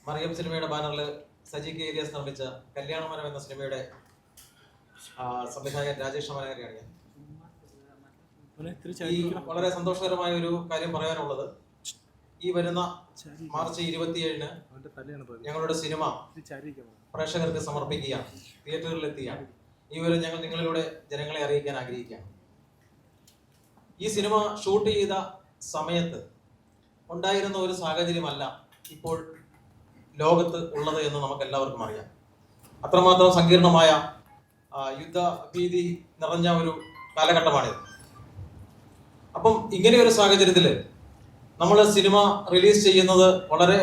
മറിയം സിനിമയുടെ ബാനറിൽ സജി കെ ഏലിയാസ് നിർമ്മിച്ച കല്യാണമരം എന്ന സിനിമയുടെ സംവിധായകൻ രാജേഷ് അമനഗരെയാണ് ഞാൻ. ഈ വളരെ സന്തോഷകരമായ ഒരു കാര്യം പറയാനുള്ളത്, ഈ വരുന്ന മാർച്ച് 27-ന് ഞങ്ങളുടെ സിനിമ പ്രേക്ഷകർക്ക് സമർപ്പിക്കുകയാണ്, തിയേറ്ററുകളിൽ എത്തിയാണ്. ഈ വിവരം ഞങ്ങൾ നിങ്ങളിലൂടെ ജനങ്ങളെ അറിയിക്കാൻ ആഗ്രഹിക്കുകയാണ്. ഈ സിനിമ ഷൂട്ട് ചെയ്ത സമയത്ത് ഉണ്ടായിരുന്ന ഒരു സാഹചര്യമല്ല ഇപ്പോൾ ലോകത്ത് ഉള്ളത് എന്ന് നമുക്ക് എല്ലാവർക്കും അറിയാം. അത്രമാത്രം സങ്കീർണമായ യുദ്ധഭീതി നിറഞ്ഞ ഒരു കാലഘട്ടമാണിത്. അപ്പം ഇങ്ങനെ ഒരു സാഹചര്യത്തിൽ നമ്മൾ സിനിമ റിലീസ് ചെയ്യുന്നത് വളരെ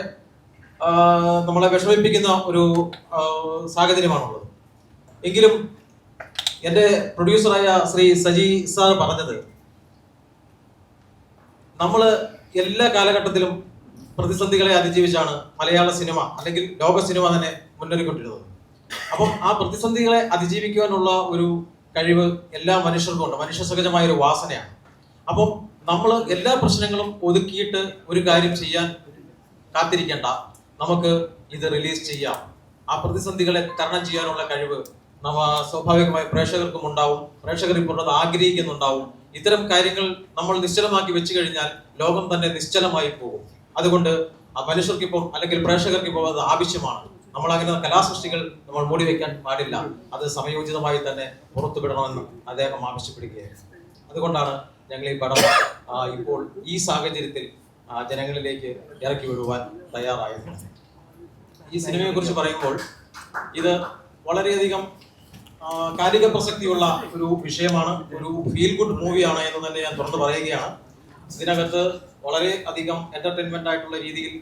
നമ്മളെ വിഷമിപ്പിക്കുന്ന ഒരു സാഹചര്യമാണുള്ളത്. എങ്കിലും എൻ്റെ പ്രൊഡ്യൂസറായ ശ്രീ സജി സാർ പറഞ്ഞത്, നമ്മൾ എല്ലാ കാലഘട്ടത്തിലും പ്രതിസന്ധികളെ അതിജീവിച്ചാണ് മലയാള സിനിമ അല്ലെങ്കിൽ ലോക സിനിമ തന്നെ മുന്നേറിക്കൊണ്ടിരുന്നത്. അപ്പം ആ പ്രതിസന്ധികളെ അതിജീവിക്കുവാനുള്ള ഒരു കഴിവ് എല്ലാ മനുഷ്യർക്കും ഉണ്ട്, മനുഷ്യ സഹജമായ ഒരു വാസനയാണ്. അപ്പം നമ്മൾ എല്ലാ പ്രശ്നങ്ങളും ഒതുക്കിയിട്ട് ഒരു കാര്യം ചെയ്യാൻ കാത്തിരിക്കേണ്ട, നമുക്ക് ഇത് റിലീസ് ചെയ്യാം. ആ പ്രതിസന്ധികളെ തരണം ചെയ്യാനുള്ള കഴിവ് സ്വാഭാവികമായി പ്രേക്ഷകർക്കും ഉണ്ടാവും. പ്രേക്ഷകർ ഇപ്പോൾ അത് ആഗ്രഹിക്കുന്നുണ്ടാവും. ഇത്തരം കാര്യങ്ങൾ നമ്മൾ നിശ്ചലമാക്കി വെച്ചു കഴിഞ്ഞാൽ ലോകം തന്നെ നിശ്ചലമായി പോകും. അതുകൊണ്ട് മനുഷ്യർക്കിപ്പോൾ അല്ലെങ്കിൽ പ്രേക്ഷകർക്കിപ്പോൾ അത് ആവശ്യമാണ്. നമ്മൾ അങ്ങനെ കലാസൃഷ്ടികൾ നമ്മൾ മൂടിവെക്കാൻ പാടില്ല, അത് സമയോചിതമായി തന്നെ പുറത്തുവിടണമെന്ന് അദ്ദേഹം ആവശ്യപ്പെടുകയായിരുന്നു. അതുകൊണ്ടാണ് ഞങ്ങൾ ഈ പടം ഇപ്പോൾ ഈ സാഹചര്യത്തിൽ ജനങ്ങളിലേക്ക് ഇറക്കി വിടുവാൻ തയ്യാറായത്. ഈ സിനിമയെ കുറിച്ച് പറയുമ്പോൾ ഇത് വളരെയധികം കാലിക പ്രസക്തിയുള്ള ഒരു വിഷയമാണ്, ഒരു ഫീൽ ഗുഡ് മൂവിയാണ് എന്ന് തന്നെ ഞാൻ തുറന്നു പറയുകയാണ്. ഇതിനകത്ത് വളരെ അധികം എന്റർടൈൻമെന്റ് ആയിട്ടുള്ള രീതിയിൽ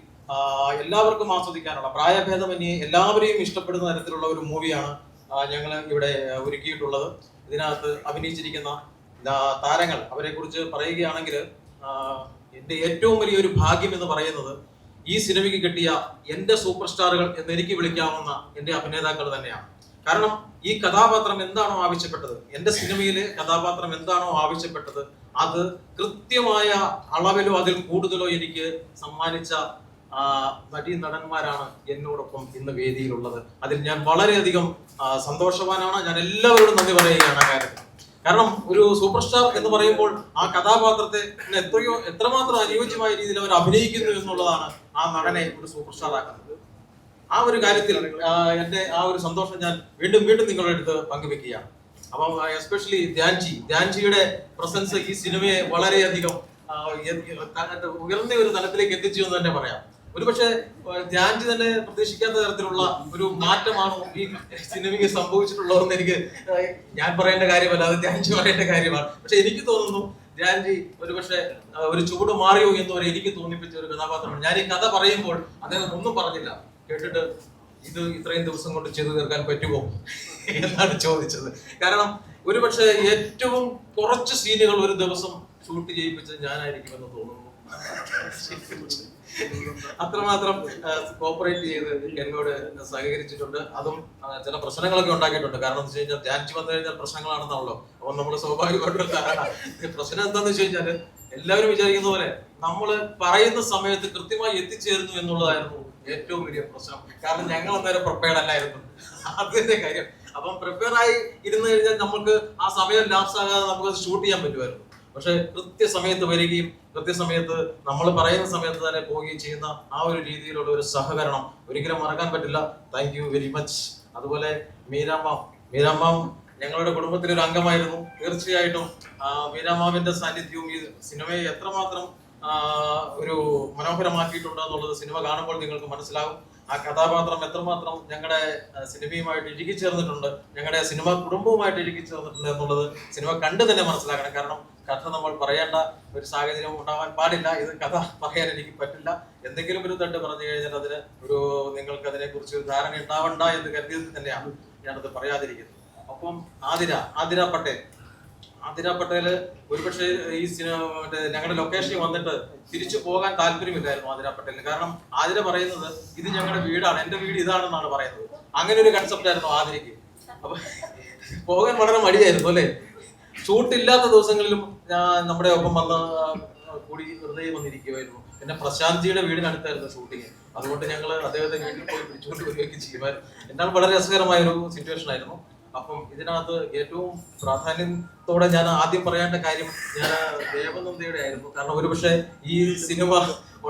എല്ലാവർക്കും ആസ്വദിക്കാനുള്ള, പ്രായഭേദമന്യേ എല്ലാവരെയും ഇഷ്ടപ്പെടുന്ന തരത്തിലുള്ള ഒരു മൂവിയാണ് ഞങ്ങൾ ഇവിടെ ഒരുക്കിയിട്ടുള്ളത്. ഇതിനകത്ത് അഭിനയിച്ചിരിക്കുന്ന താരങ്ങൾ, അവരെ കുറിച്ച് പറയുകയാണെങ്കിൽ എൻ്റെ ഏറ്റവും വലിയൊരു ഭാഗ്യം എന്ന് പറയുന്നത് ഈ സിനിമയ്ക്ക് കിട്ടിയ എൻ്റെ സൂപ്പർ സ്റ്റാറുകൾ എന്ന് എനിക്ക് വിളിക്കാവുന്ന എൻ്റെ അഭിനേതാക്കൾ തന്നെയാണ്. കാരണം ഈ കഥാപാത്രം എന്താണോ ആവശ്യപ്പെട്ടത്, എൻ്റെ സിനിമയിലെ കഥാപാത്രം എന്താണോ ആവശ്യപ്പെട്ടത്, അത് കൃത്യമായ അളവിലോ അതിൽ കൂടുതലോ എനിക്ക് സമ്മാനിച്ച നടി നടന്മാരാണ് എന്നോടൊപ്പം ഇന്ന് വേദിയിലുള്ളത്. അതിൽ ഞാൻ വളരെയധികം സന്തോഷവാനാണ്. ഞാൻ എല്ലാവരോടും നന്ദി പറയുകയാണ് കാര്യത്തിൽ. കാരണം ഒരു സൂപ്പർ സ്റ്റാർ എന്ന് പറയുമ്പോൾ ആ കഥാപാത്രത്തെ എത്രമാത്രം അനുയോജ്യമായ രീതിയിൽ അവർ അഭിനയിക്കുന്നു എന്നുള്ളതാണ് ആ നടനെ ഒരു സൂപ്പർ സ്റ്റാർ ആക്കുന്നത്. ആ ഒരു കാര്യത്തിൽ എൻ്റെ ആ ഒരു സന്തോഷം ഞാൻ വീണ്ടും നിങ്ങളുടെ അടുത്ത് പങ്കുവെക്കുകയാണ്. അപ്പം എസ്പെഷ്യലി ധ്യാൻജിയുടെ പ്രസൻസ് ഈ സിനിമയെ വളരെയധികം ഉയർന്ന ഒരു തലത്തിലേക്ക് എത്തിച്ചു എന്ന് തന്നെ പറയാം. ഒരുപക്ഷെ ധ്യാൻജി തന്നെ പ്രതീക്ഷിക്കാത്ത തരത്തിലുള്ള ഒരു മാറ്റമാണോ ഈ സിനിമയ്ക്ക് സംഭവിച്ചിട്ടുള്ളതെന്ന് എനിക്ക് ഞാൻ പറയേണ്ട കാര്യമല്ല, അത് ധ്യാൻജി പറയേണ്ട കാര്യമാണ്. പക്ഷെ എനിക്ക് തോന്നുന്നു ധ്യാൻജി ഒരുപക്ഷെ ഒരു ചൂട് മാറിയോ എന്നവരെ എനിക്ക് തോന്നിപ്പിച്ച ഒരു കഥാപാത്രമാണ്. ഞാൻ ഈ കഥ പറയുമ്പോൾ അദ്ദേഹം ഒന്നും പറഞ്ഞില്ല, കേട്ടിട്ട് ഇത് ഇത്രയും ദിവസം കൊണ്ട് ചെയ്തു തീർക്കാൻ പറ്റുമോ എന്നാണ് ചോദിച്ചത്. കാരണം ഒരുപക്ഷെ ഏറ്റവും കുറച്ച് സീനുകൾ ഒരു ദിവസം ഷൂട്ട് ചെയ്യിപ്പിച്ചത് ഞാനായിരിക്കുമെന്ന് തോന്നുന്നു. അത്രമാത്രം കോപ്പറേറ്റ് ചെയ്ത് എന്നോട് സഹകരിച്ചിട്ടുണ്ട്. അതും ചില പ്രശ്നങ്ങളൊക്കെ ഉണ്ടാക്കിയിട്ടുണ്ട്. കാരണം എന്ന് വെച്ച് കഴിഞ്ഞാൽ ധ്യാനിച്ച് വന്നു കഴിഞ്ഞാൽ പ്രശ്നങ്ങളാണെന്നാണല്ലോ. അപ്പൊ നമ്മൾ സ്വാഭാവികമായിട്ടുള്ള പ്രശ്നം എന്താന്ന് വെച്ച് കഴിഞ്ഞാൽ എല്ലാവരും വിചാരിക്കുന്ന പോലെ നമ്മൾ പറയുന്ന സമയത്ത് കൃത്യമായി എത്തിച്ചേരുന്നു എന്നുള്ളതായിരുന്നു ഏറ്റവും വലിയ പ്രശ്നം. കാരണം ഞങ്ങൾ അന്നേരം പ്രിപ്പയർഡ് അല്ലായിരുന്നു, അതിന്റെ കാര്യം. അപ്പം പ്രിപ്പയർ ആയി ഇരുന്ന് കഴിഞ്ഞാൽ നമുക്ക് ആ സമയം ലാപ്സ് ആകാതെ നമുക്ക് ഷൂട്ട് ചെയ്യാൻ പറ്റുമായിരുന്നു. പക്ഷെ കൃത്യസമയത്ത് വരികയും കൃത്യസമയത്ത് നമ്മൾ പറയുന്ന സമയത്ത് തന്നെ പോവുകയും ചെയ്യുന്ന ആ ഒരു രീതിയിലുള്ള ഒരു സഹകരണം ഒരിക്കലും മറക്കാൻ പറ്റില്ല. Thank you very much. അതുപോലെ മീരാമാം ഞങ്ങളുടെ കുടുംബത്തിലെ ഒരു അംഗമായിരുന്നു. തീർച്ചയായിട്ടും മീരാമാവിന്റെ സാന്നിധ്യവും ഈ സിനിമയെ എത്രമാത്രം ഒരു മനോഹരമാക്കിയിട്ടുണ്ട് എന്നുള്ളത് സിനിമ കാണുമ്പോൾ നിങ്ങൾക്ക് മനസ്സിലാവും. ആ കഥാപാത്രം എത്രമാത്രം ഞങ്ങളുടെ സിനിമയുമായിട്ട് ഇഴുകിച്ചേർന്നിട്ടുണ്ട്, ഞങ്ങളുടെ സിനിമ കുടുംബവുമായിട്ട് ഇഴുകിച്ചേർന്നിട്ടുണ്ട് എന്നുള്ളത് സിനിമ കണ്ടു തന്നെ മനസ്സിലാക്കണം. കാരണം കഥ നമ്മൾ പറയേണ്ട ഒരു സാഹചര്യം ഉണ്ടാവാൻ പാടില്ല. ഇത് കഥ പറയാൻ എനിക്ക് പറ്റില്ല. എന്തെങ്കിലും ഒരു തട്ട് പറഞ്ഞു കഴിഞ്ഞാൽ അതിന് നിങ്ങൾക്ക് അതിനെ കുറിച്ച് ഒരു ധാരണ ഉണ്ടാവണ്ട എന്ന് കരുതിയത് തന്നെയാണ് ഞാനത് പറയാതിരിക്കുന്നത്. അപ്പം ആതിര പട്ടേൽ ഒരുപക്ഷെ ഈ സിനിമ ഞങ്ങളുടെ ലൊക്കേഷനിൽ വന്നിട്ട് തിരിച്ചു പോകാൻ താല്പര്യമില്ലായിരുന്നു ആതിര പട്ടേലിന്. കാരണം ആതിര പറയുന്നത് ഇത് ഞങ്ങളുടെ വീടാണ്, എന്റെ വീട് ഇതാണെന്നാണ് പറയുന്നത്. അങ്ങനെ ഒരു കൺസെപ്റ്റ് ആയിരുന്നു ആതിരയ്ക്ക്. അപ്പൊ പോകാൻ വളരെ മടിയായിരുന്നു അല്ലെ. ഷൂട്ടില്ലാത്ത ദിവസങ്ങളിലും നമ്മുടെ ഒപ്പം വന്ന് കൂടി വെറുതെ വന്നിരിക്കുമായിരുന്നു. പിന്നെ പ്രശാന്തിയുടെ വീടിനടുത്തായിരുന്നു ഷൂട്ടിങ്. അതുകൊണ്ട് ഞങ്ങൾ അദ്ദേഹത്തെ വീട്ടിൽ പോയി പിടിച്ചുകൊണ്ട് വരികയൊക്കെ ചെയ്യുമായിരുന്നു. എന്നാൽ വളരെ രസകരമായ ഒരു സിറ്റുവേഷൻ ആയിരുന്നു. അപ്പം ഇതിനകത്ത് ഏറ്റവും പ്രാധാന്യത്തോടെ ഞാൻ ആദ്യം പറയേണ്ട കാര്യം ഞാൻ ദേവനന്ദയുടെ ആയിരുന്നു. കാരണം ഒരുപക്ഷെ ഈ സിനിമ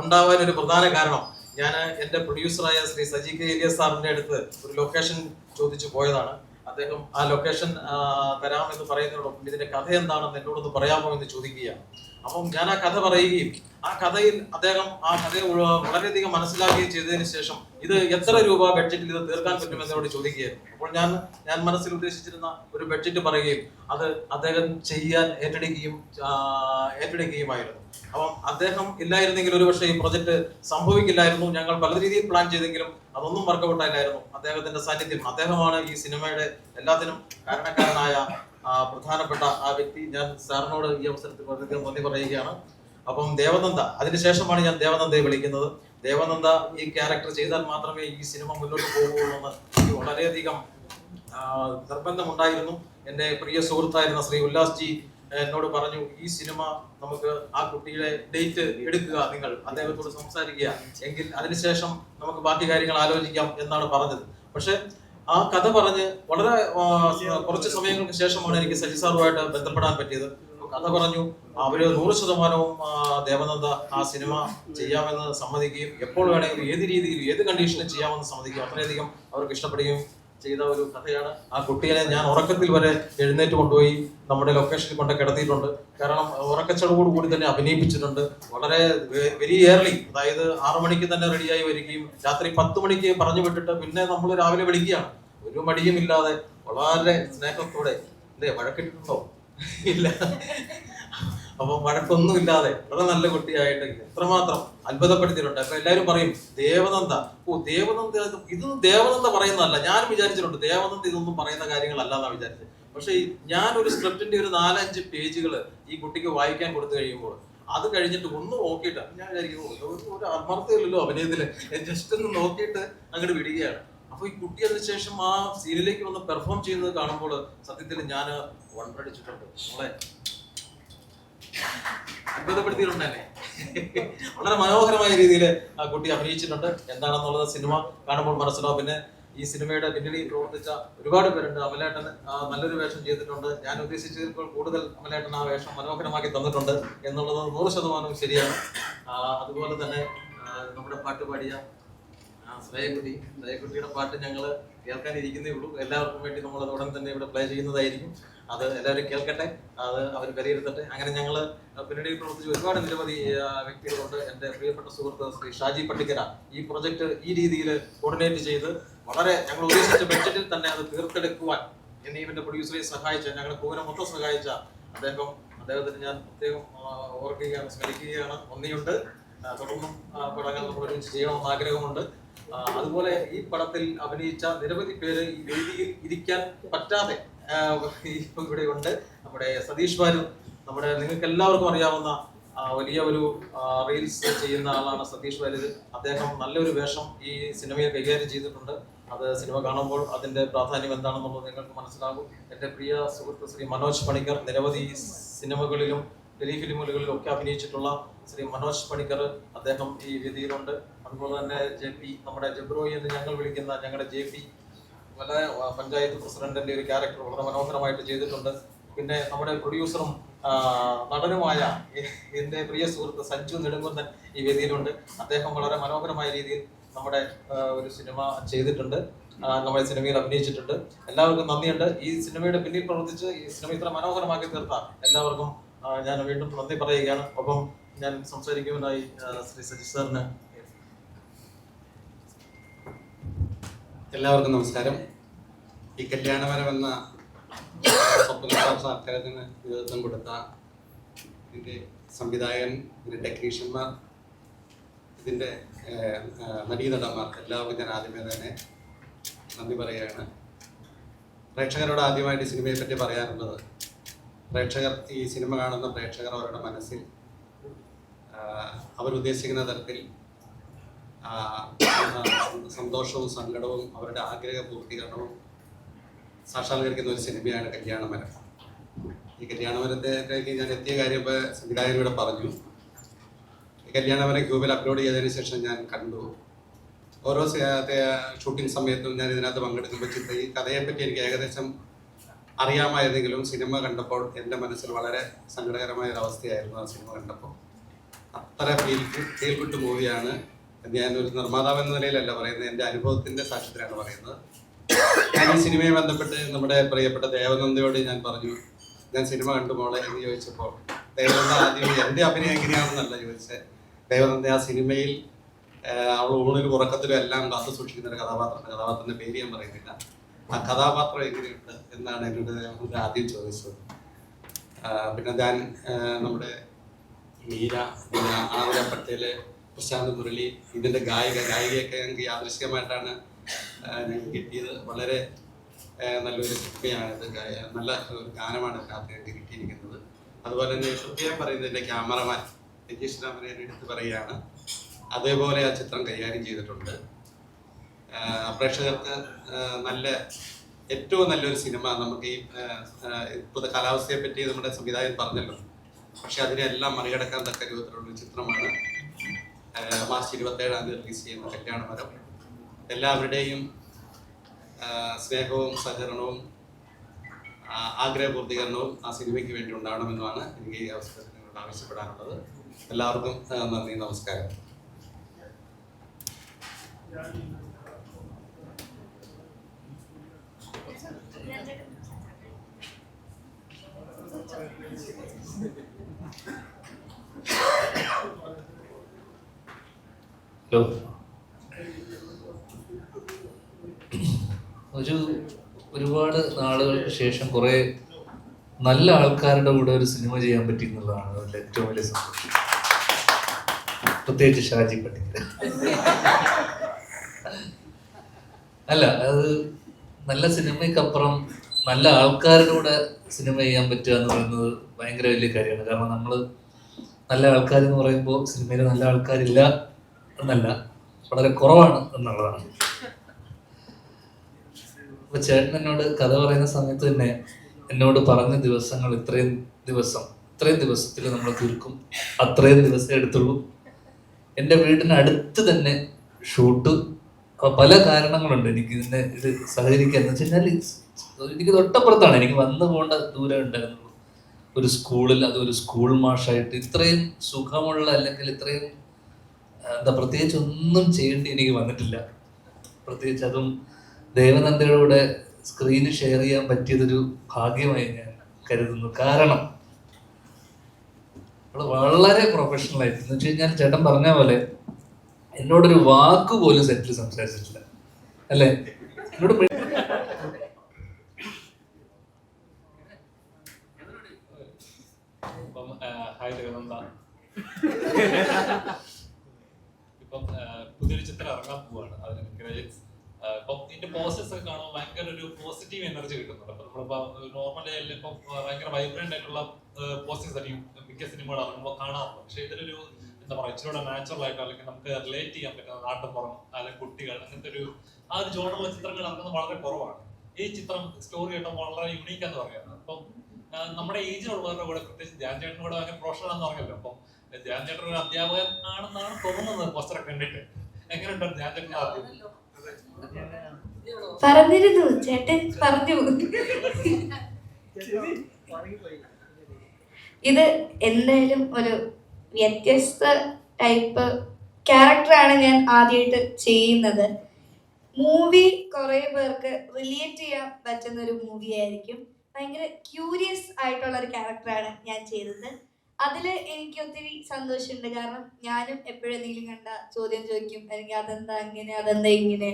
ഉണ്ടാവാൻ ഒരു പ്രധാന കാരണം ഞാൻ എൻ്റെ പ്രൊഡ്യൂസറായ ശ്രീ സജി കെ ഇലിയസ് സാറിന്റെ അടുത്ത് ഒരു ലൊക്കേഷൻ ചോദിച്ചു പോയതാണ്. അദ്ദേഹം ആ ലൊക്കേഷൻ തരാമെന്ന് പറയുന്നതോടൊപ്പം ഇതിന്റെ കഥ എന്താണെന്ന് എന്നോടൊന്ന് പറയാമോ എന്ന് ചോദിക്കുകയാണ്. അപ്പം ഞാൻ ആ കഥ പറയുകയും ആ കഥയിൽ അദ്ദേഹം ആ കഥയെ വളരെയധികം മനസ്സിലാക്കുകയും ചെയ്തതിന് ശേഷം ഇത് എത്ര രൂപ ബഡ്ജറ്റിൽ ഇത് തീർക്കാൻ പറ്റുമെന്നോട് ചോദിക്കുകയായിരുന്നു. അപ്പോൾ ഞാൻ മനസ്സിൽ ഉദ്ദേശിച്ചിരുന്ന ഒരു ബഡ്ജറ്റ് പറയുകയും അത് അദ്ദേഹം ചെയ്യാൻ ഏറ്റെടുക്കുകയുമായിരുന്നു. അപ്പം അദ്ദേഹം ഇല്ലായിരുന്നെങ്കിൽ ഒരുപക്ഷെ ഈ പ്രൊജക്ട് സംഭവിക്കില്ലായിരുന്നു. ഞങ്ങൾ പല രീതിയിൽ പ്ലാൻ ചെയ്തെങ്കിലും അതൊന്നും വർക്കൗട്ട് ആയില്ലായിരുന്നു. അദ്ദേഹത്തിന്റെ സാന്നിധ്യം, അദ്ദേഹമാണ് ഈ സിനിമയുടെ എല്ലാത്തിനും കാരണക്കാരനായ പ്രധാനപ്പെട്ട ആ വ്യക്തി. ഞാൻ സാറിനോട് ഈ അവസരത്തിൽ വളരെയധികം നന്ദി പറയുകയാണ്. അപ്പം ദേവനന്ദ, അതിനുശേഷമാണ് ഞാൻ ദേവനന്ദയെ വിളിക്കുന്നത്. ദേവനന്ദ ഈ ക്യാരക്ടർ ചെയ്താൽ മാത്രമേ ഈ സിനിമ മുന്നോട്ട് പോകുകയുള്ളൂ എന്ന് എനിക്ക് വളരെയധികം നിർബന്ധമുണ്ടായിരുന്നു. എൻ്റെ പ്രിയ സുഹൃത്തായിരുന്ന ശ്രീ ഉല്ലാസ് ജി എന്നോട് പറഞ്ഞു, ഈ സിനിമ നമുക്ക് ആ കുട്ടിയുടെ ഡേറ്റ് എടുക്കുക, നിങ്ങൾ അദ്ദേഹത്തോട് സംസാരിക്കുക, എങ്കിൽ അതിനുശേഷം നമുക്ക് ബാക്കി കാര്യങ്ങൾ ആലോചിക്കാം എന്നാണ് പറഞ്ഞത്. പക്ഷെ ആ കഥ പറഞ്ഞ് വളരെ കുറച്ച് സമയങ്ങൾക്ക് ശേഷമാണ് എനിക്ക് സജി സാറുമായിട്ട് ബന്ധപ്പെടാൻ പറ്റിയത്. കഥ പറഞ്ഞു, അവര് 100% ദേവനന്ദ ആ സിനിമ ചെയ്യാമെന്ന് സമ്മതിക്കുകയും എപ്പോൾ വേണമെങ്കിലും ഏത് രീതിയിൽ ഏത് കണ്ടീഷനിൽ ചെയ്യാമെന്ന് സമ്മതിക്കും. അത്രയധികം അവർക്ക് ഇഷ്ടപ്പെടുകയും ചെയ്ത ഒരു കഥയാണ്. ആ കുട്ടിയെ ഞാൻ ഉറക്കത്തിൽ വരെ എഴുന്നേറ്റ് കൊണ്ടുപോയി നമ്മുടെ ലൊക്കേഷനിൽ കൊണ്ട് കിടത്തിയിട്ടുണ്ട്. കാരണം ഉറക്കച്ചടവോട് കൂടി തന്നെ അഭിനയിപ്പിച്ചിട്ടുണ്ട്. വളരെ വെരി ഏർലി, അതായത് 6 മണിക്ക് തന്നെ റെഡിയായി വരികയും രാത്രി 10 മണിക്ക് പറഞ്ഞു വിട്ടിട്ട് പിന്നെ നമ്മൾ രാവിലെ വിളിക്കുകയാണ്. ഒരു മടിയും ഇല്ലാതെ വളരെ സ്നേഹത്തോടെ. അല്ലേ, വഴക്കിട്ടുണ്ടോ? ഇല്ല. അപ്പൊ വഴക്കൊന്നുമില്ലാതെ വളരെ നല്ല കുട്ടിയായിട്ട് എത്രമാത്രം അത്ഭുതപ്പെടുത്തിയിട്ടുണ്ട്. അപ്പൊ എല്ലാവരും പറയും ദേവനന്ദ, ദേവനന്ദ, ഇത് ദേവനന്ദ പറയുന്നതല്ല. ഞാൻ വിചാരിച്ചിട്ടുണ്ട് ദേവനന്ദ ഇതൊന്നും പറയുന്ന കാര്യങ്ങളല്ല എന്നാ വിചാരിച്ചത്. പക്ഷെ ഞാൻ ഒരു സ്ക്രിപ്റ്റിന്റെ ഒരു 4-5 പേജുകൾ ഈ കുട്ടിക്ക് വായിക്കാൻ കൊടുത്തു കഴിയുമ്പോൾ അത് കഴിഞ്ഞിട്ട് ഒന്ന് നോക്കിയിട്ട് ഞാൻ വിചാരിക്കുന്നു ഒരു ആത്മാർത്ഥയില്ലല്ലോ അഭിനയത്തില്, ജസ്റ്റ് ഒന്ന് നോക്കിയിട്ട് അങ്ങോട്ട് വിടുകയാണ്. അപ്പൊ ഈ കുട്ടി അതിനുശേഷം ആ സീരിയലിലേക്ക് വന്ന് പെർഫോം ചെയ്യുന്നത് കാണുമ്പോൾ സത്യത്തിൽ ഞാൻ വണ്ടടിച്ചിട്ടുണ്ട്. നമ്മളെ അത്ഭുതപ്പെടുത്തിയിട്ടുണ്ടല്ലേ. വളരെ മനോഹരമായ രീതിയിൽ ആ കുട്ടി അഭിനയിച്ചിട്ടുണ്ട്. എന്താണെന്നുള്ളത് സിനിമ കാണുമ്പോൾ മനസ്സിലാവും. പിന്നെ ഈ സിനിമയുടെ പിന്നിൽ പ്രവർത്തിച്ച ഒരുപാട് പേരുണ്ട്. അമലേട്ടൻ നല്ലൊരു വേഷം ചെയ്തിട്ടുണ്ട്. ഞാൻ ഉദ്ദേശിച്ചതിൽ കൂടുതൽ അമലേട്ടൻ ആ വേഷം മനോഹരമാക്കി തന്നിട്ടുണ്ട് എന്നുള്ളത് 100% ശരിയാണ്. അതുപോലെ തന്നെ നമ്മുടെ പാട്ട് പാടിയ ശ്രേയക്കുട്ടിയുടെ പാട്ട് ഞങ്ങൾ കേൾക്കാനിരിക്കുന്നേ ഉള്ളൂ. എല്ലാവർക്കും വേണ്ടി നമ്മൾ അത് ഉടൻ തന്നെ ഇവിടെ പ്ലേ ചെയ്യുന്നതായിരിക്കും. അത് എല്ലാവരും കേൾക്കട്ടെ, അത് അവർ വിലയിരുത്തട്ടെ. അങ്ങനെ ഞങ്ങൾ പിന്നീട് പ്രവർത്തിച്ച് ഒരുപാട് നിരവധി വ്യക്തികളുണ്ട്. എൻ്റെ പ്രിയപ്പെട്ട സുഹൃത്ത് ശ്രീ ഷാജി പട്ടിക്കര ഈ പ്രൊജക്ട് ഈ രീതിയിൽ കോർഡിനേറ്റ് ചെയ്ത് വളരെ ഞങ്ങൾ ഉദ്ദേശിച്ച ബഡ്ജറ്റിൽ തന്നെ അത് തീർത്തെടുക്കുവാൻ എന്നെ ഇവന്റെ പ്രൊഡ്യൂസറെ സഹായിച്ച, ഞങ്ങളുടെ പൂവിനെ മൊത്തം സഹായിച്ച അദ്ദേഹത്തിന് ഞാൻ പ്രത്യേകം ഓർക്കുകയാണ്, സ്മരിക്കുകയാണ്. നന്ദിയുണ്ട്. തുടർന്നും പടങ്ങൾ നമ്മൾ ഒരുമിച്ച് ചെയ്യണമെന്ന് ആഗ്രഹമുണ്ട്. അതുപോലെ ഈ പടത്തിൽ അഭിനയിച്ച നിരവധി പേര് ഈ വേദിയിൽ ഇരിക്കാൻ പറ്റാതെ ഇവിടെ ഉണ്ട്. നമ്മുടെ സതീഷ് ബാലു, നമ്മുടെ നിങ്ങൾക്ക് എല്ലാവർക്കും അറിയാവുന്ന വലിയ ഒരു റീൽസ് ചെയ്യുന്ന ആളാണ് സതീഷ് ബാലു. അദ്ദേഹം നല്ലൊരു വേഷം ഈ സിനിമയിൽ കൈകാര്യം ചെയ്തിട്ടുണ്ട്. അത് സിനിമ കാണുമ്പോൾ അതിന്റെ പ്രാധാന്യം എന്താണെന്നുള്ളത് നിങ്ങൾക്ക് മനസ്സിലാകും. എൻ്റെ പ്രിയ സുഹൃത്ത് ശ്രീ മനോജ് പണിക്കർ, നിരവധി സിനിമകളിലും ടെലിഫിലിമുകളിലും ഒക്കെ അഭിനയിച്ചിട്ടുള്ള ശ്രീ മനോജ് പണിക്കർ, അദ്ദേഹം ഈ വേദിയിലുണ്ട്. അതുപോലെ തന്നെ JP, നമ്മുടെ ജബ്രോയി എന്ന് ഞങ്ങൾ വിളിക്കുന്ന ഞങ്ങളുടെ JP, പല പഞ്ചായത്ത് പ്രസിഡന്റിന്റെ ഒരു ക്യാരക്ടർ വളരെ മനോഹരമായിട്ട് ചെയ്തിട്ടുണ്ട്. പിന്നെ നമ്മുടെ പ്രൊഡ്യൂസറും നടനുമായ എൻ്റെ പ്രിയ സുഹൃത്ത് സഞ്ജു നെടുങ്കുന്നൻ ഈ വേദിയിലുണ്ട്. അദ്ദേഹം വളരെ മനോഹരമായ രീതിയിൽ നമ്മുടെ ഒരു സിനിമ ചെയ്തിട്ടുണ്ട്, നമ്മുടെ സിനിമയിൽ അഭിനയിച്ചിട്ടുണ്ട്. എല്ലാവർക്കും നന്ദിയുണ്ട്. ഈ സിനിമയുടെ പിന്നിൽ പ്രവർത്തിച്ച് ഈ സിനിമ ഇത്ര മനോഹരമാക്കി തീർത്ത എല്ലാവർക്കും ഞാൻ വീണ്ടും നന്ദി പറയുകയാണ്. ഒപ്പം ഞാൻ സംസാരിക്കുവാനായി ശ്രീ സജി സാറിന്. എല്ലാവർക്കും നമസ്കാരം. ഈ കല്യാണമരം എന്ന സ്വപ്നത്തിന് നേതൃത്വം കൊടുത്ത ഇതിൻ്റെ സംവിധായകൻ, ഇതിൻ്റെ ടെക്നീഷ്യന്മാർ, ഇതിൻ്റെ നടീനടന്മാർ എല്ലാവർക്കും ഞാൻ ആദ്യമേ തന്നെ നന്ദി പറയുകയാണ്. പ്രേക്ഷകരോട് ആദ്യമായിട്ട് സിനിമയെ പറ്റി പറയാനുള്ളത്, പ്രേക്ഷകർ ഈ സിനിമ കാണുന്ന പ്രേക്ഷകർ അവരുടെ മനസ്സിൽ അവരുദ്ദേശിക്കുന്ന തരത്തിൽ സന്തോഷവും സങ്കടവും അവരുടെ ആഗ്രഹ പൂർത്തീകരണവും സാക്ഷാത്കരിക്കുന്ന ഒരു സിനിമയാണ് കല്യാണമരം. ഈ കല്യാണമരത്തിലേക്ക് ഞാൻ എത്തിയ കാര്യം ഇപ്പോൾ സംവിധായകൻ ഇവിടെ പറഞ്ഞു. ഈ കല്യാണമരം ക്യൂബിൽ അപ്ലോഡ് ചെയ്തതിന് ശേഷം ഞാൻ കണ്ടു. ഓരോ ഷൂട്ടിംഗ് സമയത്തും ഞാൻ ഇതിനകത്ത് പങ്കെടുക്കുമ്പോൾ ഈ കഥയെപ്പറ്റി എനിക്ക് ഏകദേശം അറിയാമായിരുന്നെങ്കിലും സിനിമ കണ്ടപ്പോൾ എൻ്റെ മനസ്സിൽ വളരെ സങ്കടകരമായ ഒരു അവസ്ഥയായിരുന്നു ആ സിനിമ കണ്ടപ്പോൾ. അത്ര ഫീൽ ഗുഡ് മൂവിയാണ്. ഞാൻ ഒരു നിർമ്മാതാവ് എന്ന നിലയിലല്ല പറയുന്നത്, എൻ്റെ അനുഭവത്തിൻ്റെ സാക്ഷ്യത്തിലാണ് പറയുന്നത്. ഞാൻ ഈ സിനിമയെ ബന്ധപ്പെട്ട് നമ്മുടെ പ്രിയപ്പെട്ട ദേവനന്ദയോട് ഞാൻ പറഞ്ഞു, ഞാൻ സിനിമ കണ്ടു മോളെ എന്ന് ചോദിച്ചപ്പോൾ ദേവനന്ദ ആദ്യം എൻ്റെ അഭിനയം എങ്ങനെയാണെന്നല്ല ചോദിച്ചത്. ദേവനന്ദ ആ സിനിമയിൽ അവൾ ഊണിലും ഉറക്കത്തിലും എല്ലാം കാത്തു സൂക്ഷിക്കുന്ന ഒരു കഥാപാത്രത്തിൻ്റെ പേര് ഞാൻ പറയുന്നില്ല, ആ കഥാപാത്രം എങ്ങനെയുണ്ട് എന്നാണ് എന്നോട് ആദ്യം ചോദിച്ചത്. പിന്നെ ഞാൻ നമ്മുടെ മീര, പിന്നെ ആതിര പട്ടേല്, പ്രശാന്ത് മുരളി, ഇതിൻ്റെ ഗായികയൊക്കെ ഞങ്ങൾക്ക് യാദൃശ്ചികമായിട്ടാണ് ഞങ്ങൾക്ക് കിട്ടിയത്. വളരെ നല്ലൊരു സിനിമയാണിത്, നല്ല ഒരു ഗാനമാണ് ഇതിനകത്ത് ഞങ്ങൾക്ക് കിട്ടിയിരിക്കുന്നത്. അതുപോലെ തന്നെ ശ്രദ്ധയായി പറയുന്നത് എൻ്റെ ക്യാമറമാൻ രജീഷ് രാമനെ എടുത്ത് പറയുകയാണ്, അതേപോലെ ആ ചിത്രം കൈകാര്യം ചെയ്തിട്ടുണ്ട്. പ്രേക്ഷകർക്ക് ഏറ്റവും നല്ലൊരു സിനിമ നമുക്ക് ഈ ഇപ്പോഴത്തെ കാലാവസ്ഥയെ പറ്റി നമ്മുടെ സംവിധായകൻ പറഞ്ഞല്ലോ, പക്ഷെ അതിനെല്ലാം മറികടക്കാൻ തക്ക രൂപത്തിലുള്ള ഒരു ചിത്രമാണ് മാർച്ച് 27 റിലീസ് ചെയ്യുന്ന കല്യാണമരം. എല്ലാവരുടെയും സ്നേഹവും സഹകരണവും ആഗ്രഹപൂർത്തീകരണവും ആ സിനിമയ്ക്ക് വേണ്ടി ഉണ്ടാവണമെന്നാണ് എനിക്ക് ഈ അവസരത്തിൽ നിങ്ങളോട് ആവശ്യപ്പെടാനുള്ളത്. എല്ലാവർക്കും നന്ദി, നമസ്കാരം. ഒരുപാട് നാളുകൾക്ക് ശേഷം കുറെ നല്ല ആൾക്കാരുടെ കൂടെ ഒരു സിനിമ ചെയ്യാൻ പറ്റി എന്നുള്ളതാണ് അതിൻ്റെ ഏറ്റവും വലിയ സന്തോഷം. പ്രത്യേകിച്ച് ഷാജി പട്ടിക്കൽ. അല്ല, അത് നല്ല സിനിമയ്ക്കപ്പുറം നല്ല ആൾക്കാരുടെ കൂടെ സിനിമ ചെയ്യാൻ പറ്റുക എന്ന് പറയുന്നത് ഭയങ്കര വലിയ കാര്യമാണ്. കാരണം നമ്മൾ നല്ല ആൾക്കാർ എന്ന് പറയുമ്പോൾ സിനിമയിൽ നല്ല ആൾക്കാരില്ല എന്നല്ല, വളരെ കുറവാണ് എന്നുള്ളതാണ്. അപ്പൊ ചേട്ടൻ എന്നോട് കഥ പറയുന്ന സമയത്ത് തന്നെ എന്നോട് പറഞ്ഞ ദിവസങ്ങൾ ഇത്രയും ദിവസത്തിൽ നമ്മൾ തീർക്കും, അത്രയും ദിവസം എടുത്തുള്ളൂ. എൻ്റെ വീടിനടുത്ത് തന്നെ ഷൂട്ട്. പല കാരണങ്ങളുണ്ട് എനിക്ക് ഇത് സഹകരിക്കാൻ. എന്ന് വെച്ച് കഴിഞ്ഞാൽ എനിക്ക് തൊട്ടപ്പുറത്താണ്, എനിക്ക് വന്നു പോകേണ്ട ദൂരം ഉണ്ടായിരുന്നുള്ളൂ. ഒരു സ്കൂളിൽ, അതൊരു സ്കൂൾ മാഷായിട്ട് ഇത്രയും സുഖമുള്ള, അല്ലെങ്കിൽ ഇത്രയും പ്രത്യേകിച്ച് ഒന്നും ചെയ്യേണ്ടി എനിക്ക് വന്നിട്ടില്ല. പ്രത്യേകിച്ച് അതും ദേവനന്ദയുടെ കൂടെ സ്ക്രീന് ഷെയർ ചെയ്യാൻ പറ്റിയതൊരു ഭാഗ്യമായി ഞാൻ കരുതുന്നു. കാരണം വളരെ പ്രൊഫഷണൽ ആയിട്ട്, എന്ന് വെച്ച് കഴിഞ്ഞാൽ ചേട്ടൻ പറഞ്ഞ പോലെ എന്നോടൊരു വാക്ക് പോലും സെറ്റിൽ സംസാരിച്ചിട്ടില്ല, അല്ലേ? എന്നോട് ഇപ്പം പുതിയൊരു ചിത്രം ഇറങ്ങാൻ പോവാണ്. അതിന് ഇപ്പം ഇതിന്റെ പോസ്റ്റേഴ്സ് ഒക്കെ കാണുമ്പോൾ ഭയങ്കര ഒരു പോസിറ്റീവ് എനർജി കിട്ടുന്നുണ്ട്. അപ്പൊ നമ്മളിപ്പോ നോർമലി ഇപ്പം ഭയങ്കര വൈബ്രന്റ് ആയിട്ടുള്ള പോസ്റ്റേഴ്സ് ആയിരിക്കും മിക്ക സിനിമകൾ ഇറങ്ങുമ്പോൾ കാണാറുണ്ട്. പക്ഷെ ഇതിലൊരു എന്താ പറയുക, ഇച്ചിരി നാച്ചുറൽ ആയിട്ട്, അല്ലെങ്കിൽ നമുക്ക് റിലേറ്റ് ചെയ്യാൻ പറ്റുന്ന നാട്ടുപുറം അല്ലെങ്കിൽ കുട്ടികൾ, അങ്ങനത്തെ ഒരു ആ ഒരു ജോണുള്ള ചിത്രങ്ങൾ ഇറങ്ങുന്നത് വളരെ കുറവാണ്. ഈ ചിത്രം സ്റ്റോറി ആയിട്ട് വളരെ യുണീക്ക് എന്ന് പറയുന്നത്. അപ്പം നമ്മുടെ ഏജിലുള്ളവരുടെ കൂടെ, പ്രത്യേകിച്ച് ധ്യാൻ ചേട്ടനും കൂടെ ഭയങ്കര പ്രൊഫഷണൽ ആണെന്ന് പറഞ്ഞല്ലോ. അപ്പം ധ്യാൻ ചേട്ടൻ ഒരു അധ്യാപകൻ ആണെന്നാണ് തോന്നുന്നത് പോസ്റ്ററൊക്കെ കണ്ടിട്ട്. എങ്ങനെയുണ്ട് ധ്യാൻ ചേട്ടൻ ആദ്യം? പറഞ്ഞിരുന്നു, ചേട്ടൻ പറഞ്ഞു. ഇത് എന്തായാലും ഒരു വ്യത്യസ്ത ടൈപ്പ് ക്യാരക്ടറാണ് ഞാൻ ആദ്യമായിട്ട് ചെയ്യുന്നത്. മൂവി കുറെ പേർക്ക് റിലേറ്റ് ചെയ്യാൻ പറ്റുന്ന ഒരു മൂവി ആയിരിക്കും. ഭയങ്കര ക്യൂരിയസ് ആയിട്ടുള്ള ഒരു ക്യാരക്ടറാണ് ഞാൻ ചെയ്തത്. അതിൽ എനിക്ക് ഒത്തിരി സന്തോഷമുണ്ട്. കാരണം ഞാനും എപ്പോഴെന്തെങ്കിലും കണ്ട ചോദ്യം ചോദിക്കും, അല്ലെങ്കിൽ അതെന്താ ഇങ്ങനെ, അതെന്താ ഇങ്ങനെ.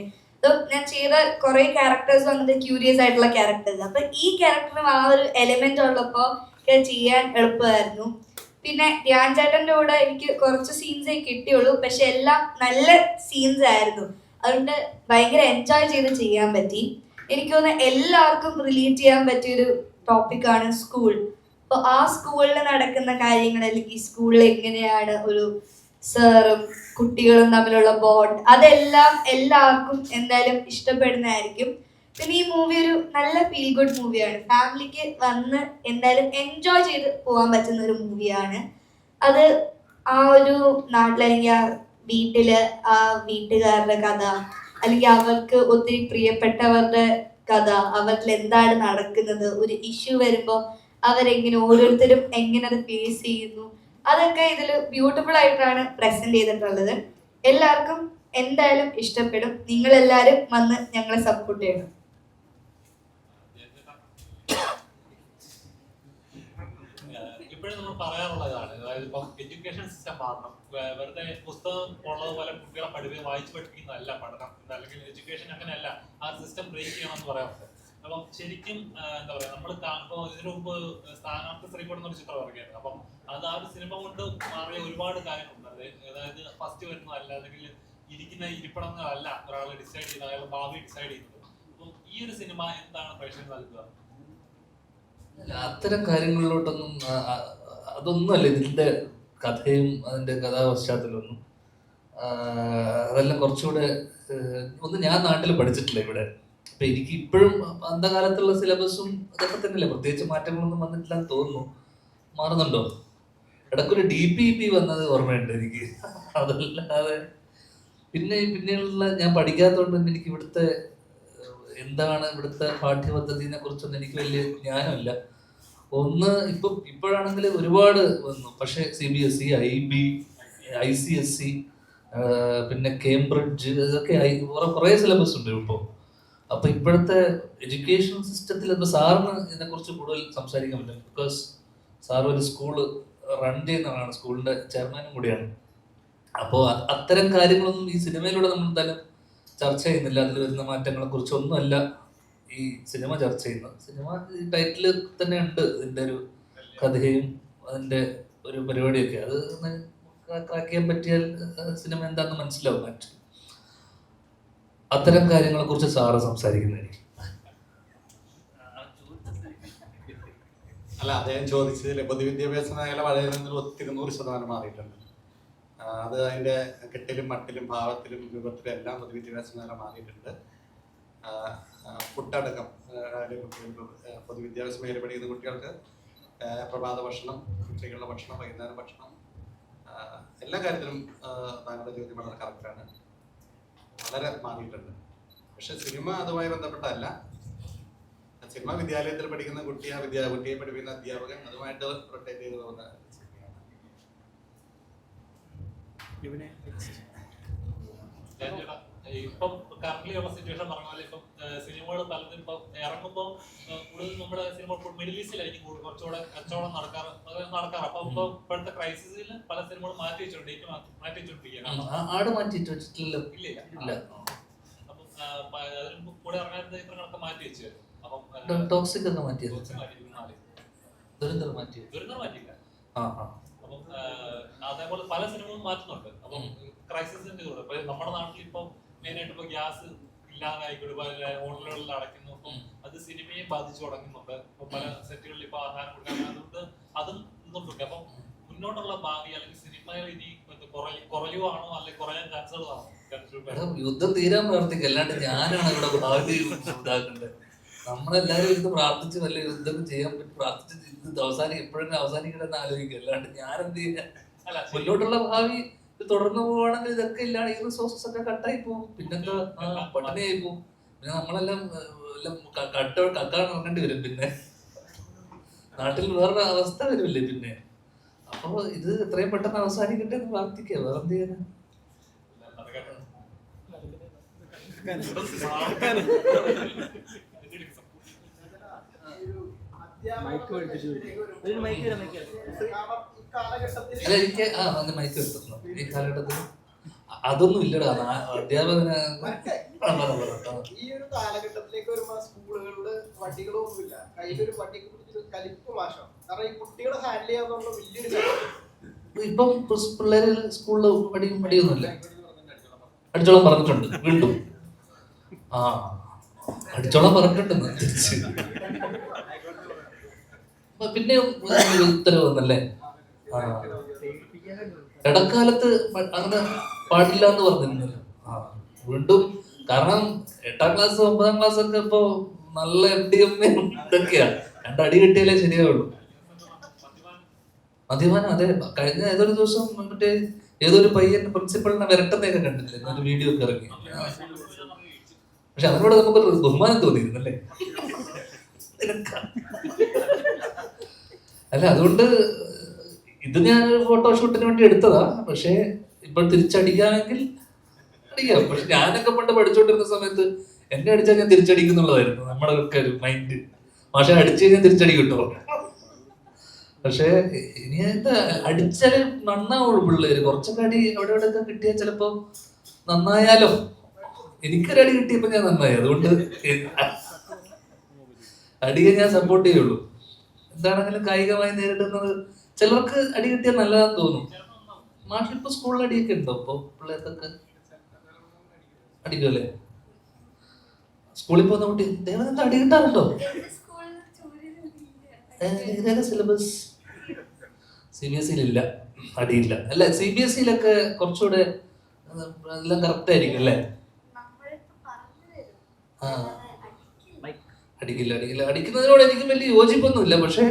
ഞാൻ ചെയ്ത കുറെ ക്യാരക്ടേഴ്സ് വന്നിട്ട് ക്യൂരിയസ് ആയിട്ടുള്ള ക്യാരക്ടേഴ്സ്. അപ്പൊ ഈ ക്യാരക്ടറിന് ആ ഒരു എലിമെന്റ് ഉള്ളപ്പോൾ ചെയ്യാൻ എളുപ്പമായിരുന്നു. പിന്നെ ധ്യാൻ ചേട്ടൻ്റെ കൂടെ എനിക്ക് കുറച്ച് സീൻസേ കിട്ടിയുള്ളൂ, പക്ഷെ എല്ലാം നല്ല സീൻസ് ആയിരുന്നു. അതുകൊണ്ട് ഭയങ്കര എൻജോയ് ചെയ്ത് ചെയ്യാൻ പറ്റി. എനിക്ക് തോന്നുന്നു എല്ലാവർക്കും റിലേറ്റ് ചെയ്യാൻ പറ്റിയൊരു ടോപ്പിക്കാണ് സ്കൂൾ. അപ്പോൾ ആ സ്കൂളിൽ നടക്കുന്ന കാര്യങ്ങൾ, അല്ലെങ്കിൽ സ്കൂളിൽ എങ്ങനെയാണ് ഒരു സാറും കുട്ടികളും തമ്മിലുള്ള ബോണ്ട്, അതെല്ലാം എല്ലാവർക്കും എന്തായാലും ഇഷ്ടപ്പെടുന്നതായിരിക്കും. പിന്നെ ഈ മൂവി ഒരു നല്ല ഫീൽ ഗുഡ് മൂവിയാണ്. ഫാമിലിക്ക് വന്ന് എന്തായാലും എൻജോയ് ചെയ്ത് പോകാൻ പറ്റുന്ന ഒരു മൂവിയാണ്. അത് ആ ഒരു നാട്ടിൽ, അല്ലെങ്കിൽ ആ വീട്ടില് ആ വീട്ടുകാരുടെ കഥ, അല്ലെങ്കിൽ അവർക്ക് ഒത്തിരി പ്രിയപ്പെട്ടവരുടെ കഥ, അവരിൽ എന്താണ് നടക്കുന്നത്, ഒരു ഇഷ്യൂ വരുമ്പോൾ അവരെങ്ങനെ ഓരോരുത്തരും എങ്ങനെ അത് ഫേസ് ചെയ്യുന്നു, അതൊക്കെ ഇതിൽ ബ്യൂട്ടിഫുൾ ആയിട്ടാണ് പ്രസന്റ് ചെയ്തിട്ടുള്ളത്. എല്ലാവർക്കും എന്തായാലും ഇഷ്ടപ്പെടും. നിങ്ങളെല്ലാവരും വന്ന് ഞങ്ങളെ സപ്പോർട്ട് ചെയ്യണം. ഇപ്പോഴും നമ്മൾ പറയാറുള്ളതാണ്, അതായത് ഇപ്പം എഡ്യൂക്കേഷൻ സിസ്റ്റം മാറണം. വെറുതെ പുസ്തകം ഉള്ളതുപോലെ കുട്ടികളെ വായിച്ചു പഠിപ്പിക്കുന്നതല്ല പഠനം, അല്ലെങ്കിൽ എഡ്യൂക്കേഷൻ അങ്ങനെയല്ല, ആ സിസ്റ്റം ബ്രേക്ക് ചെയ്യണമെന്ന് പറയാറുണ്ട്. അപ്പം ശരിക്കും എന്താ പറയാ, നമ്മൾ ഇപ്പോൾ ഇതിനു മുമ്പ് സ്ഥാനാർത്ഥി ശ്രീകോട് എന്നൊരു ചിത്രം ഇറങ്ങിയായിരുന്നു. അപ്പം അത് ആ ഒരു സിനിമ കൊണ്ട് മാറിയ ഒരുപാട് കാര്യങ്ങളുണ്ട്. അതായത് ഫസ്റ്റ് വരുന്നതല്ല, അല്ലെങ്കിൽ ഇരിക്കുന്ന ഇരിപ്പിടങ്ങളല്ല ഒരാൾ ഡിസൈഡ് ചെയ്യുന്നത്, അയാൾ ഭാവി ഡിസൈഡ് ചെയ്യുന്നത്. അപ്പം ഈ ഒരു സിനിമ എന്താണ് പ്രേക്ഷകർ നൽകുക? അത്തരം കാര്യങ്ങളിലോട്ടൊന്നും അതൊന്നുമല്ല ഇതിന്റെ കഥയും അതിന്റെ കഥാപശ്ചാത്തലമൊന്നും. അതെല്ലാം കുറച്ചുകൂടെ ഒന്നും ഞാൻ നാട്ടിൽ പഠിച്ചിട്ടില്ല ഇവിടെ. അപ്പൊ എനിക്ക് ഇപ്പോഴും അന്ധകാലത്തുള്ള സിലബസും അതൊക്കെ തന്നെയല്ലേ, പ്രത്യേകിച്ച് മാറ്റങ്ങളൊന്നും വന്നിട്ടില്ലെന്ന് തോന്നുന്നു. മാറുന്നുണ്ടോ? ഇടയ്ക്കൊരു DPP വന്നത് ഓർമ്മയുണ്ട് എനിക്ക്. അതല്ലാതെ പിന്നെയുള്ള ഞാൻ പഠിക്കാത്തതുകൊണ്ട് തന്നെ എനിക്ക് ഇവിടുത്തെ എന്താണ് ഇവിടുത്തെ പാഠ്യപദ്ധതിനെ കുറിച്ചൊന്നും എനിക്ക് വലിയ ജ്ഞാനമില്ല. ഒന്ന് ഇപ്പോഴാണെങ്കിൽ ഒരുപാട് വന്നു, പക്ഷെ CBSE, IB, ICSE, പിന്നെ കേംബ്രിഡ്ജ്, ഇതൊക്കെ കുറേ സിലബസ് ഉണ്ട് ഇപ്പോൾ. അപ്പൊ ഇപ്പോഴത്തെ എഡ്യൂക്കേഷൻ സിസ്റ്റത്തിൽ ഇപ്പൊ സാറിന് ഇതിനെക്കുറിച്ച് കൂടുതൽ സംസാരിക്കാൻ പറ്റും. ബിക്കോസ് സാർ ഒരു സ്കൂള് റൺ ചെയ്യുന്നതാണ്, സ്കൂളിന്റെ ചെയർമാനും കൂടിയാണ്. അപ്പോൾ അത്തരം കാര്യങ്ങളൊന്നും ഈ സിനിമയിലൂടെ നമ്മൾ എന്തായാലും ചർച്ച ചെയ്യുന്നില്ല. അതിൽ വരുന്ന മാറ്റങ്ങളെ കുറിച്ചൊന്നുമല്ല ഈ സിനിമ ചർച്ച ചെയ്യുന്നത്. സിനിമ ടൈറ്റിൽ തന്നെ ഉണ്ട് ഇതിന്റെ ഒരു കഥയും അതിന്റെ ഒരു പരിപാടിയൊക്കെ. അത് ക്രാക്ക് ചെയ്യാൻ പറ്റിയാൽ സിനിമ എന്താണെന്ന് മനസ്സിലാവും. ആക്ച്വലി അത്തരം കാര്യങ്ങളെ കുറിച്ച് സാറ് സംസാരിക്കുന്നതായിരിക്കും. അല്ല, അദ്ദേഹം ചോദിച്ചതിൽ പൊതുവിദ്യാഭ്യാസ മേഖല വളരെ 100% മാറിയിട്ടുണ്ട്. അത് അതിൻ്റെ കെട്ടിലും മട്ടിലും ഭാവത്തിലും രൂപത്തിലും എല്ലാം പൊതുവിദ്യാഭ്യാസ മേഖല മാറിയിട്ടുണ്ട്. ഫുഡടക്കം കുട്ടികൾക്ക് പൊതുവിദ്യാഭ്യാസ മേഖല പഠിക്കുന്ന കുട്ടികൾക്ക് പ്രഭാത ഭക്ഷണം, കുട്ടികളുടെ ഭക്ഷണം, വൈകുന്നേരം ഭക്ഷണം, എല്ലാ കാര്യത്തിലും താങ്കളുടെ ചോദ്യം വളരെ കറക്റ്റാണ്. വളരെ മാറിയിട്ടുണ്ട്. പക്ഷെ സിനിമ അതുമായി ബന്ധപ്പെട്ടല്ല. സിനിമ വിദ്യാലയത്തിൽ പഠിക്കുന്ന കുട്ടിയെ പഠിപ്പിക്കുന്ന അധ്യാപകൻ അതുമായിട്ട് റൊട്ടേറ്റ് ചെയ്ത് പോകുന്ന സിനിമയാണ്. ഇപ്പം കറന്റ് ഉള്ള സിറ്റുവേഷൻ പറഞ്ഞ പോലെ ഇപ്പം സിനിമകൾ പലതും ഇപ്പം ഇറങ്ങുമ്പോൾ കൂടുതൽ നമ്മുടെ സിനിമ മിഡിൽ ഈസ്റ്റിലായിരിക്കും കുറച്ചുകൂടെ കച്ചവടം നടക്കാറ്. അപ്പൊ ഇപ്പോഴത്തെ ക്രൈസിസിൽ പല സിനിമകളും മാറ്റി വെച്ചിട്ടുണ്ട്, ഡേറ്റ് മാറ്റി വെച്ചോണ്ടിരിക്കുകയാണ്. ഇല്ല. അപ്പം അതിന് കൂടെ ഇറങ്ങാൻ ചിത്രങ്ങളൊക്കെ മാറ്റി വെച്ചു. അപ്പം ടോക്സിക് ഒക്കെ മാറ്റിയത്, ദുരന്തം മാറ്റിയില്ല. അപ്പം അതേപോലെ പല സിനിമകളും മാറ്റുന്നുണ്ട്. അപ്പം ക്രൈസിസിന്റെ കൂടെ ഇപ്പൊ നമ്മുടെ നാട്ടിൽ ഇപ്പൊ മെയിനായിട്ട് ഇപ്പൊ ഗ്യാസ് ഇല്ലാതായിക്കോട്ടെ, ഓൺലൈനിൽ അടയ്ക്കുന്നു. അപ്പം അത് സിനിമയെ ബാധിച്ചു തുടങ്ങുന്നുണ്ട്. ഇപ്പൊ പല സെറ്റുകളിൽ ഇപ്പൊ ആഹാരം കൊടുക്കാൻ, അതുകൊണ്ട് അതും നിന്നുണ്ട്. അപ്പം മുന്നോട്ടുള്ള ഭാവി അല്ലെങ്കിൽ സിനിമയിൽ ഇനി കുറയുവാണോ അല്ലെങ്കിൽ കുറയാൻ ചാൻസുകളാണോ? യുദ്ധം തീരാൻ പ്രവർത്തിക്കുക, അല്ലാണ്ട് ഞാനാണ് ഇവിടെ ഭാവി ഇതാക്കേണ്ടത്. നമ്മളെല്ലാരും ഇത് പ്രാർത്ഥിച്ച് വല്ല യുദ്ധം ചെയ്യാൻ പറ്റി പ്രാർത്ഥിച്ച് ഇത് എപ്പോഴെങ്കിലും അവസാനിക്കണമെന്ന് ആലോചിക്കുക, അല്ലാണ്ട് ഞാൻ എന്ത് ചെയ്യാൻ. മുന്നോട്ടുള്ള ഭാവി തുടർന്ന് പോവുകയാണെങ്കിൽ ഇതൊക്കെ ഇല്ലാണ്ട് ഈ റിസോഴ്സസ് ഒക്കെ കട്ടായി പോകും. പിന്നെന്താ, പട്ടിണിയായി പോകും. പിന്നെ നമ്മളെല്ലാം കക്കാൻ ഇറങ്ങേണ്ടി വരും. പിന്നെ നാട്ടിൽ വേറൊരു അവസ്ഥ വരുമല്ലേ പിന്നെ. അപ്പൊ ഇത് എത്രയും പെട്ടെന്ന് അവസാനിക്കട്ടെ എന്ന് പ്രാർത്ഥിക്കുക, വേറെന്ത് ചെയ്യാനാ. അല്ല, എനിക്ക് മൈക്ക് എടുത്തിരുന്നു ഈ കാലഘട്ടത്തിൽ. അതൊന്നും ഇല്ലടാ, അധ്യാപകന് ഈ ഒരു കാലഘട്ടത്തിലേക്ക് വരുമ്പോ സ്കൂളുകളില് വണ്ടികളൊന്നുമില്ല, കയ്യിലൊരു വണ്ടിക്ക് പിടിച്ചൊരു കലിപ്പ് മാഷം. കാരണം ഈ കുട്ടികളെ ഹാൻഡിൽ ചെയ്യാന്നുള്ള വലിയൊരു കാര്യം. ഇപ്പം പിള്ളേര് സ്കൂളിൽ മടിയൊന്നുമില്ല. അടിച്ചോളം പറഞ്ഞിട്ടുണ്ട് വീണ്ടും. അടിച്ചോളം പറഞ്ഞിട്ടുണ്ടെന്ന് തിരിച്ച് പിന്നെ ഉത്തരവ് വന്നല്ലേ. ഇടക്കാലത്ത് അങ്ങനെ പാടില്ല എന്ന് പറഞ്ഞിരുന്നല്ലോ. വീണ്ടും, കാരണം 8ാം ക്ലാസ് 9ാം ക്ലാസ് ഒക്കെ ഇപ്പൊ നല്ല MDMA ഇതൊക്കെയാ. 2 അടി കിട്ടിയാലേ ശരിയാവുള്ളൂ. മദ്യപാനം, അതെ. കഴിഞ്ഞ ഏതൊരു ദിവസം മറ്റേ ഏതൊരു പയ്യൻ പ്രിൻസിപ്പളിനെ വരട്ടുന്നതൊക്കെ കണ്ടില്ലേ, ഒരു വീഡിയോ ഒക്കെ ഇറങ്ങി. പക്ഷെ അതിനോട് നമുക്കൊരു ബഹുമാനം തോന്നിയിരുന്നല്ലേ. അല്ല, അതുകൊണ്ട് ഇത് ഞാനൊരു ഫോട്ടോഷൂട്ടിന് വേണ്ടി എടുത്തതാ. പക്ഷെ ഇപ്പോൾ തിരിച്ചടിക്കാമെങ്കിൽ അടിക്കാം. പക്ഷെ ഞാനൊക്കെ പണ്ട് പഠിച്ചോണ്ടിരുന്ന സമയത്ത് എന്നെ അടിച്ചാൽ ഞാൻ തിരിച്ചടിക്കുന്നുള്ളതായിരുന്നു നമ്മുടെ ഒക്കെ ഒരു മൈൻഡ്. പക്ഷെ അടിച്ചു കഴിഞ്ഞാൽ തിരിച്ചടി കിട്ടുമോ? പക്ഷെ ഇനി എന്താ, അടിച്ചാല് നന്നാവുള്ളൂ പിള്ളേര്. കുറച്ചൊക്കെ അടി അവിടെ ഇവിടെ ഒക്കെ കിട്ടിയാൽ ചിലപ്പോ നന്നായാലോ. എനിക്കൊരടി കിട്ടിയപ്പോ ഞാൻ നന്നായി. അതുകൊണ്ട് അടിയെ ഞാൻ സപ്പോർട്ട് ചെയ്യുള്ളൂ. എന്താണെങ്കിലും കായികമായി നേരിടുന്നത് ചിലർക്ക് അടി കിട്ടിയാൽ നല്ലതാന്ന് തോന്നും. നാട്ടിലിപ്പോ സ്കൂളിൽ അടിയൊക്കെ ഉണ്ടോ ഇപ്പൊ പിള്ളേർക്കൊക്കെ? അടിക്കുമല്ലേ? സ്കൂളിൽ പോകുന്ന കുട്ടി ദേവനന്ദ അടി കിട്ടാറുണ്ടോ? സിലബസ് CBSE-യിലില്ല, അടിയില്ല. അല്ല, CBSE-യിലൊക്കെ കുറച്ചുകൂടെ എല്ലാം കറക്റ്റ് ആയിരിക്കും അല്ലേ? ആ, അടിക്കില്ല. അടിക്കുന്നതിനോട് എനിക്ക് വലിയ യോജിപ്പൊന്നുമില്ല. പക്ഷെ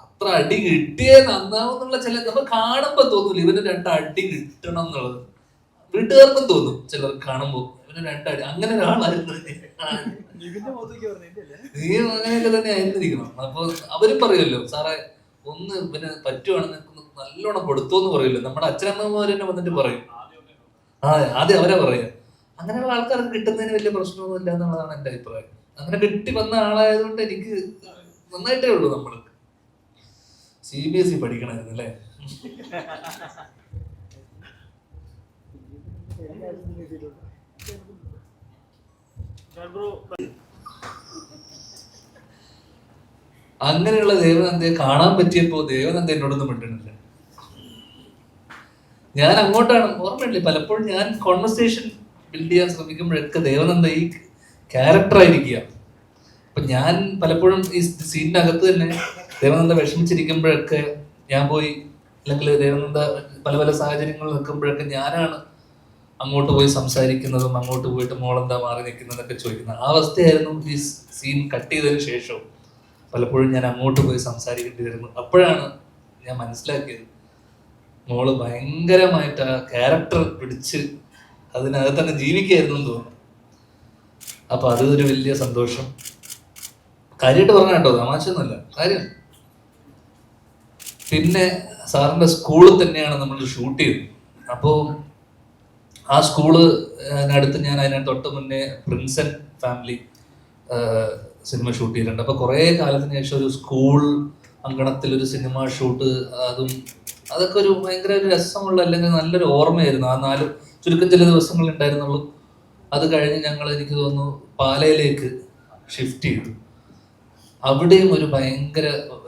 അത്ര അടി കിട്ടിയേ നന്നാവുന്നുള്ള ചില നമ്മൾ കാണുമ്പോ തോന്നൂല ഇവന് 2 അടി കിട്ടണം എന്നുള്ളത്. വീട്ടുകാർക്കും തോന്നും ചിലർ കാണുമ്പോ ഇവന് 2 അടി. അങ്ങനെ ഒരാളായിരുന്നു നീ, അങ്ങനെയൊക്കെ തന്നെ ആയിരുന്നിരിക്കണം. അപ്പൊ അവരും പറയുമല്ലോ, സാറേ ഒന്ന് പിന്നെ പറ്റുവാണെങ്കിൽ നല്ലോണം കൊടുത്തോന്ന് പറയുമല്ലോ. നമ്മുടെ അച്ഛനമ്മമാർ തന്നെ വന്നിട്ട് പറയും. ആദ്യം അവരാ പറയാ. അങ്ങനെയുള്ള ആൾക്കാർക്ക് കിട്ടുന്നതിന് വലിയ പ്രശ്നമൊന്നും ഇല്ല എന്നുള്ളതാണ് എന്റെ അഭിപ്രായം. അങ്ങനെ കിട്ടി വന്ന ആളായതുകൊണ്ട് എനിക്ക് നന്നായിട്ടേ ഉള്ളൂ. നമ്മള് CBSE പഠിക്കണമായിരുന്നു അല്ലേ? അങ്ങനെയുള്ള ദേവനന്ദയെ കാണാൻ പറ്റിയപ്പോ ദേവനന്ദ എന്നോടൊന്നും മിണ്ടണില്ല. ഞാൻ അങ്ങോട്ടാണ്, ഓർമ്മയില്ലേ, പലപ്പോഴും ഞാൻ കോൺവെർസേഷൻ ബിൽഡ് ചെയ്യാൻ ശ്രമിക്കുമ്പോഴൊക്കെ ദേവനന്ദ ഈ ക്യാരക്ടറായിരിക്കുക. അപ്പൊ ഞാൻ പലപ്പോഴും ഈ സീനിനകത്ത് തന്നെ ദേവനന്ദ വിഷമിച്ചിരിക്കുമ്പോഴൊക്കെ ഞാൻ പോയി, അല്ലെങ്കിൽ ദേവനന്ദ പല പല സാഹചര്യങ്ങളിൽ നിൽക്കുമ്പോഴൊക്കെ ഞാനാണ് അങ്ങോട്ട് പോയി സംസാരിക്കുന്നതും അങ്ങോട്ട് പോയിട്ട് മോളെന്താ മാറി നിൽക്കുന്നതൊക്കെ ചോദിക്കുന്നത്. ആ അവസ്ഥയായിരുന്നു ഈ സീൻ കട്ട് ചെയ്തതിന് ശേഷവും പലപ്പോഴും ഞാൻ അങ്ങോട്ട് പോയി സംസാരിക്കേണ്ടി വരുന്നു. അപ്പോഴാണ് ഞാൻ മനസ്സിലാക്കിയത് മോള് ഭയങ്കരമായിട്ട് ആ ക്യാരക്ടർ പിടിച്ച് അതിനകത്ത് തന്നെ ജീവിക്കായിരുന്നു എന്ന് തോന്നുന്നു. അപ്പൊ അത് ഒരു വലിയ സന്തോഷം. കാര്യമായിട്ട് പറഞ്ഞ കേട്ടോ, തമാശയൊന്നുമല്ല, കാര്യം. പിന്നെ സാറിന്റെ സ്കൂളിൽ തന്നെയാണ് നമ്മൾ ഷൂട്ട് ചെയ്തത്. അപ്പോൾ ആ സ്കൂള് അടുത്ത് ഞാൻ അതിനകത്ത് തൊട്ട് മുന്നേ പ്രിൻസൻ ഫാമിലി സിനിമ ഷൂട്ട് ചെയ്തിട്ടുണ്ട്. അപ്പൊ കുറെ കാലത്തിന് ശേഷം ഒരു സ്കൂൾ അങ്കണത്തിൽ ഒരു സിനിമ ഷൂട്ട്, അതൊക്കെ ഒരു ഭയങ്കര ഒരു രസമുള്ള, അല്ലെങ്കിൽ നല്ലൊരു ഓർമ്മയായിരുന്നു. ആ 4 ചുരുക്കം ചില ദിവസങ്ങൾ ഉണ്ടായിരുന്നുള്ളൂ. അത് കഴിഞ്ഞ് ഞങ്ങൾ, എനിക്ക് തോന്നുന്നു, പാലയിലേക്ക് ഷിഫ്റ്റ് ചെയ്തു. അവിടെയും ഒരു ഭയങ്കര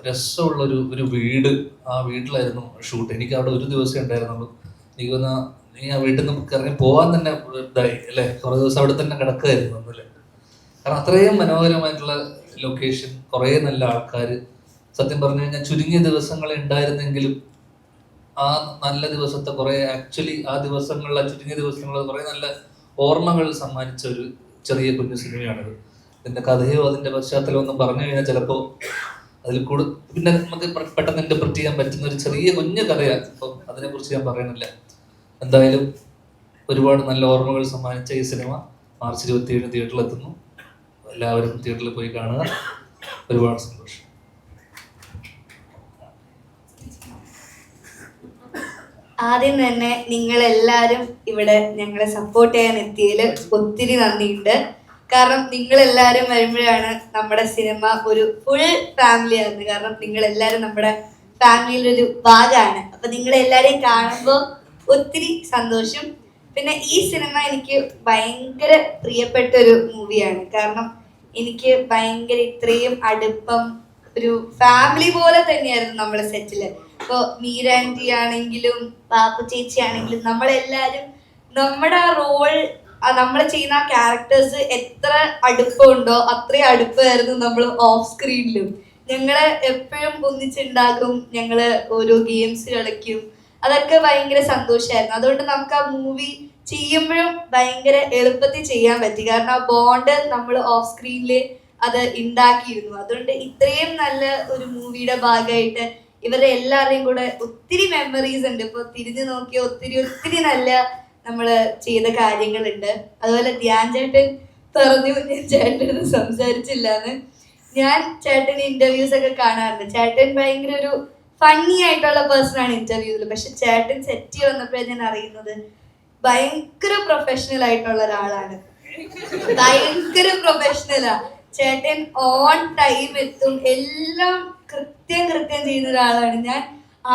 രസമുള്ള ഒരു വീട്, ആ വീട്ടിലായിരുന്നു ഷൂട്ട്. എനിക്ക് അവിടെ ഒരു ദിവസം ഉണ്ടായിരുന്നുള്ളൂ. എനിക്ക് തോന്നുന്നു നീ ആ വീട്ടിൽ നിന്ന് ഇറങ്ങി പോകാൻ തന്നെ ഇതായി അല്ലേ, കുറെ ദിവസം അവിടെ തന്നെ കിടക്കുകയായിരുന്നു അല്ലേ. കാരണം അത്രയും മനോഹരമായിട്ടുള്ള ലൊക്കേഷൻ, കുറേ നല്ല ആൾക്കാർ. സത്യം പറഞ്ഞു കഴിഞ്ഞാൽ ചുരുങ്ങിയ ദിവസങ്ങളെ ഉണ്ടായിരുന്നെങ്കിലും ആ നല്ല ദിവസത്തെ കുറെ, ആക്ച്വലി ആ ദിവസങ്ങളിൽ, ആ ചുരുങ്ങിയ ദിവസങ്ങളിൽ കുറെ നല്ല ഓർമ്മകൾ സമ്മാനിച്ച ഒരു ചെറിയ കുഞ്ഞു സിനിമയാണിത്. ഇതിന്റെ കഥയോ അതിന്റെ പശ്ചാത്തലമോ ഒന്നും പറഞ്ഞു കഴിഞ്ഞാൽ ചിലപ്പോൾ അതിൽ പിന്നെ നമുക്ക് പെട്ടെന്ന് ഇന്റർപ്രറ്റ് ചെയ്യാൻ പറ്റുന്ന ഒരു ചെറിയ കുഞ്ഞു കഥയാണ്. അപ്പം അതിനെക്കുറിച്ച് ഞാൻ പറയണില്ല. എന്തായാലും ഒരുപാട് നല്ല ഓർമ്മകൾ സമ്മാനിച്ച ഈ സിനിമ മാർച്ച് 27 തിയേറ്ററിൽ എത്തുന്നു. എല്ലാവരും തിയേറ്ററിൽ പോയി കാണുക. ഒരുപാട് സന്തോഷം. ആദ്യം തന്നെ നിങ്ങളെല്ലാവരും ഇവിടെ ഞങ്ങളെ സപ്പോർട്ട് ചെയ്യാൻ എത്തിയതിൽ ഒത്തിരി നന്ദിയുണ്ട്. കാരണം നിങ്ങളെല്ലാവരും വരുമ്പോഴാണ് നമ്മുടെ സിനിമ ഒരു ഫുൾ ഫാമിലി ആകുന്നത്. കാരണം നിങ്ങളെല്ലാവരും നമ്മുടെ ഫാമിലിയിലൊരു ഭാഗമാണ്. അപ്പൊ നിങ്ങളെല്ലാവരെയും കാണുമ്പോൾ ഒത്തിരി സന്തോഷം. പിന്നെ ഈ സിനിമ എനിക്ക് ഭയങ്കര പ്രിയപ്പെട്ട ഒരു മൂവിയാണ്. കാരണം എനിക്ക് ഭയങ്കര ഇത്രയും അടുപ്പം, ഒരു ഫാമിലി പോലെ തന്നെയായിരുന്നു നമ്മുടെ സെറ്റില്. ഇപ്പൊ മീര ആന്റി ആണെങ്കിലും പാപ്പു ചേച്ചി ആണെങ്കിലും നമ്മളെല്ലാരും നമ്മുടെ ആ റോൾ, നമ്മൾ ചെയ്യുന്ന ആ ക്യാരക്ടേഴ്സ് എത്ര അടുപ്പമുണ്ടോ അത്രയും അടുപ്പമായിരുന്നു നമ്മൾ ഓഫ് സ്ക്രീനിലും. ഞങ്ങള് എപ്പോഴും ഒന്നിച്ചുണ്ടാകും, ഞങ്ങള് ഓരോ ഗെയിംസ് കളിക്കും. അതൊക്കെ ഭയങ്കര സന്തോഷമായിരുന്നു. അതുകൊണ്ട് നമുക്ക് ആ മൂവി ചെയ്യുമ്പോഴും ഭയങ്കര എളുപ്പത്തിൽ ചെയ്യാൻ പറ്റി. കാരണം ആ ബോണ്ട് നമ്മൾ ഓഫ് സ്ക്രീനിൽ അത് ഉണ്ടാക്കിയിരുന്നു. അതുകൊണ്ട് ഇത്രയും നല്ല ഒരു മൂവിയുടെ ഭാഗമായിട്ട് ഇവരുടെ എല്ലാവരുടെയും കൂടെ ഒത്തിരി മെമ്മറീസ് ഉണ്ട്. ഇപ്പൊ തിരിഞ്ഞു നോക്കിയ ഒത്തിരി ഒത്തിരി നല്ല നമ്മള് ചെയ്ത കാര്യങ്ങളുണ്ട്. അതുപോലെ ധ്യാൻ ചേട്ടൻ പറഞ്ഞു ഞാൻ ചേട്ടന് സംസാരിച്ചില്ലാന്ന്. ഞാൻ ചേട്ടന് ഇന്റർവ്യൂസ് ഒക്കെ കാണാറുണ്ട്. ചേട്ടൻ ഭയങ്കര ഒരു ഫണ്ണി ആയിട്ടുള്ള പേഴ്സൺ ആണ് ഇന്റർവ്യൂവിൽ. പക്ഷെ ചേട്ടൻ സെറ്റ് വന്നപ്പോഴേ ഞാൻ അറിയുന്നത് ഭയങ്കര പ്രൊഫഷണൽ ആയിട്ടുള്ള ഒരാളാണ്. ഭയങ്കര പ്രൊഫഷണലാ ചേട്ടൻ. ഓൺ ടൈം എത്തും, എല്ലാം കൃത്യം ചെയ്യുന്ന ഒരാളാണ്. ഞാൻ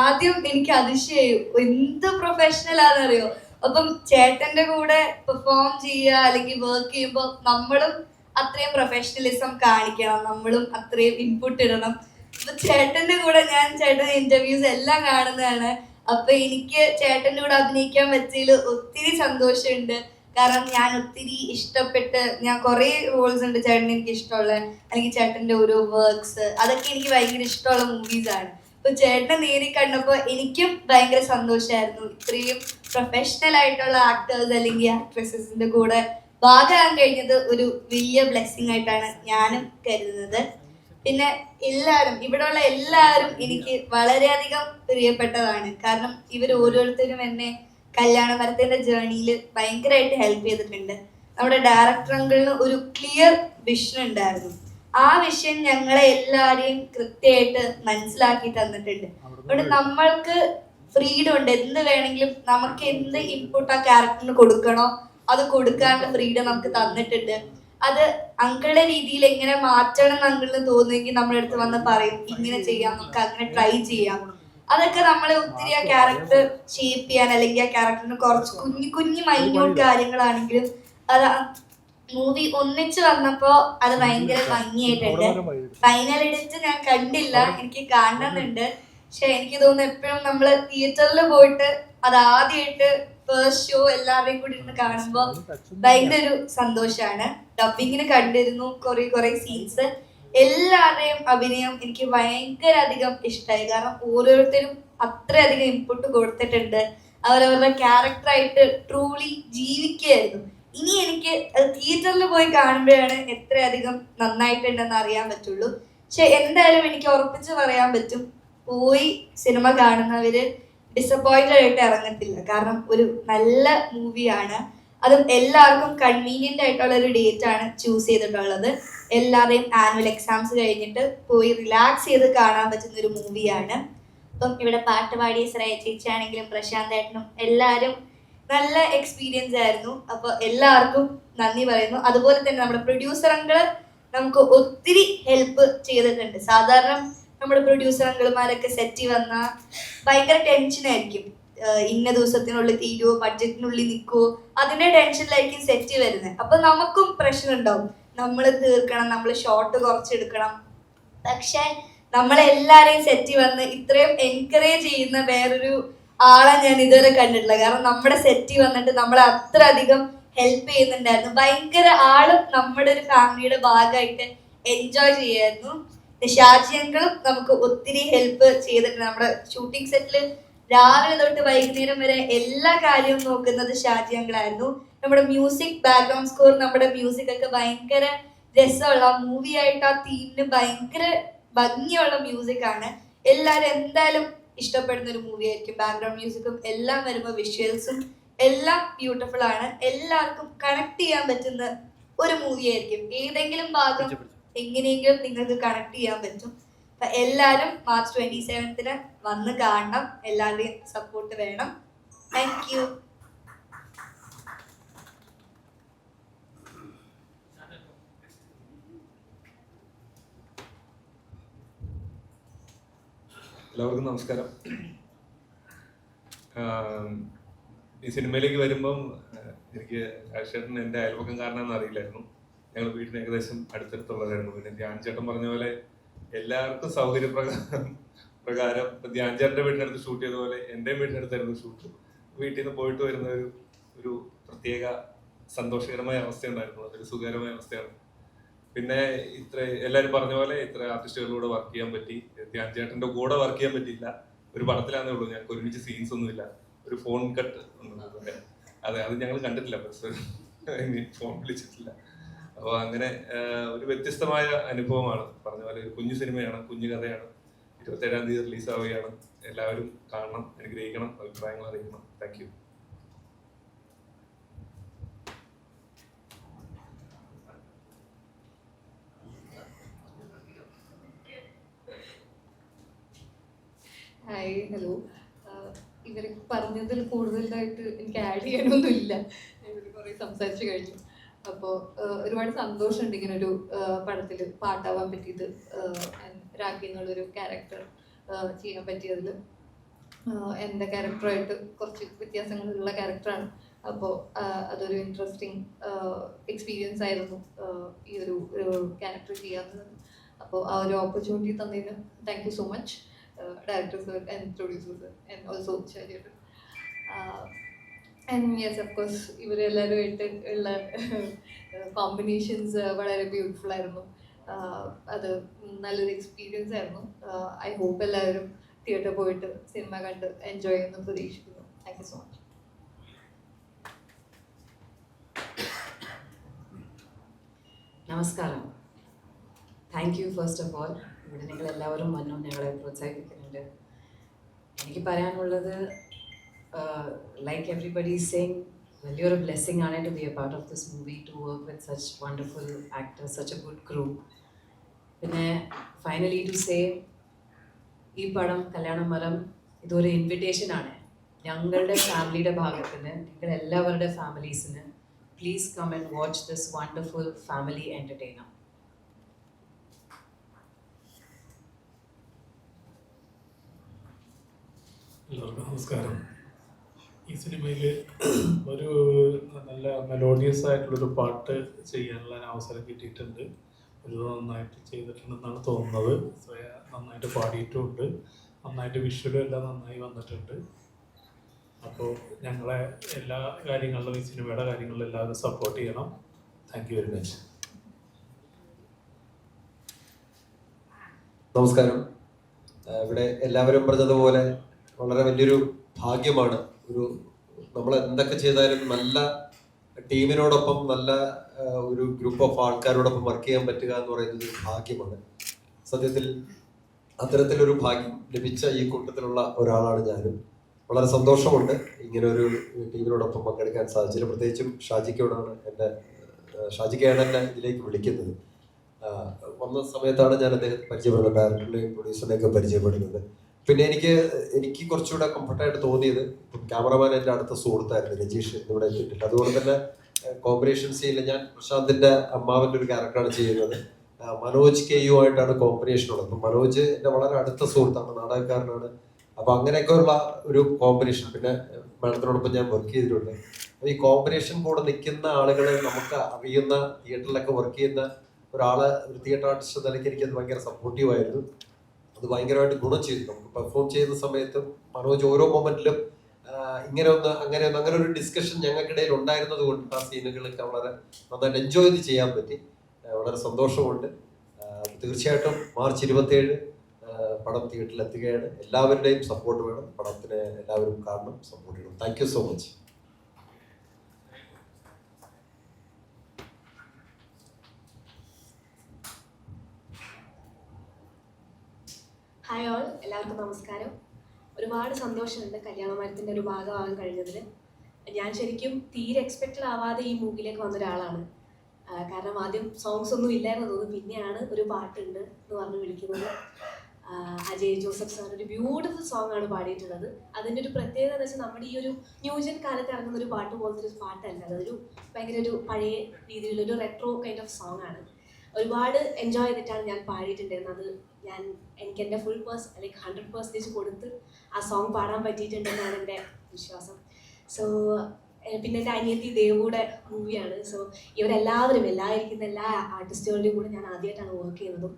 ആദ്യം എനിക്ക് അതിശയായി, എന്ത് പ്രൊഫഷണൽ ആണെന്നറിയോ. അപ്പം ചേട്ടന്റെ കൂടെ പെർഫോം ചെയ്യുക അല്ലെങ്കിൽ വർക്ക് ചെയ്യുമ്പോൾ നമ്മളും അത്രയും പ്രൊഫഷണലിസം കാണിക്കണം, നമ്മളും അത്രയും ഇൻപുട്ട് ഇടണം. അപ്പൊ ചേട്ടന്റെ കൂടെ ഞാൻ ചേട്ടന്റെ ഇന്റർവ്യൂസ് എല്ലാം കാണുന്നതാണ്. അപ്പൊ എനിക്ക് ചേട്ടന്റെ കൂടെ അഭിനയിക്കാൻ പറ്റിയതിൽ ഒത്തിരി സന്തോഷമുണ്ട്. കാരണം ഞാൻ ഒത്തിരി ഇഷ്ടപ്പെട്ട്, ഞാൻ കുറേ റോൾസ് ഉണ്ട് ചേട്ടന് എനിക്ക് ഇഷ്ടമുള്ള, അല്ലെങ്കിൽ ചേട്ടന്റെ ഓരോ വർക്ക്സ് അതൊക്കെ എനിക്ക് ഭയങ്കര ഇഷ്ടമുള്ള മൂവീസാണ്. അപ്പൊ ചേട്ടനെ നേരി കണ്ടപ്പോൾ എനിക്കും ഭയങ്കര സന്തോഷമായിരുന്നു. ഇത്രയും പ്രൊഫഷണൽ ആയിട്ടുള്ള ആക്ടേഴ്സ് അല്ലെങ്കിൽ ആക്ട്രസസിന്റെ കൂടെ ഭാഗമാകാൻ കഴിഞ്ഞത് ഒരു വലിയ ബ്ലെസ്സിങ് ആയിട്ടാണ് ഞാനും കരുതുന്നത്. പിന്നെ എല്ലാവരും, ഇവിടെയുള്ള എല്ലാവരും എനിക്ക് വളരെയധികം പ്രിയപ്പെട്ടതാണ്. കാരണം ഇവർ ഓരോരുത്തരും എന്നെ കല്യാണ മരത്തിന്റെ ജേർണിയിൽ ഭയങ്കരമായിട്ട് ഹെൽപ്പ് ചെയ്തിട്ടുണ്ട്. നമ്മുടെ ഡയറക്ടർ അങ്കിളിന് ഒരു ക്ലിയർ വിഷൻ ഉണ്ടായിരുന്നു. ആ വിഷൻ ഞങ്ങളെ എല്ലാവരെയും കൃത്യമായിട്ട് മനസ്സിലാക്കി തന്നിട്ടുണ്ട്. അതുകൊണ്ട് നമ്മൾക്ക് ഫ്രീഡം ഉണ്ട്, എന്ത് വേണമെങ്കിലും നമുക്ക് എന്ത് ഇൻപുട്ട് ആ ക്യാരക്ടറിന് കൊടുക്കണോ അത് കൊടുക്കാനുള്ള ഫ്രീഡം നമുക്ക് തന്നിട്ടുണ്ട്. അത് അങ്കിളുടെ രീതിയിൽ എങ്ങനെ മാറ്റണം എന്ന് അങ്കിളിന് തോന്നുമെങ്കിൽ നമ്മുടെ അടുത്ത് വന്ന് പറയും, ഇങ്ങനെ ചെയ്യാം, നമുക്ക് അങ്ങനെ ട്രൈ ചെയ്യാം. അതൊക്കെ നമ്മളെ ഒത്തിരി ആ ക്യാരക്ടർ ഷേപ്പ് ചെയ്യാൻ, അല്ലെങ്കിൽ ആ ക്യാരക്ടറിന് കുറച്ച് കുഞ്ഞു മൈന്യൂട്ട് കാര്യങ്ങളാണെങ്കിലും അത് മൂവി ഒന്നിച്ച് വന്നപ്പോ അത് ഭയങ്കര ഭംഗിയായിട്ടുണ്ട്. ഫൈനൽ എഡിറ്റ് ഞാൻ കണ്ടില്ല, എനിക്ക് കാണണമെന്നുണ്ട്. പക്ഷെ എനിക്ക് തോന്നുന്നു എപ്പോഴും നമ്മള് തിയേറ്ററിൽ പോയിട്ട് അത് ആദ്യമായിട്ട് ഫസ്റ്റ് ഷോ എല്ലാവരെയും കൂടി ഇരുന്ന് കാണുമ്പോ ഭയങ്കര ഒരു സന്തോഷാണ്. ഡബിങ്ങിന് കണ്ടിരുന്നു കുറെ സീൻസ്. എല്ലാവരുടെയും അഭിനയം എനിക്ക് ഭയങ്കര അധികം ഇഷ്ടമായി. കാരണം ഓരോരുത്തരും അത്രയധികം ഇൻപുട്ട് കൊടുത്തിട്ടുണ്ട്. അവരവരുടെ ക്യാരക്ടറായിട്ട് ട്രൂലി ജീവിക്കുകയായിരുന്നു. ഇനി എനിക്ക് തിയേറ്ററിൽ പോയി കാണുമ്പോഴാണ് എത്രയധികം നന്നായിട്ടുണ്ടെന്ന് അറിയാൻ പറ്റുള്ളൂ. പക്ഷെ എന്തായാലും എനിക്ക് ഉറപ്പിച്ച് പറയാൻ പറ്റും, പോയി സിനിമ കാണുന്നവര് ഡിസപ്പോയിന്റഡ് ആയിട്ട് ഇറങ്ങത്തില്ല. കാരണം ഒരു നല്ല മൂവിയാണ്. അതും എല്ലാവർക്കും കൺവീനിയന്റ് ആയിട്ടുള്ള ഒരു ഡേറ്റ് ആണ് ചൂസ് ചെയ്തിട്ടുള്ളത്. എല്ലാവരെയും ആനുവൽ എക്സാംസ് കഴിഞ്ഞിട്ട് പോയി റിലാക്സ് ചെയ്ത് കാണാൻ പറ്റുന്ന ഒരു മൂവിയാണ്. അപ്പം ഇവിടെ പാട്ട് പാടിയ ശ്രേയ ചേച്ചിയാണെങ്കിലും പ്രശാന്ത് ഏട്ടനും എല്ലാവരും നല്ല എക്സ്പീരിയൻസ് ആയിരുന്നു. അപ്പോൾ എല്ലാവർക്കും നന്ദി പറയുന്നു. അതുപോലെ തന്നെ നമ്മുടെ പ്രൊഡ്യൂസർ അങ്കിള് നമുക്ക് ഒത്തിരി ഹെൽപ്പ് ചെയ്തിട്ടുണ്ട്. സാധാരണ നമ്മുടെ പ്രൊഡ്യൂസർ അങ്കിളുമാരൊക്കെ സെറ്റ് വന്നാൽ ഭയങ്കര ടെൻഷനായിരിക്കും. ഇന്ന ദിവസത്തിനുള്ളിൽ തീരുവോ, ബഡ്ജറ്റിനുള്ളിൽ നിൽക്കുവോ, അതിന്റെ ടെൻഷനിലായിരിക്കും സെറ്റ് വരുന്നത്. അപ്പൊ നമുക്കും പ്രശ്നം ഉണ്ടാവും, നമ്മൾ തീർക്കണം, നമ്മൾ ഷോട്ട് കുറച്ചെടുക്കണം. പക്ഷെ നമ്മളെല്ലാരെയും സെറ്റ് വന്ന് ഇത്രയും എൻകറേജ് ചെയ്യുന്ന വേറൊരു ആളെ ഞാൻ ഇതുവരെ കണ്ടിട്ടില്ല. കാരണം നമ്മുടെ സെറ്റ് വന്നിട്ട് നമ്മളെ അത്ര അധികം ഹെൽപ്പ് ചെയ്യുന്നുണ്ടായിരുന്നു. ഭയങ്കര ആളും നമ്മുടെ ഒരു ഫാമിലിയുടെ ഭാഗമായിട്ട് എൻജോയ് ചെയ്യായിരുന്നു. ഷാജി അങ്കിളും നമുക്ക് ഒത്തിരി ഹെൽപ്പ് ചെയ്തിട്ടുണ്ട്. നമ്മുടെ ഷൂട്ടിംഗ് സെറ്റില് രാവിലെ തൊട്ട് വൈകുന്നേരം വരെ എല്ലാ കാര്യവും നോക്കുന്നത് ഷാജി അങ്കിളായിരുന്നു. നമ്മുടെ മ്യൂസിക്, ബാക്ക്ഗ്രൗണ്ട് സ്കോർ, നമ്മുടെ മ്യൂസിക് ഒക്കെ ഭയങ്കര രസമുള്ള മൂവി ആയിട്ട് ആ തീമിന് ഭയങ്കര ഭംഗിയുള്ള മ്യൂസിക് ആണ്. എല്ലാവരും എന്തായാലും ഇഷ്ടപ്പെടുന്ന ഒരു മൂവി ആയിരിക്കും. ബാക്ക്ഗ്രൗണ്ട് മ്യൂസിക്കും എല്ലാം വരുമ്പോൾ വിഷ്വൽസും എല്ലാം ബ്യൂട്ടിഫുൾ ആണ്. എല്ലാവർക്കും കണക്ട് ചെയ്യാൻ പറ്റുന്ന ഒരു മൂവി ആയിരിക്കും. ഏതെങ്കിലും ഭാഗം എങ്ങനെയെങ്കിലും നിങ്ങൾക്ക് കണക്ട് ചെയ്യാൻ പറ്റും. അപ്പൊ എല്ലാവരും മാർച്ച് 27 വന്ന് കാണണം. എല്ലാവരുടെയും സപ്പോർട്ട് വേണം. Thank you. എല്ലാവർക്കും നമസ്കാരം. ഈ സിനിമയിലേക്ക് വരുമ്പം എനിക്ക് രാജേട്ടൻ എൻ്റെ അയൽപക്കംകാരനാണെന്ന് അറിയില്ലായിരുന്നു. ഞങ്ങൾ വീട്ടിന് ഏകദേശം അടുത്തടുത്തുള്ളതായിരുന്നു. പിന്നെ ധ്യാൻ ചേട്ടൻ പറഞ്ഞ പോലെ എല്ലാവർക്കും സൗകര്യപ്രകാരം ഇപ്പം ധ്യാൻ ചേട്ടൻ്റെ വീടിനടുത്ത് ഷൂട്ട് ചെയ്ത പോലെ എൻ്റെ വീടിനടുത്തായിരുന്നു ഷൂട്ട്. വീട്ടിൽ നിന്ന് പോയിട്ട് വരുന്ന ഒരു പ്രത്യേക സന്തോഷകരമായ അവസ്ഥയുണ്ടായിരുന്നു. അതൊരു സുഖകരമായ അവസ്ഥയാണ്. പിന്നെ എല്ലാവരും പറഞ്ഞ പോലെ ഇത്ര ആർട്ടിസ്റ്റുകളിലൂടെ വർക്ക് ചെയ്യാൻ പറ്റി. ധ്യാൻ ചേട്ടൻ്റെ കൂടെ വർക്ക് ചെയ്യാൻ പറ്റിയില്ല, ഒരു പടത്തിലാന്നേ ഉള്ളൂ. ഞങ്ങൾക്ക് ഒരുമിച്ച് സീൻസ് ഒന്നുമില്ല. ഒരു ഫോൺ കട്ട് ഒന്നും അതെ, അത് ഞങ്ങൾ കണ്ടിട്ടില്ല, ഫോൺ വിളിച്ചിട്ടില്ല. അപ്പോൾ അങ്ങനെ ഒരു വ്യത്യസ്തമായ അനുഭവമാണ്. പറഞ്ഞ പോലെ ഒരു കുഞ്ഞു സിനിമയാണ്, കുഞ്ഞു കഥയാണ്. 27-ാം തീയതി റിലീസ് ആവുകയാണ്. എല്ലാവരും കാണണം, അനുഗ്രഹിക്കണം, അഭിപ്രായങ്ങൾ അറിയിക്കണം. Thank you. Hi, hello. ഇവർ പറഞ്ഞതിൽ കൂടുതലായിട്ട് എനിക്ക് ആഡ് ചെയ്യാനൊന്നുമില്ല. ഇവർ കുറേ സംസാരിച്ചു കഴിഞ്ഞു. അപ്പോൾ ഒരുപാട് സന്തോഷമുണ്ട് ഇങ്ങനൊരു പടത്തിൽ പാട്ടാവാൻ പറ്റിയത്, രാഖി എന്നുള്ളൊരു ക്യാരക്ടർ ചെയ്യാൻ പറ്റിയതിൽ. എൻ്റെ ക്യാരക്ടറായിട്ട് കുറച്ച് വ്യത്യാസങ്ങളുള്ള ക്യാരക്ടറാണ്. അപ്പോൾ അതൊരു ഇൻട്രസ്റ്റിംഗ് എക്സ്പീരിയൻസ് ആയിരുന്നു ഈ ഒരു ക്യാരക്ടർ ചെയ്യാവുന്നത്. അപ്പോൾ ആ ഒരു ഓപ്പർച്യൂണിറ്റി തന്നതിന് thank you so much, director sir and producer sir and also Shaji. And yes, of course, ഇവരെല്ലാവരുമായിട്ട് ഉള്ള കോമ്പിനേഷൻസ് വളരെ ബ്യൂട്ടിഫുൾ ആയിരുന്നു. അത് നല്ലൊരു എക്സ്പീരിയൻസ് ആയിരുന്നു. ഐ ഹോപ്പ് എല്ലാവരും തിയേറ്ററിൽ പോയിട്ട് സിനിമ കണ്ട് എൻജോയ് ചെയ്യുമെന്ന് പ്രതീക്ഷിക്കുന്നു. Thank you so much. നമസ്കാരം. Thank you first of all. ഇവിടെ നിങ്ങൾ എല്ലാവരും വന്നു ഞങ്ങളെ പ്രോത്സാഹിപ്പിക്കുന്നുണ്ട്. എനിക്ക് പറയാനുള്ളത്, ലൈക്ക് എവറിബഡി സെയിങ്, വലിയൊരു ബ്ലെസ്സിങ് ആണ് to be a part of this movie, to work with such wonderful actors, such a good group. പിന്നെ ഫൈനലി ടു സേ, ഈ പടം കല്യാണമരം ഇതൊരു ഇൻവിറ്റേഷൻ ആണ് ഞങ്ങളുടെ ഫാമിലിയുടെ ഭാഗത്തിന്, നിങ്ങൾ എല്ലാവരുടെ ഫാമിലീസിന്. Please come and watch this wonderful family entertainer. എല്ലാവർക്കും നമസ്കാരം. ഈ സിനിമയിൽ ഒരു നല്ല മെലോഡിയസ് ആയിട്ടുള്ളൊരു പാട്ട് ചെയ്യാനുള്ള ഒരു അവസരം കിട്ടിയിട്ടുണ്ട്. ഒരു നന്നായിട്ട് ചെയ്തിട്ടുണ്ടെന്നാണ് തോന്നുന്നത്. ശ്രേയ നന്നായിട്ട് പാടിയിട്ടുമുണ്ട്, നന്നായിട്ട് വിഷ്വലും എല്ലാം നന്നായി വന്നിട്ടുണ്ട്. അപ്പോൾ ഞങ്ങളെ എല്ലാ കാര്യങ്ങളിലും, ഈ സിനിമയുടെ കാര്യങ്ങളിലും എല്ലാവരും സപ്പോർട്ട് ചെയ്യണം. Thank you very much. നമസ്കാരം. ഇവിടെ എല്ലാവരും പറഞ്ഞതുപോലെ വളരെ വലിയൊരു ഭാഗ്യമാണ്. നമ്മൾ എന്തൊക്കെ ചെയ്താലും നല്ല ടീമിനോടൊപ്പം, നല്ല ഒരു ഗ്രൂപ്പ് ഓഫ് ആൾക്കാരോടൊപ്പം വർക്ക് ചെയ്യാൻ പറ്റുക എന്ന് പറയുന്നത് ഒരു ഭാഗ്യമാണ്. സത്യത്തിൽ അത്തരത്തിലൊരു ഭാഗ്യം ലഭിച്ച ഈ കൂട്ടത്തിലുള്ള ഒരാളാണ് ഞാനും. വളരെ സന്തോഷമുണ്ട് ഇങ്ങനെ ഒരു ടീമിനോടൊപ്പം പങ്കെടുക്കാൻ സാധിച്ചത്. പ്രത്യേകിച്ചും ഷാജിക്കയാണ് എന്നെ ഇതിലേക്ക് വിളിക്കുന്നത്. വന്ന സമയത്താണ് ഞാൻ അദ്ദേഹത്തെ പരിചയപ്പെടുന്നത്, ഡയറക്ടറിനെയും പ്രൊഡ്യൂസറിനെയൊക്കെ പരിചയപ്പെടുന്നത്. പിന്നെ എനിക്ക് കുറച്ചുകൂടെ കംഫർട്ടായിട്ട് തോന്നിയത്, ക്യാമറമാൻ എൻ്റെ അടുത്ത സുഹൃത്തായിരുന്നു രജീഷ്, ഇവിടെ എത്തിയിട്ടില്ല. അതുകൊണ്ട് തന്നെ കോമ്പറേഷൻ സീനിൽ ഞാൻ പ്രശാന്തിൻ്റെ അമ്മാവൻ്റെ ഒരു ക്യാരക്ടറാണ് ചെയ്യുന്നത്. മനോജ് കെയു ആയിട്ടാണ് കോമ്പിനേഷൻ ഉള്ളത്. അപ്പം മനോജ് എൻ്റെ വളരെ അടുത്ത സുഹൃത്താണ്, നാടകക്കാരനാണ്. അപ്പം അങ്ങനെയൊക്കെ ഉള്ള ഒരു കോമ്പിനേഷൻ. പിന്നെ മാഡത്തിനോടൊപ്പം ഞാൻ വർക്ക് ചെയ്തിട്ടുണ്ട്. അപ്പോൾ ഈ കോമ്പിനേഷൻ കൂടെ നിൽക്കുന്ന ആളുകളെ നമുക്ക് അറിയുന്ന, തിയേറ്ററിലൊക്കെ വർക്ക് ചെയ്യുന്ന ഒരാളെ, ഒരു തിയേറ്റർ ആർട്ടിസ്റ്റ് നിലയ്ക്ക് എനിക്കത് ഭയങ്കര സപ്പോർട്ടീവായിരുന്നു. അത് ഭയങ്കരമായിട്ട് ഗുണം ചെയ്തു. നമുക്ക് പെർഫോം ചെയ്യുന്ന സമയത്തും മനോജ് ഓരോ മൊമെന്റിലും അങ്ങനെ ഒരു ഡിസ്കഷൻ ഞങ്ങൾക്കിടയിൽ ഉണ്ടായിരുന്നത് കൊണ്ട് ആ സീനുകളൊക്കെ വളരെ നന്നായിട്ട് എൻജോയ് ചെയ്ത് ചെയ്യാൻ പറ്റി. വളരെ സന്തോഷമുണ്ട്. തീർച്ചയായിട്ടും മാർച്ച് 27 പടം തിയേറ്ററിൽ എത്തുകയാണ്. എല്ലാവരുടെയും സപ്പോർട്ട് വേണം. പടത്തിന് എല്ലാവരും കാണണം, സപ്പോർട്ട് ചെയ്യണം. Thank you so much. Hi all, എല്ലാവർക്കും നമസ്കാരം. ഒരുപാട് സന്തോഷമുണ്ട് കല്യാണമരത്തിൻ്റെ ഒരു ഭാഗമാകാൻ കഴിഞ്ഞതിൽ. ഞാൻ ശരിക്കും തീരെ എക്സ്പെക്റ്റഡ് ആവാതെ ഈ മൂവിയിലേക്ക് വന്ന ഒരാളാണ്. കാരണം ആദ്യം സോങ്സ് ഒന്നും ഇല്ലായിരുന്നു തോന്നുന്നു, പിന്നെയാണ് ഒരു പാട്ടുണ്ട് എന്ന് പറഞ്ഞ് വിളിക്കുന്നത്. അജയ് ജോസഫ് സാർ ഒരു ബ്യൂട്ടിഫുൾ സോങ് ആണ് പാടിയിട്ടുള്ളത്. അതിൻ്റെ ഒരു പ്രത്യേകത എന്ന് വെച്ചാൽ നമ്മുടെ ഈ ഒരു ന്യൂജൻ കാലത്ത് ഇറങ്ങുന്ന ഒരു പാട്ട് പോലത്തെ ഒരു പാട്ടല്ല, അതൊരു ഭയങ്കര ഒരു പഴയ രീതിയിലുള്ളൊരു റെട്രോ കൈൻഡ് ഓഫ് സോങ് ആണ്. ഒരുപാട് എൻജോയ് ചെയ്തിട്ടാണ് ഞാൻ പാടിയിട്ടുണ്ടായിരുന്നത്. അത് എനിക്ക് എൻ്റെ ഫുൾ 100% കൊടുത്ത് ആ സോങ് പാടാൻ പറ്റിയിട്ടുണ്ടെന്നാണ് എൻ്റെ വിശ്വാസം. സോ പിന്നെ എൻ്റെ അനിയത്തി ദേവൂടെ മൂവിയാണ്. സോ ഇവരെല്ലാവരും ഇരിക്കുന്ന എല്ലാ ആർട്ടിസ്റ്റുകളുടെയും കൂടെ ഞാൻ ആദ്യമായിട്ടാണ് വർക്ക് ചെയ്യുന്നതും.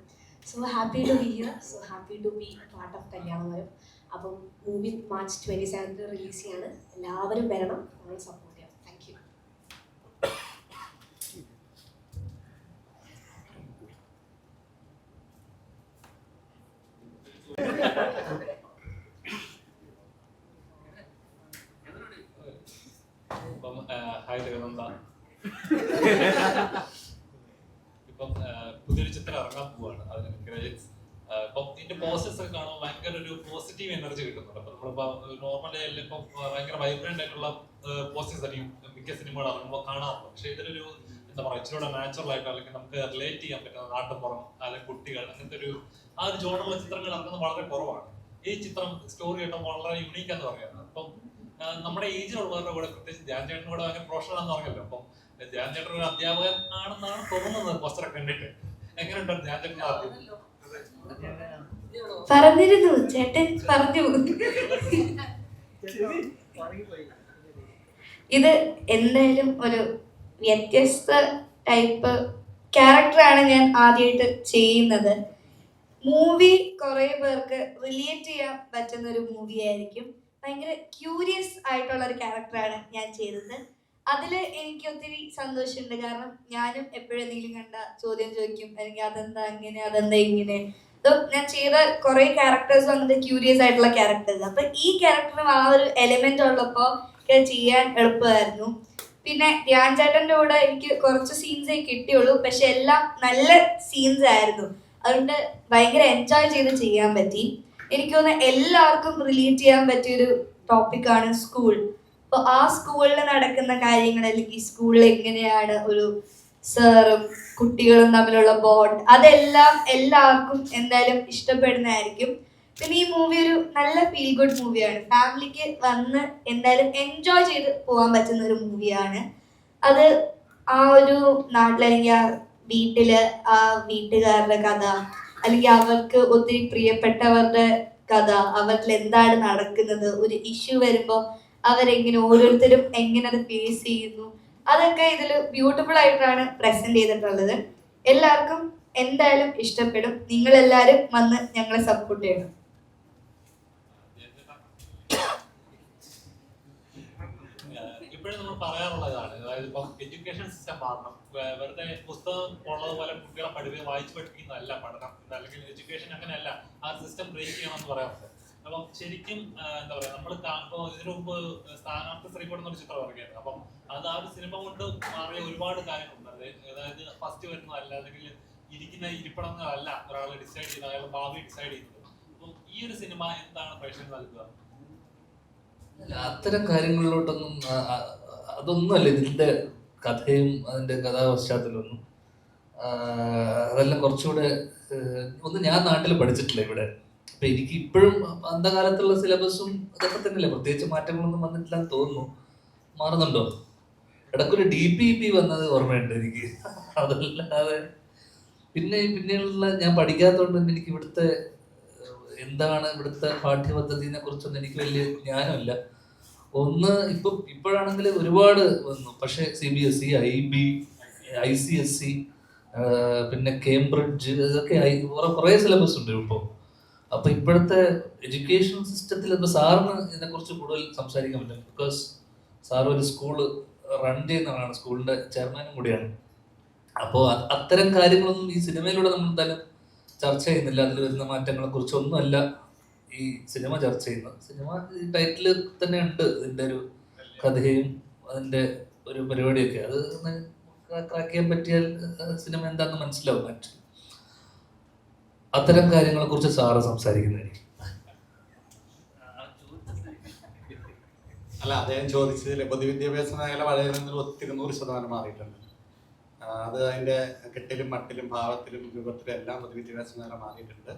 So happy to be here, so happy to be part of Kalyanamaram. അപ്പം മൂവി മാർച്ച് 27 റിലീസ് ചെയ്യാണ്. എല്ലാവരും വരണം, നമ്മൾ സപ്പോർട്ട് ചെയ്യാം. Thank you. ഇപ്പം ഹായ് രഘുനന്ദ. ഇപ്പം പുതിയൊരു ചിത്രം ഇറങ്ങാൻ പോവാണ്, അതിന് കൺഗ്രാജുലേഷൻസ്. ഇപ്പം ഇതിന്റെ പോസ്റ്റേഴ്സ് ഒക്കെ കാണുമ്പോൾ ഒരു പോസിറ്റീവ് എനർജി കിട്ടുന്നുണ്ട്. അപ്പൊ നമ്മളിപ്പോ നോർമൽ ഇപ്പൊ ഭയങ്കര വൈബ്രന്റ് ആയിട്ടുള്ള പോസ്റ്റേഴ്സ് ആയിരിക്കും മിക്ക സിനിമകൾ ഇറങ്ങുമ്പോൾ കാണാറുണ്ട്. പക്ഷെ ഇതിലൊരു എന്താ പറയുക, ഇച്ചിരി നാച്ചുറൽ ആയിട്ട് അല്ലെങ്കിൽ നമുക്ക് റിലേറ്റ് ചെയ്യാൻ പറ്റുന്ന നാട്ടുപുറം അല്ലെങ്കിൽ കുട്ടികൾ അങ്ങനത്തെ ഒരു ആ ഒരു ജോണുള്ള ചിത്രങ്ങൾ ഇറങ്ങുന്നത് വളരെ കുറവാണ്. ഈ ചിത്രം സ്റ്റോറി കേട്ടപ്പോൾ വളരെ യുണീക്ക് എന്ന് പറയുന്നത്. അപ്പം നമ്മുടെ ഏജിലുള്ളവരുടെ കൂടെ, പ്രത്യേകിച്ച് ധ്യാൻ ചേട്ടനും കൂടെ ഭയങ്കര പ്രൊഫഷണൽ ആണെന്ന് പറഞ്ഞല്ലോ. അപ്പം ധ്യാൻ ചേട്ടൻ ഒരു അധ്യാപകൻ ആണെന്നാണ് തോന്നുന്നത് പോസ്റ്ററൊക്കെ കണ്ടിട്ട്. എങ്ങനെയുണ്ട് ധ്യാൻ ചേട്ടൻ ആദ്യം? പറഞ്ഞിരുന്നു ചേട്ടൻ പറഞ്ഞു. ഇത് എന്തായാലും ഒരു വ്യത്യസ്ത ടൈപ്പ് ക്യാരക്ടറാണ് ഞാൻ ആദ്യമായിട്ട് ചെയ്യുന്നത്. മൂവി കുറേ പേർക്ക് റിലേറ്റ് ചെയ്യാൻ പറ്റുന്ന ഒരു മൂവി ആയിരിക്കും. ഭയങ്കര ക്യൂരിയസ് ആയിട്ടുള്ള ഒരു ക്യാരക്ടറാണ് ഞാൻ ചെയ്തത്. അതിൽ എനിക്ക് ഒത്തിരി സന്തോഷമുണ്ട്. കാരണം ഞാനും എപ്പോഴും എന്തെങ്കിലും കണ്ട ചോദ്യം ചോദിക്കും, അല്ലെങ്കിൽ അതെന്താ ഇങ്ങനെ, അതെന്താ ഇങ്ങനെ. ഞാൻ ചെയ്ത കുറെ ക്യാരക്ടേഴ്സും അങ്ങനത്തെ ക്യൂരിയസ് ആയിട്ടുള്ള ക്യാരക്ടേഴ്സ്. അപ്പൊ ഈ ക്യാരക്ടറിനും ആ ഒരു എലിമെന്റ് ഉള്ളപ്പോൾ ചെയ്യാൻ എളുപ്പമായിരുന്നു. പിന്നെ ധ്യാൻ ചേട്ടൻ്റെ കൂടെ എനിക്ക് കുറച്ച് സീൻസേ കിട്ടിയുള്ളൂ, പക്ഷെ എല്ലാം നല്ല സീൻസ് ആയിരുന്നു. അതുകൊണ്ട് ഭയങ്കര എൻജോയ് ചെയ്ത് ചെയ്യാൻ പറ്റി. എനിക്ക് തോന്നുന്നു എല്ലാവർക്കും റിലേറ്റ് ചെയ്യാൻ പറ്റിയൊരു ടോപ്പിക്കാണ് സ്കൂൾ. അപ്പോൾ ആ സ്കൂളിൽ നടക്കുന്ന കാര്യങ്ങൾ, അല്ലെങ്കിൽ സ്കൂളിൽ എങ്ങനെയാണ് ഒരു സാറും കുട്ടികളും തമ്മിലുള്ള ബോണ്ട്, അതെല്ലാം എല്ലാവർക്കും എന്തായാലും ഇഷ്ടപ്പെടുന്നതായിരിക്കും. പിന്നെ ഈ മൂവി ഒരു നല്ല ഫീൽ ഗുഡ് മൂവിയാണ്. ഫാമിലിക്ക് വന്ന് എന്തായാലും എൻജോയ് ചെയ്ത് പോകാൻ പറ്റുന്ന ഒരു മൂവിയാണ്. അത് ആ ഒരു നാട്ടിൽ, അല്ലെങ്കിൽ ആ വീട്ടില് ആ വീട്ടുകാരുടെ കഥ, അല്ലെങ്കിൽ അവർക്ക് ഒത്തിരി പ്രിയപ്പെട്ടവരുടെ കഥ, അവരിൽ എന്താണ് നടക്കുന്നത്, ഒരു ഇഷ്യൂ വരുമ്പോൾ അവരെങ്ങനെ ഓരോരുത്തരും എങ്ങനെ അത് ഫേസ് ചെയ്യുന്നു, അതൊക്കെ ഇതിൽ ബ്യൂട്ടിഫുൾ ആയിട്ടാണ് പ്രസന്റ് ചെയ്തിട്ടുള്ളത്. എല്ലാവർക്കും എന്തായാലും ഇഷ്ടപ്പെടും. നിങ്ങളെല്ലാവരും വന്ന് ഞങ്ങളെ സപ്പോർട്ട് ചെയ്യണം. ഇപ്പോഴും നമ്മൾ പറയാറുള്ളതാണ്, അതായത് ഇപ്പം എഡ്യൂക്കേഷൻ സിസ്റ്റം മാറണം. വെറുതെ പുസ്തകം ഉള്ളതുപോലെ കുട്ടികളെ വായിച്ചു പഠിപ്പിക്കുന്നതല്ല പഠനം, അല്ലെങ്കിൽ എഡ്യൂക്കേഷൻ അങ്ങനെയല്ല. ആ സിസ്റ്റം ബ്രേക്ക് ചെയ്യണം എന്ന് പറയാറുണ്ട്. അപ്പം ശരിക്കും എന്താ പറയാ, നമ്മൾ ഇപ്പോൾ ഇതിനു മുമ്പ് സ്ഥാനാർത്ഥി ശ്രീകോട് എന്നൊരു ചിത്രം ഇറങ്ങിയായിരുന്നു. അപ്പം അത് ആ ഒരു സിനിമ കൊണ്ട് മാറിയ ഒരുപാട് കാര്യങ്ങളുണ്ട്. അതായത് ഫസ്റ്റ് വരുന്നതല്ല, അല്ലെങ്കിൽ ഇരിക്കുന്ന ഇരിപ്പിടങ്ങളല്ല ഒരാൾ ഡിസൈഡ് ചെയ്യുന്നത്, അയാൾ ഭാവി ഡിസൈഡ് ചെയ്യുന്നത്. അപ്പം ഈ ഒരു സിനിമ എന്താണ് പ്രേക്ഷകർ നൽകുക? അത്തരം കാര്യങ്ങളിലോട്ടൊന്നും അതൊന്നുമല്ല ഇതിന്റെ കഥയും അതിന്റെ കഥാപശ്ചാത്തലമൊന്നും. അതെല്ലാം കുറച്ചുകൂടെ ഒന്നും ഞാൻ നാട്ടിൽ പഠിച്ചിട്ടില്ല ഇവിടെ. അപ്പൊ എനിക്ക് ഇപ്പോഴും അന്ധകാലത്തുള്ള സിലബസും അതൊക്കെ തന്നെയല്ലേ, പ്രത്യേകിച്ച് മാറ്റങ്ങളൊന്നും വന്നിട്ടില്ലെന്ന് തോന്നുന്നു. മാറുന്നുണ്ടോ? ഇടയ്ക്കൊരു DPP വന്നത് ഓർമ്മയുണ്ട് എനിക്ക്. അതല്ലാതെ പിന്നെയുള്ള ഞാൻ പഠിക്കാത്തതുകൊണ്ട് തന്നെ എനിക്ക് ഇവിടുത്തെ എന്താണ് ഇവിടുത്തെ പാഠ്യപദ്ധതിനെ കുറിച്ചൊന്നും എനിക്ക് വലിയ ജ്ഞാനമില്ല. ഒന്ന് ഇപ്പോഴാണെങ്കിൽ ഒരുപാട് വന്നു. പക്ഷെ CBSE, IB, ICSE, പിന്നെ കേംബ്രിഡ്ജ്, ഇതൊക്കെ കുറേ സിലബസ് ഉണ്ട് ഇപ്പോൾ. അപ്പൊ ഇപ്പോഴത്തെ എഡ്യൂക്കേഷൻ സിസ്റ്റത്തിൽ ഇപ്പൊ സാറിന് ഇതിനെക്കുറിച്ച് കൂടുതൽ സംസാരിക്കാൻ പറ്റും. ബിക്കോസ് സാർ ഒരു സ്കൂള് റൺ ചെയ്യുന്നതാണ്, സ്കൂളിന്റെ ചെയർമാനും കൂടിയാണ്. അപ്പോൾ അത്തരം കാര്യങ്ങളൊന്നും ഈ സിനിമയിലൂടെ നമ്മൾ എന്തായാലും ചർച്ച ചെയ്യുന്നില്ല. അതിൽ വരുന്ന മാറ്റങ്ങളെ കുറിച്ചൊന്നുമല്ല ഈ സിനിമ ചർച്ച ചെയ്യുന്നത്. സിനിമ ടൈറ്റില് തന്നെ ഉണ്ട് ഇതിന്റെ ഒരു കഥയും അതിന്റെ ഒരു പരിപാടിയൊക്കെ. അത് ക്രാക്ക് ചെയ്യാൻ പറ്റിയാൽ സിനിമ എന്താണെന്ന് മനസ്സിലാവും. ആക്ച്വലി അത്തരം കാര്യങ്ങളെ കുറിച്ച് സാറ് സംസാരിക്കുന്നതായിരിക്കും. അല്ല, അദ്ദേഹം ചോദിച്ചതിൽ പൊതുവിദ്യാഭ്യാസ മേഖല വളരെ 100% മാറിയിട്ടുണ്ട്. അത് അതിൻ്റെ കെട്ടിലും മട്ടിലും ഭാവത്തിലും രൂപത്തിലും എല്ലാം പൊതുവിദ്യാഭ്യാസ മേഖല മാറിയിട്ടുണ്ട്.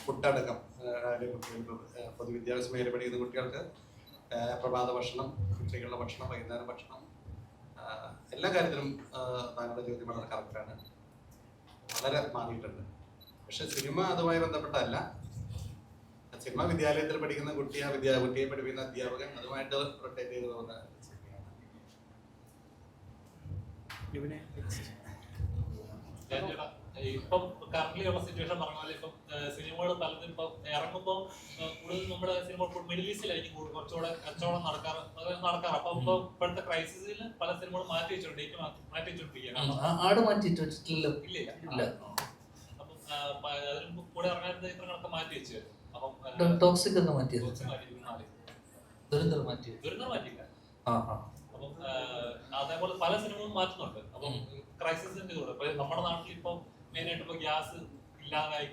ഫുഡടക്കം കുട്ടികൾക്ക് പൊതുവിദ്യാഭ്യാസ മേഖല പഠിക്കുന്ന കുട്ടികൾക്ക് പ്രഭാത ഭക്ഷണം, ഉച്ചയ്ക്കുള്ള ഭക്ഷണം, വൈകുന്നേരം ഭക്ഷണം, എല്ലാ കാര്യത്തിലും താങ്കളുടെ ചോദ്യം വളരെ കറക്റ്റാണ്. വളരെ മാറിയിട്ടുണ്ട്. പക്ഷെ സിനിമ അതുമായി ബന്ധപ്പെട്ടല്ല. സിനിമ വിദ്യാലയത്തിൽ പഠിക്കുന്ന കുട്ടിയെ പഠിപ്പിക്കുന്ന അധ്യാപകൻ അതുമായിട്ട് റൊട്ടേറ്റ് ചെയ്ത് പോകുന്ന ഇപ്പം കറന്റ്ലി ഉള്ള സിറ്റുവേഷൻ പറഞ്ഞ പോലെ ഇപ്പം സിനിമകൾ പലതും ഇപ്പം ഇറങ്ങുമ്പോൾ കൂടുതൽ നമ്മുടെ സിനിമ മിഡിൽ ഈസ്റ്റിലായിരിക്കും കുറച്ചുകൂടെ കച്ചവടം നടക്കാറ്. അപ്പം ഇപ്പം ഇപ്പോഴത്തെ ക്രൈസിസിൽ പല സിനിമകളും മാറ്റി വെച്ചിട്ടുണ്ട്, ഡേറ്റ് മാറ്റി വെച്ചിട്ടിരിക്കുകയാണ്. ആട് മാറ്റിട്ട് വെച്ചിട്ടില്ലല്ലോ. ഇല്ല. അപ്പം അതിന് കൂടെ ഇറങ്ങാത്ത ചിത്രങ്ങളൊക്കെ മാറ്റി വെച്ചു. അപ്പം ടോക്സിക് ഒക്കെ മാറ്റിയത്, ദുരന്തർ മാറ്റിയില്ല. അപ്പം അതേപോലെ പല സിനിമകളും മാറ്റുന്നുണ്ട്. അപ്പം ക്രൈസിസിന്റെ കൂടെ നമ്മുടെ നാട്ടിൽ ഇപ്പം മെയിനായിട്ട് ഇപ്പൊ ഗ്യാസ് ഇല്ലാതായി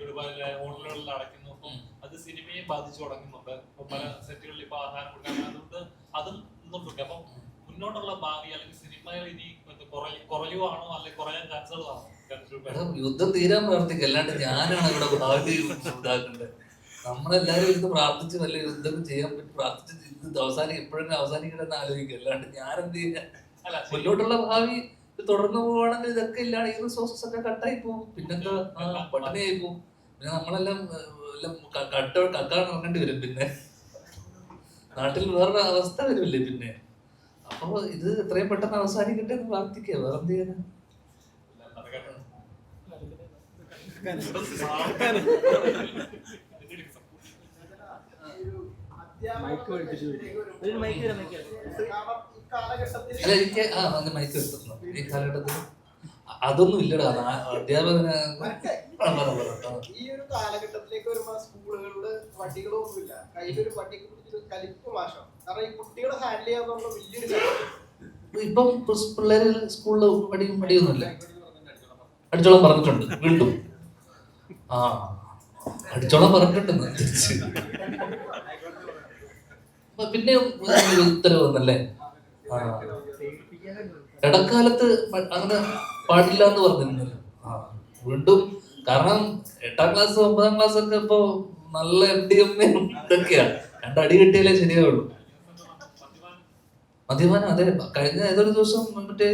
ഓൺലൈനിൽ അടയ്ക്കുന്നു. അപ്പം അത് സിനിമയെ ബാധിച്ചു തുടങ്ങുന്നുണ്ട്. അപ്പൊ പല സെറ്റുകളിൽ ഇപ്പൊ ആഹാരം കൊടുക്കാൻ, അതുകൊണ്ട് അതും നിന്നുണ്ട്. അപ്പം മുന്നോട്ടുള്ള ഭാവി അല്ലെങ്കിൽ സിനിമയിൽ ഇനി കുറയുവാണോ അല്ലെങ്കിൽ കുറയാൻ ചാൻസുകളാണോ? യുദ്ധം തീരാൻ പ്രാർത്ഥിക്കുക, അല്ലാണ്ട് ഞാനാണ് ഇവിടെ ഭാവി ഇതാക്കേണ്ടത്. നമ്മളെല്ലാരും ഇരുന്ന് പ്രാർത്ഥിച്ച് വല്ല യുദ്ധം ചെയ്യാൻ പറ്റി പ്രാർത്ഥിച്ച് ഇത് എപ്പോഴെങ്കിലും അവസാനിക്കണമെന്ന് ആലോചിക്കുക, അല്ലാണ്ട് ഞാനെന്ത് ചെയ്യാൻ. മുന്നോട്ടുള്ള ഭാവി തുടർന്ന് പോവുകയാണെങ്കിൽ ഇതൊക്കെ ഇല്ലാണ്ട് ഈ റിസോഴ്സസ് ഒക്കെ കട്ടായി പോകും. പിന്നെന്താ പട്ടിണിയായി പോകും. പിന്നെ നമ്മളെല്ലാം കക്കാൻ ഇറങ്ങേണ്ടി വരും. പിന്നെ നാട്ടിൽ വേറൊരു അവസ്ഥ വരുമല്ലേ പിന്നെ. അപ്പൊ ഇത് എത്രയും പെട്ടെന്ന് അവസാനിക്കട്ടെ എന്ന് പ്രാർത്ഥിക്കുക, വേറെ എന്ത് ചെയ്യാനാ. അല്ല എനിക്ക് മൈക്ക് എടുത്തിരുന്നു ഈ കാലഘട്ടത്തിൽ അതൊന്നും ഇല്ലടാ. അധ്യാപകന് ഈ ഒരു കാലഘട്ടത്തിലേക്ക് വരുമ്പോൾ സ്കൂളുകളില് വണ്ടികളോ ഒന്നുമില്ല, കയ്യിലൊരു വണ്ടിക്ക് പിടിച്ചൊരു കലിപ്പ് മാഷം. കാരണം ഈ കുട്ടികളെ ഹാൻഡിൽ ചെയ്യാന്നുള്ള വലിയൊരു കാര്യം. ഇപ്പം പിള്ളേര് സ്കൂളിൽ പടിയൊന്നുമില്ല. അടിച്ചോളം പറഞ്ഞിട്ടുണ്ട് വീണ്ടും. അടിച്ചോളം പറഞ്ഞിട്ടുണ്ടെന്ന് തിരിച്ച് പിന്നെ ഉത്തരവ് വന്നല്ലേ. ഇടക്കാലത്ത് അങ്ങനെ പാടില്ല എന്ന് പറഞ്ഞിരുന്നല്ലോ. വീണ്ടും കാരണം 8ാം ക്ലാസ് 9ാം ക്ലാസ് ഒക്കെ ഇപ്പൊ നല്ല MDMA ഇതൊക്കെയാണ്. രണ്ടടി കിട്ടിയാലേ ശരിയാവുള്ളൂ. മദ്യപാനം അതെ. കഴിഞ്ഞ ഏതൊരു ദിവസം മറ്റേ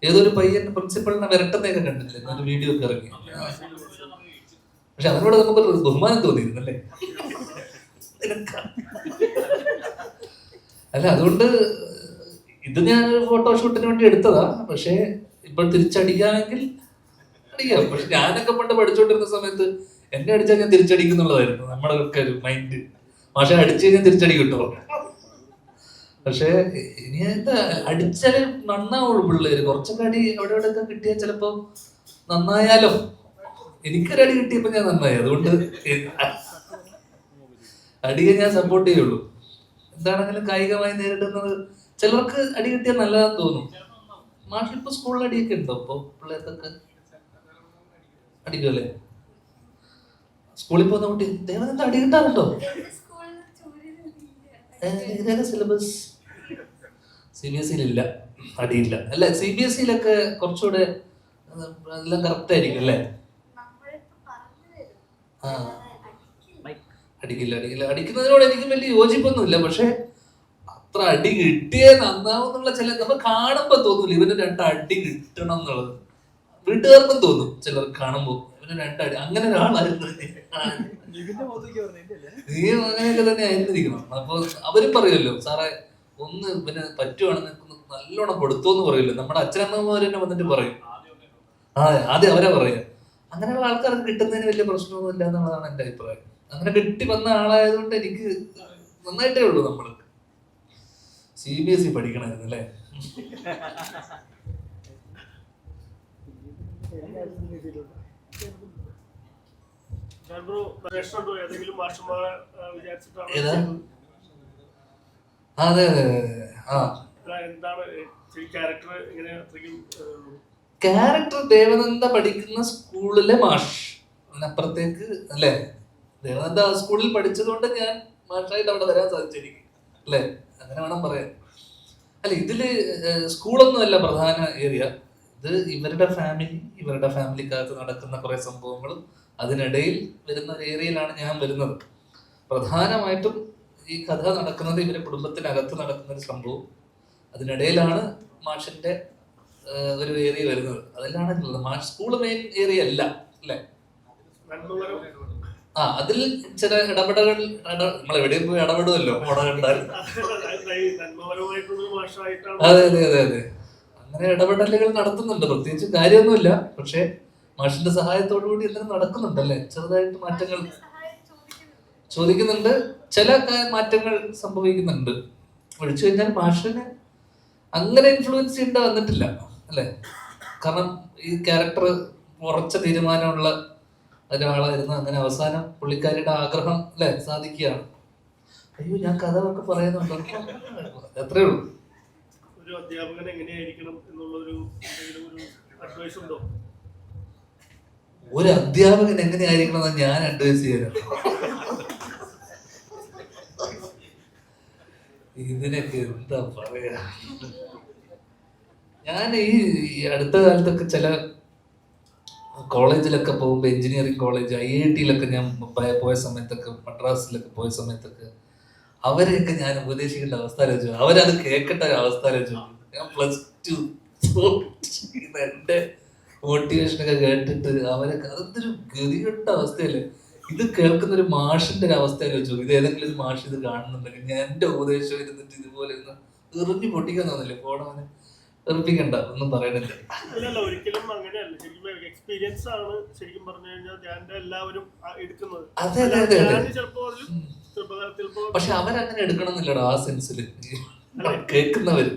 ഏതൊരു പയ്യൻ പ്രിൻസിപ്പളിനെ വരട്ടെന്നൊക്കെ കണ്ടില്ലേ, ഒരു വീഡിയോ ഒക്കെ ഇറങ്ങി. പക്ഷെ അതിനോട് നമുക്കൊരു ബഹുമാനം തോന്നിയിരുന്നല്ലേ. അല്ല അതുകൊണ്ട് ഇത് ഞാനൊരു ഫോട്ടോഷൂട്ടിന് വേണ്ടി എടുത്തതാ. പക്ഷെ ഇപ്പോൾ തിരിച്ചടിക്കാമെങ്കിൽ അടിക്കാം. പക്ഷെ ഞാനൊക്കെ പണ്ട് പഠിച്ചുകൊണ്ടിരുന്ന സമയത്ത് എന്നെ അടിച്ചാൽ ഞാൻ തിരിച്ചടിക്കുന്നുള്ളതായിരുന്നു നമ്മുടെ ഒക്കെ ഒരു മൈൻഡ്. പക്ഷെ അടിച്ചു കഴിഞ്ഞാൽ തിരിച്ചടി കിട്ടുമോ? പക്ഷെ ഇനി എന്താ അടിച്ചാല് നന്നാവുള്ളൂ പിള്ളേര്. കുറച്ചൊക്കെ അടി അവിടെ ഇവിടെ ഒക്കെ കിട്ടിയാൽ ചിലപ്പോ നന്നായാലോ. എനിക്കൊരടി കിട്ടിയപ്പോ ഞാൻ നന്നായി. അതുകൊണ്ട് അടിയെ ഞാൻ സപ്പോർട്ട് ചെയ്യുള്ളൂ. എന്താണെങ്കിലും കായികമായി നേരിടുന്നത് ചിലർക്ക് അടി കിട്ടിയാൽ നല്ലതാന്ന് തോന്നും. മാഷ് ഇപ്പൊ സ്കൂളിൽ അടിയൊക്കെ ഉണ്ടോ ഇപ്പൊ പിള്ളേർക്കൊക്കെ? അടിക്കുമല്ലേ? സ്കൂളിൽ പോകുന്ന കുട്ടി ദേവനെന്താ അടി കിട്ടാറുണ്ടോ? സിലബസ് CBSE-യിലില്ല, അടിയില്ല. അല്ല CBSE-യിലൊക്കെ കുറച്ചുകൂടെ എല്ലാം കറക്റ്റ് ആയിരിക്കും അല്ലേ? അടിക്കില്ല. അടിക്കുന്നതിനോട് എനിക്ക് വലിയ യോജിപ്പൊന്നുമില്ല. പക്ഷെ അത്ര അടി കിട്ടിയേ നന്നാവുന്നുള്ള ചില നമ്മൾ കാണുമ്പോ തോന്നൂല ഇവന് 2 അടി കിട്ടണം എന്നുള്ളത്. വീട്ടുകാർക്കും തോന്നും ചിലർക്ക് കാണുമ്പോ ഇവന് 2 അടി. അങ്ങനെ ഒരാളായിരുന്നു നീ. അങ്ങനെയൊക്കെ തന്നെ ആയിരുന്നിരിക്കണം. അപ്പൊ അവരും പറയുമല്ലോ സാറേ ഒന്ന് ഇവന് പറ്റുവാണെന്ന് നല്ലോണം കൊടുത്തോന്ന് പറയില്ല. നമ്മുടെ അച്ഛനമ്മമാര് തന്നെ വന്നിട്ട് പറയും. ആദ്യം അവരാ പറയാ. അങ്ങനെയുള്ള ആൾക്കാർക്ക് കിട്ടുന്നതിന് വലിയ പ്രശ്നമൊന്നും ഇല്ല എന്നുള്ളതാണ് എന്റെ അഭിപ്രായം. അങ്ങനെ കിട്ടി വന്ന ആളായതുകൊണ്ട് എനിക്ക് നന്നായിട്ടേ ഉള്ളൂ. നമ്മള് CBSE പഠിക്കണമായിരുന്നു അല്ലേ? ഏതാ? അതെ അതെ ക്യാരക്ടർ ദേവനന്ദ പഠിക്കുന്ന സ്കൂളിലെ മാഷ്. അതിനപ്പുറത്തേക്ക് അല്ലേ? ദേവനന്ദ ആ സ്കൂളിൽ പഠിച്ചത് കൊണ്ട് ഞാൻ മാഷായിട്ട് അവിടെ വരാൻ സാധിച്ചിരിക്കും അല്ലേ? അങ്ങനെ വേണം പറയാൻ. അല്ല ഇതില് സ്കൂളൊന്നും അല്ല പ്രധാന ഏരിയ. ഇത് ഇവരുടെ ഫാമിലിക്കകത്ത് നടക്കുന്ന കുറെ സംഭവങ്ങളും അതിനിടയിൽ വരുന്ന ഒരു ഏരിയയിലാണ് ഞാൻ വരുന്നത്. പ്രധാനമായിട്ടും ഈ കഥ നടക്കുന്നത് ഇവരുടെ കുടുംബത്തിനകത്ത് നടക്കുന്ന ഒരു സംഭവം. അതിനിടയിലാണ് മാഷിന്റെ ഒരു ഏരിയ വരുന്നത്. അതിലാണ് മാഷ് സ്കൂള് മെയിൻ ഏരിയ അല്ല അല്ലേ? അതിൽ ചില ഇടപെടലുകൾ നമ്മൾ എവിടെയും പോയി ഇടപെടുമല്ലോ. അതെ അതെ അതെ അതെ അങ്ങനെ ഇടപെടലുകൾ നടത്തുന്നുണ്ട്. പ്രത്യേകിച്ച് കാര്യമൊന്നുമില്ല. പക്ഷെ മാഷിന്റെ സഹായത്തോടു കൂടി എന്തെങ്കിലും നടക്കുന്നുണ്ടല്ലേ? ചെറുതായിട്ട് മാറ്റങ്ങൾ ചോദിക്കുന്നുണ്ട്. ചില മാറ്റങ്ങൾ സംഭവിക്കുന്നുണ്ട്. ഒഴിച്ചു കഴിഞ്ഞാൽ മാഷിന് അങ്ങനെ ഇൻഫ്ലുവൻസ് ചെയ്യേണ്ട വന്നിട്ടില്ല അല്ലേ? കാരണം ഈ ക്യാരക്ടർ ഉറച്ച തീരുമാനമുള്ള ഒരാളായിരുന്നു. അങ്ങനെ അവസാനം പുള്ളിക്കാരിയുടെ ആഗ്രഹം അല്ലെ സാധിക്കുകയാണ്. അയ്യോ ഞാൻ കഥ ഒക്കെ പറയുന്നുണ്ടോ? അത്രേ ഉള്ളൂ. ഒരു അധ്യാപകൻ എങ്ങനെയായിരിക്കണം എന്നുള്ളൊരു അഡ്വൈസ് ഉണ്ടോ? ഒരു അധ്യാപകൻ എങ്ങനെയായിരിക്കണം എന്ന് ഞാൻ അഡ്വൈസ് ചെയ്യാനാണ്. ഇതിനൊക്കെ എന്താ പറയാ. ഞാൻ ഈ അടുത്ത കാലത്തൊക്കെ ചില കോളേജിലൊക്കെ പോകുമ്പോൾ, എഞ്ചിനീയറിംഗ് കോളേജ്, IIT-യിലൊക്കെ ഞാൻ പോയ സമയത്തൊക്കെ, മദ്രാസിലൊക്കെ പോയ സമയത്തൊക്കെ അവരെയൊക്കെ ഞാൻ ഉപദേശിക്കേണ്ട അവസ്ഥ ആലോചിച്ചു. അവരത് കേൾക്കേണ്ട ഒരു അവസ്ഥ ആലോചിച്ചു. ഞാൻ +2 എന്റെ മോട്ടിവേഷനൊക്കെ കേട്ടിട്ട് അവരൊക്കെ അതൊരു ഗതികെട്ട അവസ്ഥയല്ലേ. ഇത് കേൾക്കുന്ന ഒരു മാഷിന്റെ ഒരു അവസ്ഥ ആലോചിച്ചു. ഇത് ഏതെങ്കിലും ഒരു മാഷ് ഇത് കാണുന്നുണ്ടെങ്കിൽ ഞാൻ എന്റെ ഉപദേശം ഇരുന്നിട്ട് ഇതുപോലെ ഒന്ന് എറിഞ്ഞു പൊട്ടിക്കാൻ തോന്നില്ലേ. ഫോണവനെ എറിപ്പിക്കണ്ട, ഒന്നും പറയണില്ല. അല്ലല്ല, ഒരിക്കലും അങ്ങനെയല്ല. ശരിക്കും എക്സ്പീരിയൻസ് ആണ് ശരിക്കും പറഞ്ഞു കഴിഞ്ഞാൽ ധ്യാന്റെ എല്ലാവരും എടുക്കുന്നത്. അതെ അതെ അതെ അതെ. ചെറുപ്പകാലത്തിൽ പക്ഷെ അവരങ്ങനെ എടുക്കണം എന്നില്ലടോ ആ സെൻസിൽ കേൾക്കുന്നവര്.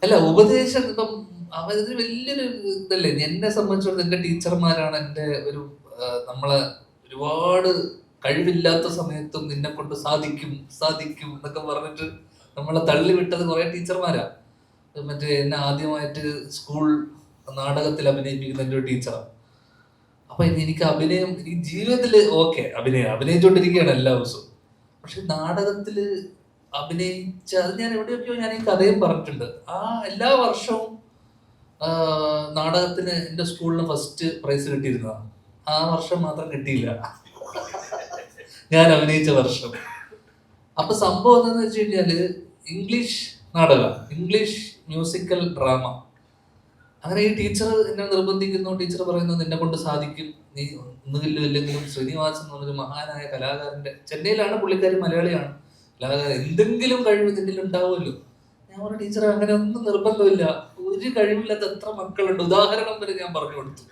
അല്ല, ഉപദേശം ഇപ്പം അവരത് വലിയൊരു ഇതല്ലേ. എന്നെ സംബന്ധിച്ചിടത്തോളം എന്റെ ടീച്ചർമാരാണ് എൻ്റെ ഒരു നമ്മളെ ഒരുപാട് കഴിവില്ലാത്ത സമയത്തും നിന്നെ കൊണ്ട് സാധിക്കും സാധിക്കും എന്നൊക്കെ പറഞ്ഞിട്ട് നമ്മളെ തള്ളിവിട്ടത് കുറെ ടീച്ചർമാരാ. മറ്റേ എന്നെ ആദ്യമായിട്ട് സ്കൂൾ നാടകത്തിൽ അഭിനയിപ്പിക്കുന്ന എൻ്റെ ഒരു ടീച്ചറാണ്. അപ്പൊ എനിക്ക് അഭിനയം ഈ ജീവിതത്തിൽ ഓക്കെ അഭിനയിച്ചുകൊണ്ടിരിക്കുകയാണ് എല്ലാ ദിവസവും. പക്ഷെ നാടകത്തില് അഭിനയിച്ച അത് ഞാൻ എവിടെയൊക്കെയോ ഞാൻ ഈ കഥയും പറഞ്ഞിട്ടുണ്ട്. ആ എല്ലാ വർഷവും നാടകത്തിന് എൻ്റെ സ്കൂളിന് ഫസ്റ്റ് പ്രൈസ് കിട്ടിയിരുന്നതാണ്. ആ വർഷം മാത്രം കിട്ടിയില്ല, ഞാൻ അഭിനയിച്ച വർഷം. അപ്പൊ സംഭവം എന്താന്ന് വെച്ച് കഴിഞ്ഞാല് ഇംഗ്ലീഷ് നാടകം, ഇംഗ്ലീഷ് മ്യൂസിക്കൽ ഡ്രാമ. അങ്ങനെ ഈ ടീച്ചർ എന്നെ നിർബന്ധിക്കുന്നു. ടീച്ചർ പറയുന്നു നിന്നെ കൊണ്ട് സാധിക്കും, നീ ഒന്നുകില്ലെങ്കിലും ശ്രീനിവാസൻ എന്ന് പറഞ്ഞൊരു മഹാനായ കലാകാരന്റെ, ചെന്നൈയിലാണ് പുള്ളിക്കാരി, മലയാളിയാണ്, കലാകാരൻ, എന്തെങ്കിലും കഴിവ് നിന്നിൽ ഉണ്ടാവുമല്ലോ. ഞാൻ പറഞ്ഞു ടീച്ചർ അങ്ങനെ ഒന്നും നിർബന്ധമില്ല, ഒരു കഴിവില്ലാത്ത എത്ര മക്കളുണ്ട്, ഉദാഹരണം വരെ ഞാൻ പറഞ്ഞു കൊടുത്തു.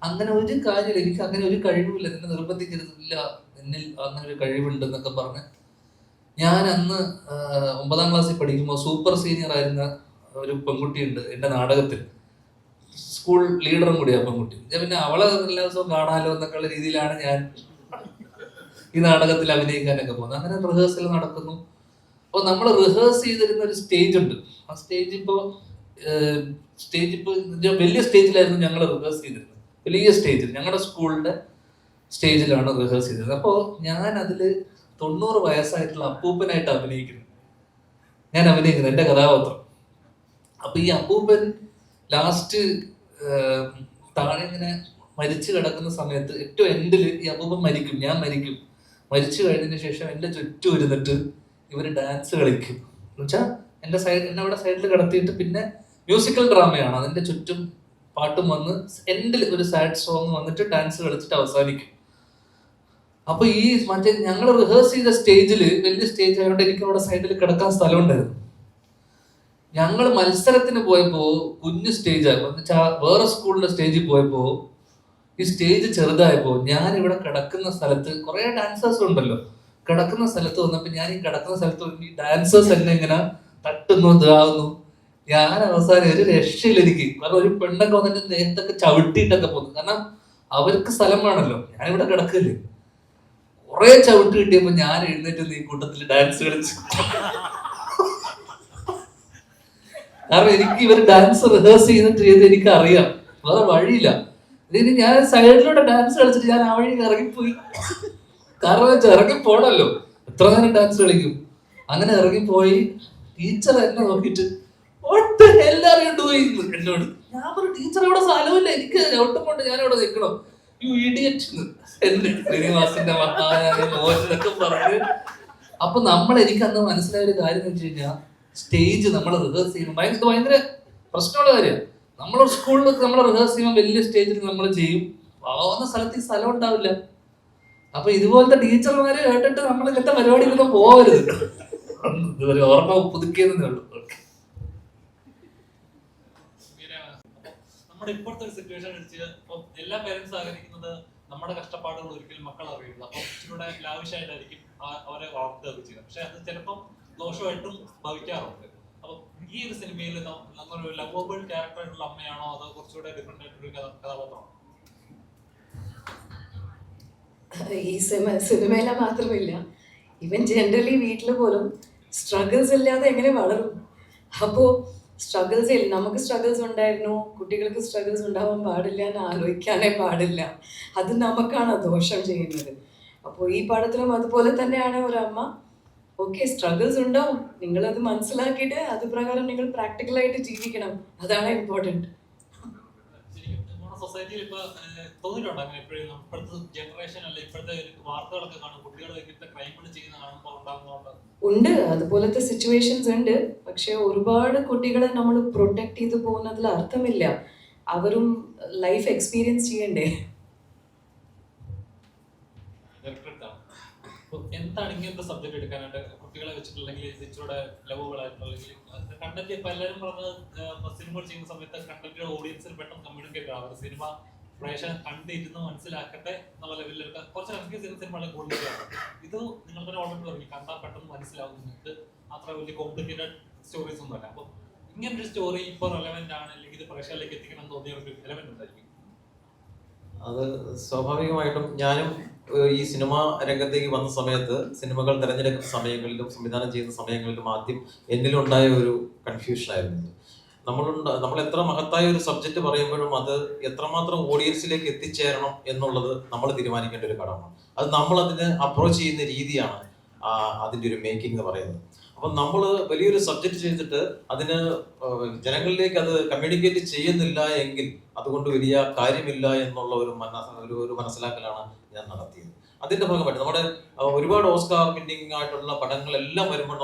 അങ്ങനെ ഒരു കാര്യമില്ല, എനിക്ക് അങ്ങനെ ഒരു കഴിവില്ല, നിന്നെ നിർബന്ധിക്കരുതില്ല, എന്നിൽ അങ്ങനെ ഒരു കഴിവുണ്ടെന്നൊക്കെ പറഞ്ഞ് ഞാൻ അന്ന് 9ാം ക്ലാസ്സിൽ പഠിക്കുമ്പോൾ സൂപ്പർ സീനിയർ ആയിരുന്ന ഒരു പെൺകുട്ടിയുണ്ട് എൻ്റെ നാടകത്തിൽ, സ്കൂൾ ലീഡറും കൂടി ആ പെൺകുട്ടി. പിന്നെ അവളെ എല്ലാ ദിവസവും കാണാമല്ലോ എന്നൊക്കെയുള്ള രീതിയിലാണ് ഞാൻ ഈ നാടകത്തിൽ അഭിനയിക്കാനൊക്കെ പോകുന്നത്. അങ്ങനെ റിഹേഴ്സൽ നടക്കുന്നു. അപ്പോൾ നമ്മൾ റിഹേഴ്സ് ചെയ്തിരുന്ന ഒരു സ്റ്റേജ് ഉണ്ട്. ആ സ്റ്റേജ് ഇപ്പോൾ വലിയ സ്റ്റേജിലായിരുന്നു ഞങ്ങൾ റിഹേഴ്സ് ചെയ്തിരുന്നത്. വലിയ സ്റ്റേജിൽ, ഞങ്ങളുടെ സ്കൂളിന്റെ സ്റ്റേജിലാണ് റിഹേഴ്സ് ചെയ്തത്. അപ്പോൾ ഞാൻ അതിൽ 90 വയസ്സായിട്ടുള്ള അപ്പൂപ്പനായിട്ട് ഞാൻ അഭിനയിക്കുന്നത് എൻ്റെ കഥാപാത്രം. അപ്പൊ ഈ അപ്പൂപ്പൻ ലാസ്റ്റ് താഴെ ഇങ്ങനെ മരിച്ചു കിടക്കുന്ന സമയത്ത് ഏറ്റവും എൻഡിൽ ഈ അപ്പൂപ്പൻ മരിക്കും, ഞാൻ മരിക്കും. മരിച്ചു കഴിഞ്ഞതിന് ശേഷം എൻ്റെ ചുറ്റും ഇരുന്നിട്ട് ഇവര് ഡാൻസ് കളിക്കും. എന്നുവെച്ചാൽ എന്നെ അവിടെ സൈഡിൽ കിടത്തിയിട്ട് പിന്നെ മ്യൂസിക്കൽ ഡ്രാമയാണ്, അതിന്റെ ചുറ്റും പാട്ടും വന്ന് എൻഡിൽ ഒരു സാഡ് സോങ് വന്നിട്ട് ഡാൻസ് കളിച്ചിട്ട് അവസാനിക്കും. അപ്പൊ ഈ മറ്റേ ഞങ്ങൾ റിഹേഴ്സ് ചെയ്ത സ്റ്റേജിൽ, വലിയ സ്റ്റേജ് ആയതുകൊണ്ട് എനിക്ക് അവിടെ സൈഡിൽ കിടക്കാൻ സ്ഥലം ഉണ്ടായിരുന്നു. ഞങ്ങൾ മത്സരത്തിന് പോയപ്പോ കുഞ്ഞു സ്റ്റേജാണ്, എന്നുവെച്ചാൽ വേറെ സ്കൂളിന്റെ സ്റ്റേജിൽ പോയപ്പോ ഈ സ്റ്റേജ് ചെറുതായപ്പോ ഞാൻ ഇവിടെ കിടക്കുന്ന സ്ഥലത്ത് കുറെ ഡാൻസേഴ്സ് ഉണ്ടല്ലോ, കിടക്കുന്ന സ്ഥലത്ത് വന്നപ്പോ ഞാൻ ഈ കിടക്കുന്ന സ്ഥലത്ത് ഈ ഡാൻസേഴ്സ് എന്നെ ഇങ്ങനെ തട്ടുന്നു, ഇതാവുന്നു. ഞാൻ അവസാനം ഒരു രക്ഷയിലെനിക്ക്, കാരണം ഒരു പെണ്ണൊക്കെ വന്നിട്ട് നേരത്തൊക്കെ ചവിട്ടിയിട്ടൊക്കെ പോകുന്നു, കാരണം അവർക്ക് സ്ഥലം വേണല്ലോ, ഞാനിവിടെ കിടക്കില്ലേ. കുറെ ചവിട്ട് കിട്ടിയപ്പോ ഞാൻ എഴുന്നേറ്റ് ഈ കൂട്ടത്തിൽ ഡാൻസ് കളിച്ചു. കാരണം എനിക്ക് ഇവർ ഡാൻസ് റിഹേഴ്സ് ചെയ്ത് എനിക്ക് അറിയാം, വേറെ വഴിയില്ല. ഇതിന് ഞാൻ സൈഡിലൂടെ ഡാൻസ് കളിച്ചിട്ട് ഞാൻ ആ വഴി ഇറങ്ങിപ്പോയി. കാരണം ഇറങ്ങി പോണല്ലോ, എത്ര നേരം ഡാൻസ് കളിക്കും. അങ്ങനെ ഇറങ്ങിപ്പോയി. ടീച്ചർ എന്നെ നോക്കിയിട്ട് എല്ലാരും ഡൂയിങ് എന്നോട്. ഞാൻ പറഞ്ഞു ടീച്ചർ ഇവിടെ സ്ഥലമില്ല, എനിക്ക് ഒട്ടും കൊണ്ട് ഞാൻ ഇവിടെ നിൽക്കണം. യു ഇഡിയറ്റ് എന്നെ ശ്രീനിവാസന്റെ മഹാനായ മോഹനൊക്കെ പറഞ്ഞു. അപ്പൊ എനിക്ക് അന്ന് മനസ്സിലായ ഒരു കാര്യം എന്ന് വെച്ച് കഴിഞ്ഞാൽ, സ്റ്റേജ് നമ്മൾ റിഹേഴ്സ് ചെയ്യുമ്പോൾ ഇത് ഭയങ്കര പ്രശ്നമുള്ള കാര്യമാണ്. നമ്മളെ സ്കൂളിൽ നമ്മൾ റിഹേഴ്സ് ചെയ്യുമ്പോൾ വലിയ സ്റ്റേജിൽ നമ്മൾ ചെയ്യും, ആവുന്ന സ്ഥലത്ത് ഈ സ്ഥലം ഉണ്ടാവില്ല. അപ്പൊ ഇതുപോലത്തെ ടീച്ചർമാരെ കേട്ടിട്ട് നമ്മൾ ഇങ്ങനത്തെ പരിപാടികളൊന്നും പോകരുത്. ഇതുവരെ ഓർമ്മ പുതുക്കിയതേ ഉള്ളൂ. നമ്മുടെ ഇപ്പോഴത്തെ ഒരു സിറ്റുവേഷൻ വെച്ച് എല്ലാ പേരൻസ് ആഗ്രഹിക്കുന്നത് നമ്മുടെ കഷ്ടപ്പാടുകൾ ഒരിക്കലും മക്കൾ അറിയില്ല. അപ്പൊ ഇച്ചിലൂടെ ലാവിഷായിട്ടായിരിക്കും അവരെ വളർത്തുകയൊക്കെ ചെയ്യുന്നത്. പക്ഷെ അത് ചിലപ്പം ദോഷമായിട്ടും ഭവിക്കാറുണ്ട്. അപ്പൊ ഈ ഒരു സിനിമയിൽ നമ്മളൊരു ലവബിൾ ക്യാരക്ടറായിട്ടുള്ള അമ്മയാണോ അതോ കുറച്ചുകൂടെ ഡിഫറെന്റ് ആയിട്ടൊരു കഥാപാത്രമാണോ? ഈ സിനിമയിലെ മാത്രമില്ല, ഇവൻ ജനറലി വീട്ടിൽ പോലും സ്ട്രഗിൾസ് ഇല്ലാതെ എങ്ങനെ വളരും. അപ്പോൾ സ്ട്രഗിൾസ് ഇല്ല. നമുക്ക് സ്ട്രഗിൾസ് ഉണ്ടായിരുന്നു, കുട്ടികൾക്ക് സ്ട്രഗിൾസ് ഉണ്ടാവാൻ പാടില്ല എന്ന് ആലോചിക്കാനേ പാടില്ല. അത് നമുക്കാണ് ദോഷം ചെയ്യുന്നത്. അപ്പോൾ ഈ പാഠത്തിലും അതുപോലെ തന്നെയാണ് ഒരമ്മ, ഓക്കെ സ്ട്രഗിൾസ് ഉണ്ടാവും, നിങ്ങളത് മനസ്സിലാക്കിയിട്ട് അത് പ്രകാരം നിങ്ങൾ പ്രാക്ടിക്കലായിട്ട് ജീവിക്കണം. അതാണ് ഇമ്പോർട്ടൻറ്റ്. ശരിക്കും നമ്മുടെ സൊസൈറ്റിയിൽ ഇപ്പൊ തോന്നിയിട്ടുണ്ടോ അങ്ങനെ എപ്പോഴും ഇപ്പോഴത്തെ ജനറേഷൻ അല്ല ഇപ്പോഴത്തെ വാർത്തകളൊക്കെ കാണും കുട്ടികൾ ഇങ്ങനത്തെ ക്രൈമുകൾ ചെയ്യുന്ന കാണുമ്പോൾ ഉണ്ടാകുന്നുണ്ട്? ഉണ്ട്, അതുപോലത്തെ സിറ്റുവേഷൻസ് ഉണ്ട്. പക്ഷെ ഒരുപാട് കുട്ടികളെ നമ്മൾ പ്രൊട്ടക്ട് ചെയ്ത് പോകുന്നതിൽ അർത്ഥമില്ല. അവരും ലൈഫ് എക്സ്പീരിയൻസ് ചെയ്യണ്ടേ. എന്താണ് ഇങ്ങനത്തെ സബ്ജക്ട് എടുക്കാനായിട്ട് കുട്ടികളെ വെച്ചിട്ടുണ്ടെങ്കിൽ ഇച്ചിലൂടെ ലവുകളായിട്ടുള്ള കണ്ടന്റ് ഇപ്പൊ എല്ലാവരും പറഞ്ഞത് സിനിമകൾ ചെയ്യുന്ന സമയത്ത് കണ്ടന്റ് ഓഡിയൻസിൽ പെട്ടെന്ന് കമ്മ്യൂണിക്കേറ്റ് ആവും. സിനിമ പ്രേക്ഷകൻ കണ്ടിരുന്ന് മനസ്സിലാക്കട്ടെ എന്നുള്ള ലെവലിലൊക്കെ കുറച്ച് കൺഫ്യൂസ് ചെയ്യുന്ന സിനിമകളെ കൂടുതലാണ്. ഇത് നിങ്ങൾ തന്നെ ഓൾറെഡി പറഞ്ഞു കണ്ടാൽ പെട്ടെന്ന് മനസ്സിലാവുന്നുണ്ട്, അത്ര വലിയ കോംപ്ലിക്കേറ്റഡ് സ്റ്റോറീസ് ഒന്നുമല്ല. അപ്പൊ ഇങ്ങനൊരു സ്റ്റോറി ഇപ്പൊ റെലവെന്റ് ആണ് അല്ലെങ്കിൽ ഇത് പ്രേക്ഷകരിലേക്ക് എത്തിക്കണം എന്ന് തോന്നിയ ഒരു എലമെന്റ് ഉണ്ടായിരിക്കും. അത് സ്വാഭാവികമായിട്ടും ഞാനും ഈ സിനിമാ രംഗത്തേക്ക് വന്ന സമയത്ത് സിനിമകൾ തിരഞ്ഞെടുക്കുന്ന സമയങ്ങളിലും സംവിധാനം ചെയ്യുന്ന സമയങ്ങളിലും ആദ്യം എന്നിലുണ്ടായ ഒരു കൺഫ്യൂഷനായിരുന്നു. നമ്മൾ എത്ര മഹത്തായ ഒരു സബ്ജക്റ്റ് പറയുമ്പോഴും അത് എത്രമാത്രം ഓഡിയൻസിലേക്ക് എത്തിച്ചേരണം എന്നുള്ളത് നമ്മൾ തീരുമാനിക്കേണ്ട ഒരു ഘടകമാണ്. അത് നമ്മൾ അതിന് അപ്രോച്ച് ചെയ്യുന്ന രീതിയാണ് അതിൻ്റെ ഒരു മേക്കിംഗ് എന്ന് പറയുന്നത്. അപ്പം നമ്മൾ വലിയൊരു സബ്ജക്റ്റ് ചെയ്തിട്ട് അതിന് ജനങ്ങളിലേക്ക് അത് കമ്മ്യൂണിക്കേറ്റ് ചെയ്യുന്നില്ല എങ്കിൽ അതുകൊണ്ട് വലിയ കാര്യമില്ല എന്നുള്ള ഒരു മനസ്സിലാക്കലാണ് ഞാൻ നടത്തിയത്. അതിന്റെ ഭാഗമായിട്ട് നമ്മുടെ ഒരുപാട് ഓസ്കാർ വിന്നിംഗ് ആയിട്ടുള്ള പടങ്ങളെല്ലാം വരുമ്പോൾ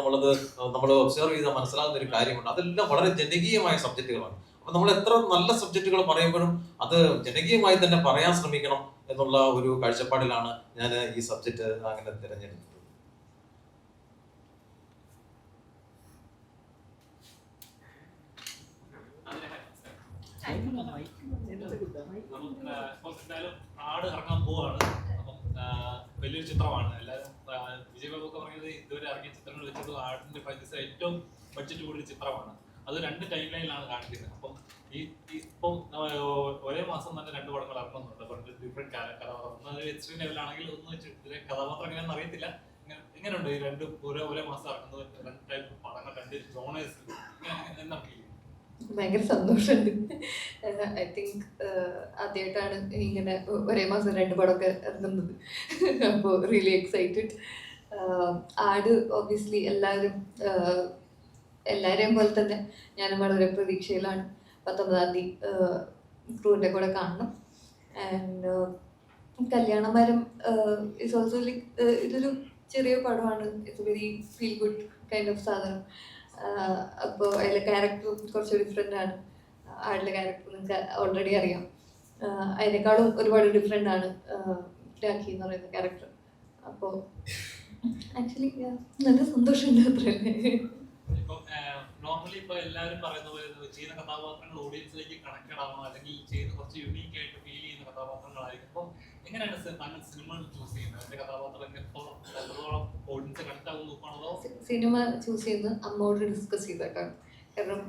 നമ്മൾ ഒബ്സർവ് ചെയ്താൽ മനസ്സിലാകുന്ന ഒരു കാര്യമുണ്ട്. അതെല്ലാം വളരെ ജനകീയമായ സബ്ജക്റ്റുകളാണ്. അപ്പൊ നമ്മൾ എത്ര നല്ല സബ്ജക്റ്റുകൾ പറയുമ്പോഴും അത് ജനകീയമായി തന്നെ പറയാൻ ശ്രമിക്കണം എന്നുള്ള ഒരു കാഴ്ചപ്പാടിലാണ് ഞാൻ ഈ സബ്ജക്റ്റ് അങ്ങനെ തിരഞ്ഞെടുത്തത്. എന്തായാലും ആട് ഇറങ്ങാൻ പോവാണ്. അപ്പം വലിയൊരു ചിത്രമാണ്. എല്ലാവരും വിജയ് ബാബു ഒക്കെ പറഞ്ഞത് ഇതുവരെ ഇറങ്ങിയ ചിത്രങ്ങൾ വെച്ചത് ആടിന്റെ പൈസ ഏറ്റവും ബഡ്ജറ്റ് കൂടിയ ചിത്രമാണ്. അത് 2 ടൈം ലൈനിലാണ് കാണിക്കുന്നത്. അപ്പം ഇപ്പം ഒരേ മാസം തന്നെ 2 പടങ്ങൾ ഇറങ്ങുന്നുണ്ട്. ഡിഫറെന്റ് കഥാപാത്രം എക്സ്ട്രീം ലെവലാണെങ്കിൽ ഒന്നും വെച്ചിട്ട് കഥാപാത്രം എങ്ങനെയാണെന്ന് അറിയത്തില്ല. എങ്ങനെയുണ്ട് ഈ 2 ഒരേ മാസം ഇറങ്ങുന്നത് 2 ടൈപ്പ് പടങ്ങൾ 2 ജോണേഴ്സ് എന്താ ഫീൽ? ഭയങ്കര സന്തോഷമുണ്ട്. ഐ തിങ്ക് ആദ്യമായിട്ടാണ് ഇങ്ങനെ ഒരേ മാസം 2 പടമൊക്കെ ഇറങ്ങുന്നത്. അപ്പോൾ റിയലി എക്സൈറ്റഡ്. ആട് ഒബ്വിയസ്ലി എല്ലാവരെയും പോലെ തന്നെ ഞാനും വളരെ പ്രതീക്ഷയിലാണ്. 19-ാം തീയതി ക്രൂവിൻ്റെ കൂടെ കാണണം. ആൻഡ് കല്യാണമരം ഇസ് ഓൾസോ ലൈക്ക് ഇതൊരു ചെറിയ പടമാണ്. It's very feel good kind of സാധനം. അപ്പോൾ അതിലെ ക്യാരക്ടർ കുറച്ച് ഡിഫറെൻ്റ് ആണ്. ആടിലെ ക്യാരക്ടർ നിങ്ങൾക്ക് ഓൾറെഡി അറിയാം. അതിനേക്കാളും ഒരുപാട് ഡിഫറെൻ്റ് ആണ് രാഖി എന്ന് പറയുന്ന ക്യാരക്ടർ. അപ്പോൾ ആക്ച്വലി നല്ല സന്തോഷമുണ്ട്. അത്രയല്ലേ. നോർമലി ഇപ്പൊ എല്ലാവരും പറയുന്ന പോലെ ചെയ്യുന്ന കഥാപാത്രങ്ങൾ ഓഡിയൻസിലേക്ക് കണക്റ്റഡ് ആവണം, അല്ലെങ്കിൽ ചെയ്യുന്ന കുറച്ച് യുണീക്ക് ആയിട്ട് ഫീൽ ചെയ്യുന്ന കഥാപാത്രങ്ങളായിരിക്കും. അപ്പോൾ എങ്ങനെയാണ് താങ്കൾ സിനിമ ചൂസ് ചെയ്യുന്നത്? അതിന്റെ കഥാപാത്രങ്ങൾ എത്രത്തോളം ഓഡിയൻസ് കണക്ട് ആകും നോക്കുകയാണോ? സിനിമ ചൂസ് ചെയ്യുന്നത് അമ്മോട് ഡിസ്കസ് ചെയ്തിട്ടാണ്. കാരണം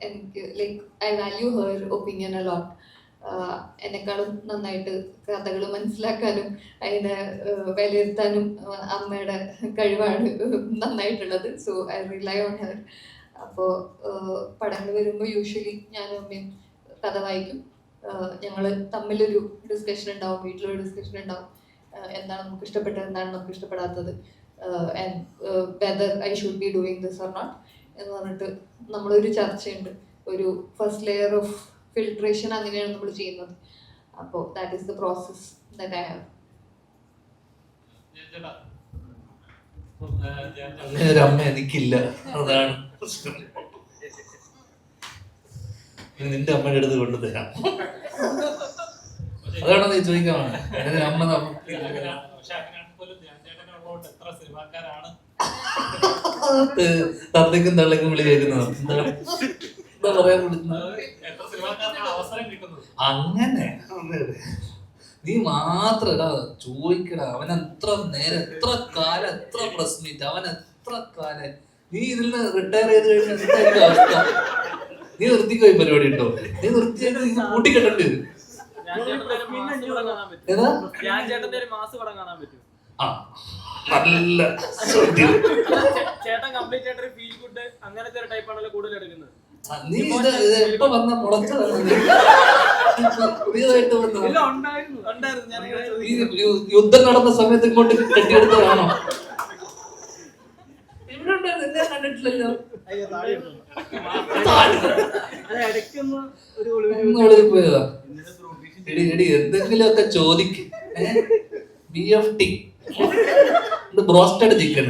എനിക്ക് like I value her opinion a lot. എന്നെക്കാളും നന്നായിട്ട് കഥകൾ മനസ്സിലാക്കാനും അതിനെ വിലയിരുത്താനും അമ്മയുടെ കഴിവാണ് നന്നായിട്ടുള്ളത്. So I rely on her. അപ്പോൾ പടങ്ങൾ വരുമ്പോൾ യൂഷ്വലി ഞാനും അമ്മയും കഥ വായിക്കും. ഞങ്ങൾ തമ്മിലൊരു ഡിസ്കഷൻ ഉണ്ടാവും, വീട്ടിലൊരു ഡിസ്കഷൻ ഉണ്ടാവും. എന്താണ് നമുക്ക് ഇഷ്ടപ്പെട്ടത്, എന്താണ് നമുക്ക് ഇഷ്ടപ്പെടാത്തത്, and whether I should be doing this or not എന്ന് പറഞ്ഞിട്ട് നമ്മളൊരു ചർച്ചയുണ്ട്. ഒരു ഫസ്റ്റ് ലെയർ ഓഫ് ഫിൽട്രേഷൻ അങ്ങനെയാണ് നമ്മൾ ചെയ്യുന്നത്. അപ്പോൾ that is the process that I have. അങ്ങനെ ഒരു അമ്മ എനിക്കില്ല, അതാണ് പ്രശ്നം. നിന്റെ അമ്മയുടെ അടുത്ത് കൊണ്ടുതരാം, അതാണോ നീ ചോദിക്കാൻ അങ്ങനെ അമ്മ തന്തയ്ക്കും തള്ളയ്ക്കും വിളി കേൾക്കുന്നത് എന്താ പറയാൻ വിളിക്കുന്നത്? അങ്ങനെ നീ മാത്രം ചോദിക്കടാ. അവൻ എത്ര നേരം, എത്ര കാലം, എത്ര പ്രസ് മീറ്റ്, അവൻ എത്ര കാലം. നീ ഇതിൽ നിന്ന് റിട്ടയർ ചെയ്ത് കഴിഞ്ഞാൽ എന്തായിരിക്കും അവസ്ഥ? നീ നിർത്തിക്കോ ഈ പരിപാടി ഉണ്ടോ? നീ നിർത്തിയാൽ നീ കൂട്ടിക്കെട്ടേണ്ടി വരും. ആ നല്ല ചേട്ടൻ കംപ്ലീറ്റ് ആയിട്ട് ഫീൽ ഗുഡ് അങ്ങനത്തെ ഒരു ടൈപ്പാണല്ലോ കൂടുതൽ എടുക്കുന്നത്. നീ ഇത് എപ്പോ വന്ന മുളച്ചതാണ് പുതിയതായിട്ട് വന്ന യുദ്ധം നടന്ന സമയത്ത് ഇങ്ങോട്ട് കെട്ടിയെടുത്തതാണോ? ഇവിടെ ഉണ്ടായിരുന്നു, എന്നെ കണ്ടിട്ടില്ലല്ലോ. പോയതാ എടി എന്തെങ്കിലും ഒക്കെ ചോദിക്കും. BFT ബ്രോസ്റ്റഡ് ചിക്കൻ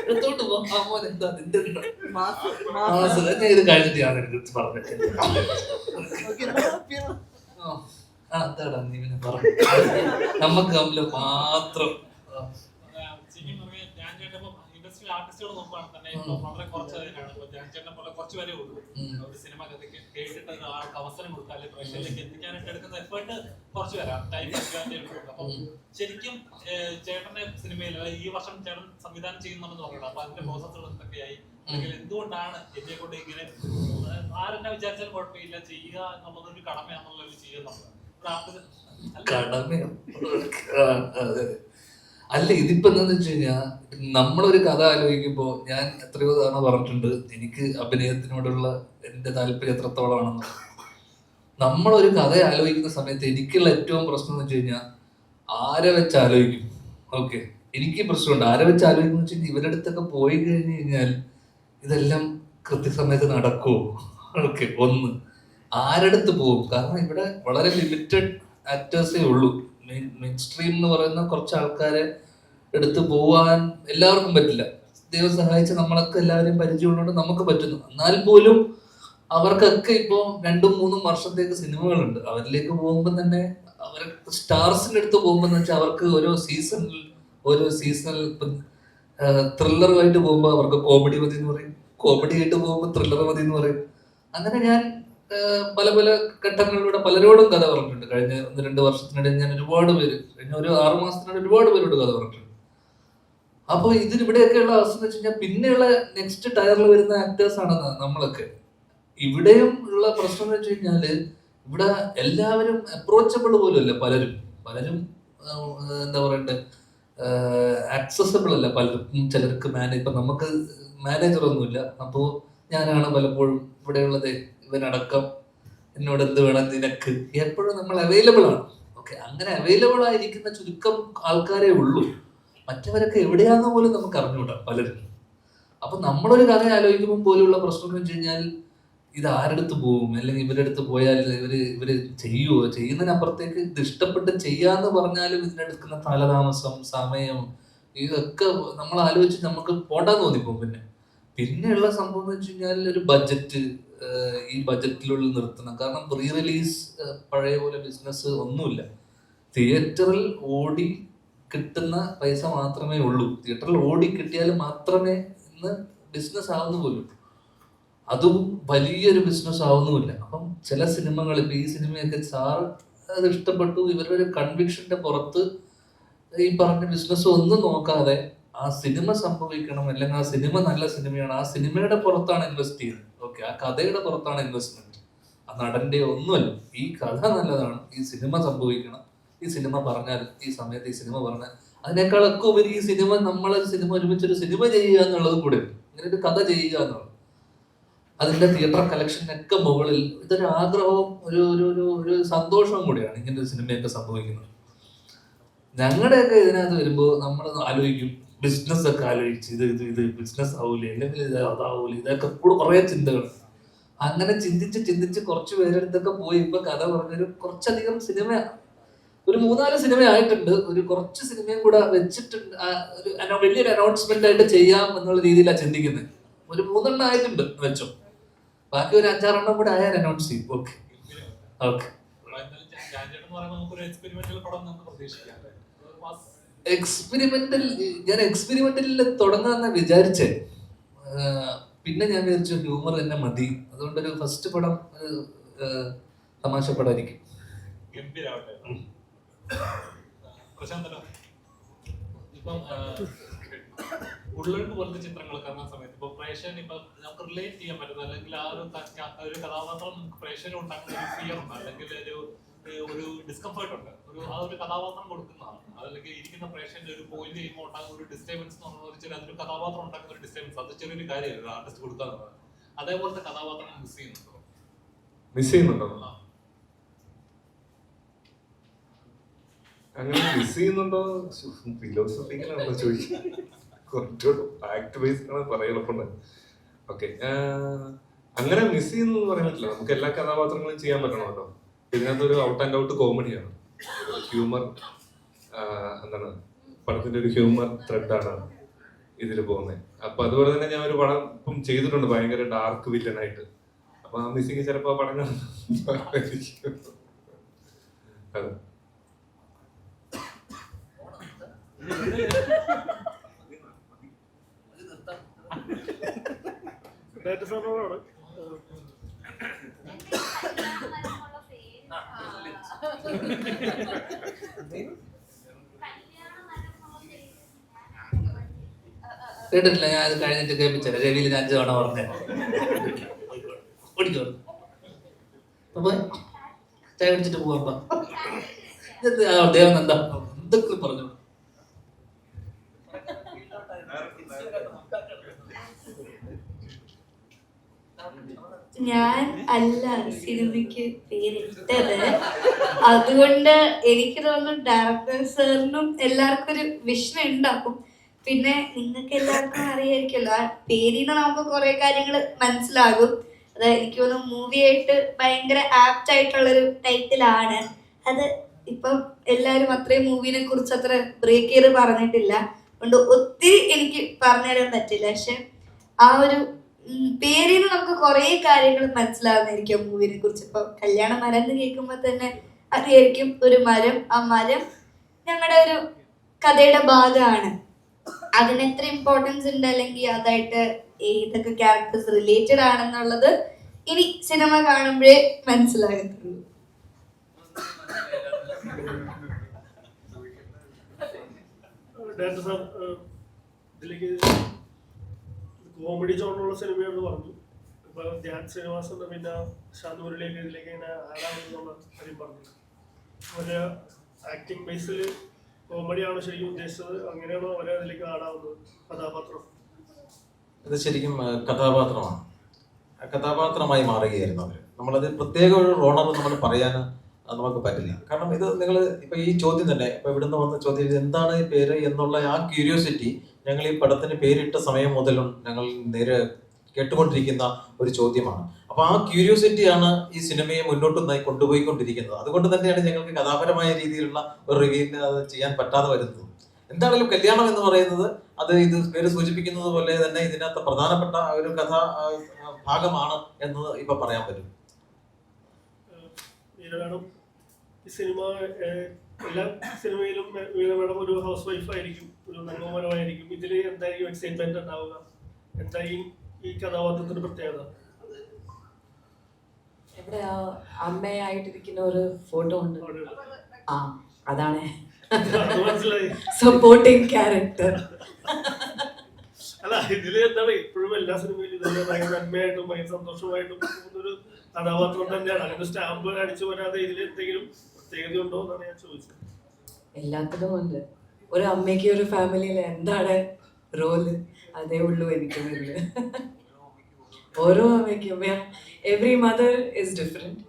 എടുത്തോണ്ട് പോ. എന്താ നിന്റെ ഞാൻ ഇത് കഴിഞ്ഞിട്ട് ഞാൻ എടുത്ത് പറഞ്ഞിട്ട് അതാടാ നീ പിന്നെ പറഞ്ഞു നമുക്ക് തമ്മില് മാത്രം. ഇൻഡസ്ട്രിയൽ ആർട്ടിസ്റ്റുകൾ നോക്കുകയാണെങ്കിൽ തന്നെ ഇപ്പൊ വളരെ കുറച്ച് അതിനാണ്. ഇപ്പൊ ധ്യാൻചേട്ടനെ പോലെ കുറച്ച് പേരേ ഉള്ളൂ ഒരു സിനിമ കഥയ്ക്ക് കേട്ടിട്ട് ആൾക്ക് അവസരം കൊടുക്കുക, അല്ലെങ്കിൽ പ്രേക്ഷകരിലേക്ക് എത്തിക്കാനായിട്ട് എടുക്കുന്ന എഫേർട്ട് കുറച്ച് വരാം, ടൈം എടുക്കും. അപ്പം ശരിക്കും ചേട്ടന്റെ സിനിമയിൽ ഈ വർഷം ചേട്ടൻ സംവിധാനം ചെയ്യുന്നുണ്ടെന്ന് പറഞ്ഞത്, അപ്പൊ അതിന്റെ പ്രോസസ്സുകൾ എന്തൊക്കെയായി, അല്ലെങ്കിൽ എന്തുകൊണ്ടാണ് എന്നെ കൊണ്ട് ഇങ്ങനെ ആരെന്നെ വിചാരിച്ചാലും കുഴപ്പമില്ല ചെയ്യുക എന്നുള്ളത് ഒരു കടമയാണെന്നുള്ളത് ചെയ്യുന്നുണ്ട്. കടമയോ? അല്ല, ഇതിപ്പോ എന്താന്ന് വെച്ച് കഴിഞ്ഞാൽ നമ്മളൊരു കഥ ആലോചിക്കുമ്പോ ഞാൻ എത്രയോ തവണ പറഞ്ഞിട്ടുണ്ട് എനിക്ക് അഭിനയത്തിനോടുള്ള എന്റെ താല്പര്യം എത്രത്തോളമാണെന്ന്. നമ്മളൊരു കഥ ആലോചിക്കുന്ന സമയത്ത് എനിക്കുള്ള ഏറ്റവും പ്രശ്നം എന്ന് വെച്ച് കഴിഞ്ഞാൽ ആരെ വെച്ച് ആലോചിക്കും. ഓക്കെ, എനിക്ക് പ്രശ്നമുണ്ട് ആരെ വെച്ച് ആലോചിക്കുന്ന വെച്ച് കഴിഞ്ഞാൽ ഇവരുടെ അടുത്തൊക്കെ പോയി കഴിഞ്ഞ് കഴിഞ്ഞാൽ ഇതെല്ലാം കൃത്യസമയത്ത് നടക്കുമോ? ഓക്കെ, ഒന്ന് ആരടുത്ത് പോകും. കാരണം ഇവിടെ വളരെ ലിമിറ്റഡ് ആക്ടേഴ്സേ ഉള്ളൂ. മെയിൻ സ്ട്രീം എന്ന് പറയുന്ന കുറച്ച് ആൾക്കാരെ എടുത്ത് പോവാൻ എല്ലാവർക്കും പറ്റില്ല. ദൈവം സഹായിച്ച് നമ്മളൊക്കെ എല്ലാവരെയും പരിചയമുള്ളതുകൊണ്ട് നമുക്ക് പറ്റുന്നു. എന്നാൽ പോലും അവർക്കൊക്കെ ഇപ്പോൾ 2-3 വർഷത്തേക്ക് സിനിമകളുണ്ട്. അവരിലേക്ക് പോകുമ്പോൾ തന്നെ അവർ സ്റ്റാർസിന്റെ അടുത്ത് പോകുമ്പോൾ എന്ന് വെച്ചാൽ അവർക്ക് ഓരോ സീസണൽ ത്രില്ലറുമായിട്ട് പോകുമ്പോൾ അവർക്ക് കോമഡി മതി എന്ന് പറയും, കോമഡി ആയിട്ട് പോകുമ്പോൾ ത്രില്ലർ മതി എന്ന് പറയും. അങ്ങനെ ഞാൻ പല പല ഘട്ടങ്ങളിലൂടെ പലരോടും കഥ പറഞ്ഞിട്ടുണ്ട്. കഴിഞ്ഞ 1-2 വർഷത്തിനിടയിൽ ഞാൻ ഒരുപാട് പേര്, കഴിഞ്ഞ ഒരു 6 മാസത്തിനിടെ ഒരുപാട് പേരോട് കഥ പറഞ്ഞിട്ടുണ്ട്. അപ്പൊ ഇതിനിവിടെയൊക്കെയുള്ള അവസ്ഥ എന്ന് വെച്ച് കഴിഞ്ഞാൽ പിന്നെയുള്ള നെക്സ്റ്റ് ടയറിൽ വരുന്ന ആക്ടേഴ്സ് ആണ് നമ്മളൊക്കെ. ഇവിടെയും ഉള്ള പ്രശ്നം എന്ന് വെച്ച് കഴിഞ്ഞാല് ഇവിടെ എല്ലാവരും അപ്രോച്ചബിൾ പോലും അല്ല. പലരും എന്താ പറയണ്ടേ, ആക്സസബിൾ അല്ല പലർക്കും. ചിലർക്ക് ഇപ്പൊ നമുക്ക് മാനേജർ ഒന്നുമില്ല. അപ്പോ ഞാനാണ് പലപ്പോഴും ഇവിടെയുള്ളത്. ഇവനടക്കം എന്നോട് എന്ത് വേണം നിനക്ക്, എപ്പോഴും നമ്മൾ അവൈലബിൾ ആണ്. ഓക്കെ, അങ്ങനെ അവൈലബിൾ ആയിരിക്കുന്ന ചുരുക്കം ആൾക്കാരേ ഉള്ളൂ. മറ്റവരൊക്കെ എവിടെയാണെന്ന് പോലും നമുക്ക് അറിഞ്ഞുകൂടാ പലരും. അപ്പൊ നമ്മളൊരു കഥ ആലോചിക്കുമ്പോൾ പോലുള്ള പ്രശ്നം എന്ന് വെച്ച് കഴിഞ്ഞാൽ ഇത് ആരെടുത്ത് പോകും, അല്ലെങ്കിൽ ഇവരുടെ അടുത്ത് പോയാൽ ഇവര് ചെയ്യുമോ, ചെയ്യുന്നതിനപ്പുറത്തേക്ക് ഇത് ഇഷ്ടപ്പെട്ട് ചെയ്യാന്ന് പറഞ്ഞാലും ഇതിനെടുക്കുന്ന കാലതാമസം, സമയം, ഇതൊക്കെ നമ്മൾ ആലോചിച്ച് നമുക്ക് പോണ്ടാന്ന് തോന്നിപ്പോകും. പിന്നെയുള്ള സംഭവം എന്ന് വെച്ച് കഴിഞ്ഞാൽ ഒരു ബഡ്ജറ്റ്, ഈ ബഡ്ജറ്റിലുള്ളിൽ നിർത്തണം. കാരണം റീ റിലീസ് പഴയ പോലെ ബിസിനസ് ഒന്നുമില്ല. തിയേറ്ററിൽ ഓടി കിട്ടുന്ന പൈസ മാത്രമേ ഉള്ളൂ. തിയേറ്ററിൽ ഓടി കിട്ടിയാൽ മാത്രമേ ഇന്ന് ബിസിനസ് ആവുന്നു പോലും. അതും വലിയൊരു ബിസിനസ് ആവുന്നുമില്ല. അപ്പം ചില സിനിമകൾ, ഇപ്പൊ ഈ സിനിമയൊക്കെ സാറ് അത് ഇഷ്ടപ്പെട്ടു, ഇവരുടെ ഒരു കൺവിക്ഷന്റെ പുറത്ത് ഈ പറഞ്ഞ ബിസിനസ് ഒന്നും നോക്കാതെ ആ സിനിമ സംഭവിക്കണം, അല്ലെങ്കിൽ ആ സിനിമ നല്ല സിനിമയാണ്, ആ സിനിമയുടെ പുറത്താണ് ഇൻവെസ്റ്റ് ചെയ്യുന്നത്. ഓക്കെ, ആ കഥയുടെ പുറത്താണ് ഇൻവെസ്റ്റ്മെന്റ്, ആ നടന്റെ ഒന്നുമല്ല. ഈ കഥ നല്ലതാണ്, ഈ സിനിമ സംഭവിക്കണം, ഈ സിനിമ പറഞ്ഞാൽ ഈ സമയത്ത് ഈ സിനിമ പറഞ്ഞാൽ അതിനേക്കാളൊക്കെ ഉപരി ഈ സിനിമ, നമ്മളൊരു സിനിമ ഒരുമിച്ചൊരു സിനിമ ചെയ്യുക എന്നുള്ളതും കൂടെ, ഇങ്ങനെ ഒരു കഥ ചെയ്യുക എന്നുള്ളത്, അതിന്റെ തിയേറ്റർ കളക്ഷനൊക്കെ മുകളിൽ ഇതൊരു ആഗ്രഹവും ഒരു സന്തോഷവും കൂടിയാണ് ഇങ്ങനെ ഒരു സിനിമയൊക്കെ സംഭവിക്കുന്നത്. ഞങ്ങളുടെയൊക്കെ ഇതിനകത്ത് വരുമ്പോൾ നമ്മൾ ആലോചിക്കും, ബിസിനസ് ഒക്കെ ആലോചിച്ച് ഇത് ബിസിനസ് ആവൂലേ, അല്ലെങ്കിൽ ഇത് അതാവൂലേ, ഇതൊക്കെ കുറെ ചിന്തകൾ. അങ്ങനെ ചിന്തിച്ച് കുറച്ച് പേരെടുത്തൊക്കെ പോയി ഇപ്പൊ കഥ പറഞ്ഞൊരു കുറച്ചധികം സിനിമ, ഒരു 3-4 സിനിമ ആയിട്ടുണ്ട്. ഒരു കുറച്ച് സിനിമയും കൂടെ വെച്ചിട്ടുണ്ട്, ഒരു വലിയൊരു അനൗൺസ്മെന്റ് ആയിട്ട് ചെയ്യാം എന്നുള്ള രീതിയിലാണ് ചിന്തിക്കുന്നത്. ഒരു 3 എണ്ണം ആയിട്ടുണ്ട് വെച്ചോ, ബാക്കി ഒരു 5-6 എണ്ണം കൂടെ ആയാൽ അനൗൺസ് ചെയ്യും. ഓക്കെ ഓക്കെ, ഞാൻ എക്സ്പെരിമെന്റലിൽ തുടങ്ങാന്ന വിചാരിച്ചേ. പിന്നെ ഞാൻ വിചാരിച്ചു ഹ്യൂമർ തന്നെ മതി. അതുകൊണ്ടൊരു ഫസ്റ്റ് പടം തമാശ പടമായിരിക്കും. ഇപ്പം ഉള്ളൊഴുക്ക് പോലത്തെ ചിത്രങ്ങൾ കാണുന്ന സമയത്ത് ഇപ്പൊ പ്രേക്ഷകൻ ഇപ്പൊ നമുക്ക് റിലേറ്റ് ചെയ്യാൻ പറ്റുന്ന, അല്ലെങ്കിൽ ആ ഒരു കഥാപാത്രം നമുക്ക് പ്രേക്ഷകൻ ഉണ്ടാക്കുന്ന ഒരു ഫിയർ ഉണ്ട്, അല്ലെങ്കിൽ ഒരു ഒരു ഡിസ്കംഫർട്ട് ഉണ്ട്, ആ ഒരു കഥാപാത്രം കൊടുക്കുന്നതാണ്. അതല്ലെങ്കിൽ ഇരിക്കുന്ന പ്രേക്ഷകന്റെ ഒരു പോയിന്റ് ചെയ്യുമ്പോൾ ഉണ്ടാകുന്ന ഒരു ഡിസ്റ്റർബൻസ് എന്ന് പറഞ്ഞാൽ ചെറിയ അതൊരു കഥാപാത്രം ഉണ്ടാക്കുന്ന ഒരു ഡിസ്റ്റർബൻസ്, അത് ചെറിയൊരു കാര്യമല്ല ആർട്ടിസ്റ്റ് കൊടുക്കാന്നുള്ളത്. അതേപോലത്തെ കഥാപാത്രം മിസ് ചെയ്യുന്നുണ്ടോ? മിസ് ചെയ്യുന്നുണ്ടോ? അങ്ങനെ മിസ് ചെയ്യുന്നുണ്ടോ ഫിലോസഫിക്കലാണോ ചോദിക്കുക? കുറച്ചുകൂടെ ഫാക്ട് ബേസ്ഡ് ആണ് പറയാൻ എളുപ്പമുണ്ട്. ഓക്കെ, അങ്ങനെ മിസ് ചെയ്യുന്നു പറയാൻ പറ്റില്ല. നമുക്ക് എല്ലാ കഥാപാത്രങ്ങളും ചെയ്യാൻ പറ്റണം കേട്ടോ. ഇതിനകത്തൊരു ഔട്ട് ആൻഡ് ഔട്ട് കോമഡിയാണ്, ഹ്യൂമർ, എന്താണ് പടത്തിന്റെ ഒരു ഹ്യൂമർ ത്രെഡാണ് ഇതിൽ പോകുന്നത്. അപ്പൊ അതുപോലെ തന്നെ ഞാൻ ഒരു പടം ഇപ്പം ചെയ്തിട്ടുണ്ട് ഭയങ്കര ഡാർക്ക് വില്ലനായിട്ട്. അപ്പൊ ആ മിസ്സിങ് ചിലപ്പോ ആ പടം അതെ. കേട്ടിട്ടില്ല, ഞാൻ അത് കഴിഞ്ഞിട്ട് കേൾപ്പിച്ചത് രവിയിൽ 5 തവണ പറഞ്ഞേ. ഓടിക്കോ അപ്പൊ ചായ കുടിച്ചിട്ട് പോവാ. അദ്ദേഹം എന്താ എന്തൊക്കെ പറഞ്ഞു. ഞാൻ അല്ല സിനിമയ്ക്ക് പേരിട്ടത്. അതുകൊണ്ട് എനിക്ക് തോന്നുന്നു ഡയറക്ടർ സാറിനും എല്ലാവർക്കും ഒരു വിഷൻ ഉണ്ടാക്കും. പിന്നെ നിങ്ങൾക്ക് എല്ലാവർക്കും അറിയായിരിക്കുമല്ലോ, ആ പേരിന്ന് നമുക്ക് കുറെ കാര്യങ്ങൾ മനസ്സിലാകും. അത് എനിക്ക് തോന്നുന്നു മൂവിയായിട്ട് ഭയങ്കര ആപ്റ്റ് ആയിട്ടുള്ളൊരു ടൈറ്റിലാണ് അത്. ഇപ്പം എല്ലാവരും അത്രയും മൂവിനെ കുറിച്ച് അത്ര ബ്രേക്ക് ചെയ്ത് പറഞ്ഞിട്ടില്ല, അതുകൊണ്ട് ഒത്തിരി എനിക്ക് പറഞ്ഞുതരാൻ പറ്റില്ല. പക്ഷെ ആ ഒരു പേരിന് നമുക്ക് കുറെ കാര്യങ്ങൾ മനസ്സിലാവുന്നതായിരിക്കും മൂവിനെ കുറിച്ച്. ഇപ്പൊ കല്യാണ മരം എന്ന് കേൾക്കുമ്പോൾ തന്നെ അറിയായിരിക്കും ഒരു മരം. ആ മരം ഞങ്ങളുടെ ഒരു കഥയുടെ ഭാഗമാണ്. അതിന് എത്ര ഇമ്പോർട്ടൻസ് ഉണ്ട്, അല്ലെങ്കിൽ അതായിട്ട് ഏതൊക്കെ ക്യാരക്ടേഴ്സ് റിലേറ്റഡ് ആണെന്നുള്ളത് ഇനി സിനിമ കാണുമ്പോഴേ മനസ്സിലാകത്തുള്ളൂ. ഇതിലേക്ക് കോമഡി ജോണുള്ള സിനിമയാണെന്ന് പറഞ്ഞു. ഇപ്പൊ ധ്യാൻ ശ്രീനിവാസൻ പിന്നെ ഷാദൂരിലേക്ക് ഇതിലേക്ക് ഇങ്ങനെ ആടാമെന്നുള്ള കാര്യം പറഞ്ഞു. ഒരു ആക്ടിങ് ബേസിൽ കോമഡിയാണോ ശരിക്കും ഉദ്ദേശിച്ചത്? അങ്ങനെയാണോ അവരെ അതിലേക്ക് ആടാവുന്നത് കഥാപാത്രം? ഇത് ശരിക്കും കഥാപാത്രമാണ്, കഥാപാത്രമായി മാറുകയായിരുന്നു അവർ. നമ്മളത് പ്രത്യേക ഒരു റോണർ നമ്മൾ പറയാൻ നമുക്ക് പറ്റില്ല. കാരണം ഇത് നിങ്ങൾ ഇപ്പൊ ഈ ചോദ്യം തന്നെ ഇപ്പൊ ഇവിടുന്ന് വന്ന ചോദ്യം എന്താണ് ഈ പേര് എന്നുള്ള ആ ക്യൂരിയോസിറ്റി ഞങ്ങൾ ഈ പടത്തിന് പേരിട്ട സമയം മുതൽ ഞങ്ങൾ നേരെ കേട്ടുകൊണ്ടിരിക്കുന്ന ഒരു ചോദ്യമാണ്. അപ്പൊ ആ ക്യൂരിയോസിറ്റിയാണ് ഈ സിനിമയെ മുന്നോട്ട് കൊണ്ടുപോയിക്കൊണ്ടിരിക്കുന്നത്. അതുകൊണ്ട് തന്നെയാണ് ഞങ്ങൾക്ക് കഥാപരമായ രീതിയിലുള്ള ഒരു റിവ്യൂവിന് അത് ചെയ്യാൻ പറ്റാതെ വരുന്നത്. എന്താണെങ്കിലും കല്യാണം എന്ന് പറയുന്നത് അത് ഇത് പേര് സൂചിപ്പിക്കുന്നത് പോലെ തന്നെ ഇതിനകത്ത് പ്രധാനപ്പെട്ട ഒരു കഥാ ഭാഗമാണ് എന്ന് ഇപ്പൊ പറയാൻ പറ്റും. ഈ സിനിമ എല്ലാ സിനിമയിലും മേഡം ഒരു ഹൗസ് വൈഫ് ആയിരിക്കും, ഒരു നന്മമരമായിരിക്കും. ഇതിൽ എന്തായിരിക്കും എക്സൈറ്റ്മെന്റ് ഉണ്ടാവുക? എന്തായിരിക്കും ഈ കഥാപാത്രത്തിന്റെ പ്രത്യേകത? ഇവിടെ അമ്മയായിട്ടിരിക്കുന്ന ഒരു ഫോട്ടോ ഉണ്ട്. ആ അതാണ് മനസ്സിലായി, സപ്പോർട്ടിങ് ക്യാരക്ടർ. അല്ല ഇതില് എന്താണ് ഇപ്പോഴും എല്ലാ സിനിമയിലും ഇതല്ലേ ഭയങ്കര നന്മയായിട്ടും ഭയങ്കര സന്തോഷമായിട്ടും പോകുന്നൊരു കഥാപാത്രം തന്നെയാണ്. അങ്ങനെ സ്റ്റാമ്പ് അടിച്ചു വരാതെ ഇതിൽ എന്തെങ്കിലും പ്രത്യേകത ഉണ്ടോ എന്നാണ് ഞാൻ ചോദിച്ചത്. എല്ലാത്തിലും ഉണ്ട്. ഒരു അമ്മയ്ക്ക് ഒരു ഫാമിലിയിൽ എന്താണ് റോള് അതേ ഉള്ളൂ എനിക്ക്. ഓരോ അമ്മയ്ക്കും എവറി മദർ ഇസ് ഡിഫറെൻറ്റ്.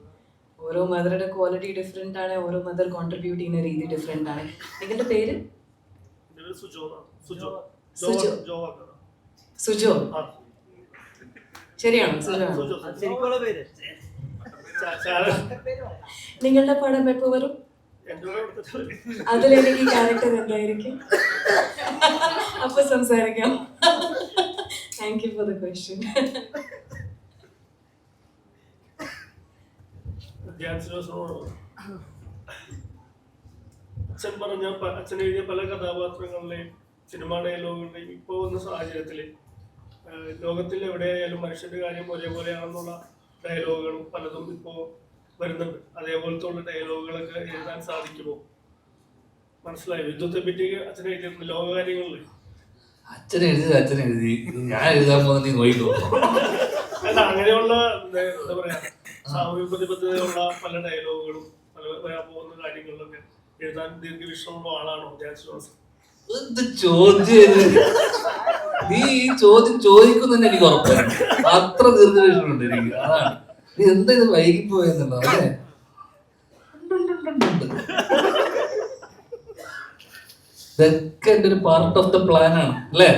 ഓരോ മദറുടെ ക്വാളിറ്റി ഡിഫറെൻ്റ് ആണ്, ഓരോ മദർ കോൺട്രിബ്യൂട്ട് ചെയ്യുന്ന രീതി ഡിഫറെൻ്റ് ആണ്. നിങ്ങളുടെ പേര്? സുജോ. ശരിയാണോ? സുജോ. നിങ്ങളുടെ പടം എപ്പോ വരും? അതിലെനിക്ക് ക്യാരക്ടർ എന്തായിരിക്കും? അപ്പൊ സംസാരിക്കാം. Thank you for the question. അച്ഛൻ പറഞ്ഞ അച്ഛൻ എഴുതിയ പല കഥാപാത്രങ്ങളുടെയും സിനിമാ ഡയലോഗുകളുടെയും ഇപ്പോൾ വന്ന സാഹചര്യത്തിൽ ലോകത്തിൽ എവിടെയായാലും മനുഷ്യന്റെ കാര്യം ഒരേപോലെയാണെന്നുള്ള ഡയലോഗുകളും പലതും ഇപ്പോൾ വരുന്നുണ്ട്. അതേപോലത്തെ ഉള്ള ഡയലോഗുകളൊക്കെ എഴുതാൻ സാധിക്കുമോ? മനസ്സിലായോ? യുദ്ധത്തെ പറ്റി അച്ഛൻ എഴുതിയിട്ടുണ്ട് ലോകകാര്യങ്ങളിൽ. അച്ഛൻ എഴുതി ഞാൻ എഴുതാൻ പോകുന്ന നീ നോയിക്കോ. അല്ല അങ്ങനെയുള്ള എന്താ പറയാ സാമൂഹ്യ പ്രതിബദ്ധതയുള്ള പല ഡയലോഗുകളും വരാൻ പോകുന്ന കാര്യങ്ങളിലൊക്കെ എഴുതാൻ ദീർഘവീക്ഷണമുള്ള ആളാണോ ധ്യാൻ ശ്രീനിവാസൻ? എന്ത് ചോദ്യം ഇത്? നീ ഈ ചോദ്യം ചോദിക്കുന്നെന്ന് എനിക്ക് ഉറപ്പാണ്. അത്ര ദീർഘവീക്ഷണമുണ്ട് എനിക്ക്. അതാണ് നീ എന്താ ഇത് വൈകിപ്പോയെന്നുള്ളത് അല്ലേ? ഇതൊക്കെ എന്റെ ഒരു പാർട്ട് ഓഫ് ദ പ്ലാൻ ആണ് അല്ലേ?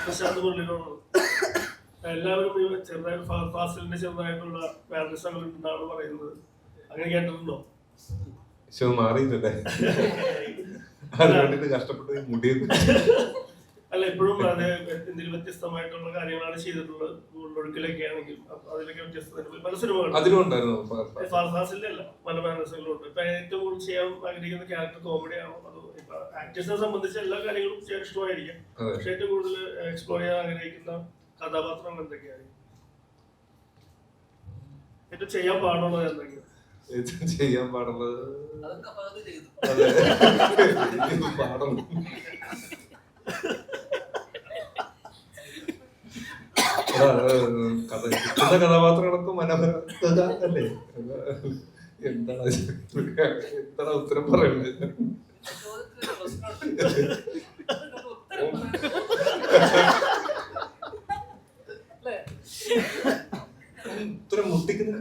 പ്രശാന്ത് മുരളിനോട് എല്ലാവരും ചെറുതായിട്ട് ഫാസിലിന്റെ ചെറുതായിട്ടുള്ള വേർനെസ്സുകൾ ഉണ്ടെന്നാണ് പറയുന്നത്. അങ്ങനെ കേട്ടിട്ടുണ്ടോ? മാറിയില്ലേ? അതുകൊണ്ടിട്ട് കഷ്ടപ്പെട്ട് മുടിയത് അല്ല, ഇപ്പോഴും അത് എന്തെങ്കിലും വ്യത്യസ്തമായിട്ടുള്ള കാര്യങ്ങളാണ് ചെയ്തിട്ടുള്ളത്. ഒഴുക്കിലൊക്കെ ആണെങ്കിൽ അതിലൊക്കെ വ്യത്യസ്തത പല സിനിമകളും അതിലുണ്ടായിരുന്നു. ഫാസിലിന്റെ അല്ല, പല വേർനെസ്സുകളുണ്ട്. ഇപ്പൊ ഏറ്റവും കൂടുതൽ ചെയ്യാൻ ആഗ്രഹിക്കുന്ന ക്യാരക്ടർ കോമഡി ആണോ അതോ ഇപ്പൊ ആക്ടേഴ്സിനെ സംബന്ധിച്ച് എല്ലാ കാര്യങ്ങളും ചെയ്യാൻ ഇഷ്ടമായിരിക്കും. പക്ഷെ ഏറ്റവും കൂടുതൽ എക്സ്പ്ലോർ ചെയ്യാൻ ആഗ്രഹിക്കുന്ന കഥാപാത്രങ്ങൾ എന്തൊക്കെയായിരിക്കും? ഏറ്റവും ചെയ്യാൻ പാടുള്ളത് എന്തൊക്കെയാണ്? ചെയ്യാൻ പാടുള്ളത് പാടും. കിട്ടുന്ന കഥാപാത്രങ്ങളൊക്കെ മനോഹര അല്ലേ? എന്താണ് ഉത്തരം പറയുന്നത്? ഉത്തരം മുട്ടിക്കുന്ന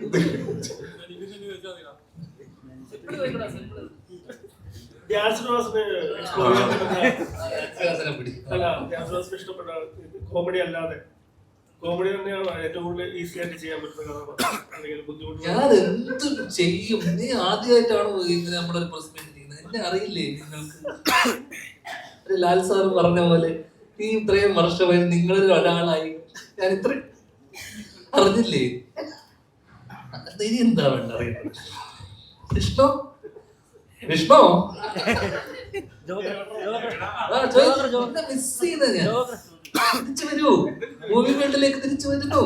ധ്യാൻ ശ്രീനിവാസന് ഇഷ്ടപ്പെട്ട കോമഡി അല്ലാതെ കോമഡി തന്നെയാണ് ഏറ്റവും കൂടുതൽ ഈസി ആയിട്ട് ചെയ്യാൻ പറ്റുന്ന കഥാപാത്രം അല്ലെങ്കിൽ ബുദ്ധിമുട്ട്? ഞാൻ എന്ത് ചെയ്യും? നീ ആദ്യമായിട്ടാണ് ഇങ്ങനെ നമ്മളൊരു പ്രസന്റ് ചെയ്യുന്നത്. എന്നെ അറിയില്ലേ നിങ്ങൾക്ക്? ലാൽ സാർ പറഞ്ഞ പോലെ നീ ഇത്രയും വർഷമായി നിങ്ങളിൽ ഒരാളായി ഞാൻ ഇത്ര അറിഞ്ഞില്ലേ? ഇനി എന്താ വേണ്ട അറിയുന്നത്? വിഷ്ണു വിഷ്ണു മിസ് ചെയ്യുന്ന ഞാൻ തിരിച്ചു വരൂ. മൂവി വേൾഡിലേക്ക് തിരിച്ചു വരുന്നു.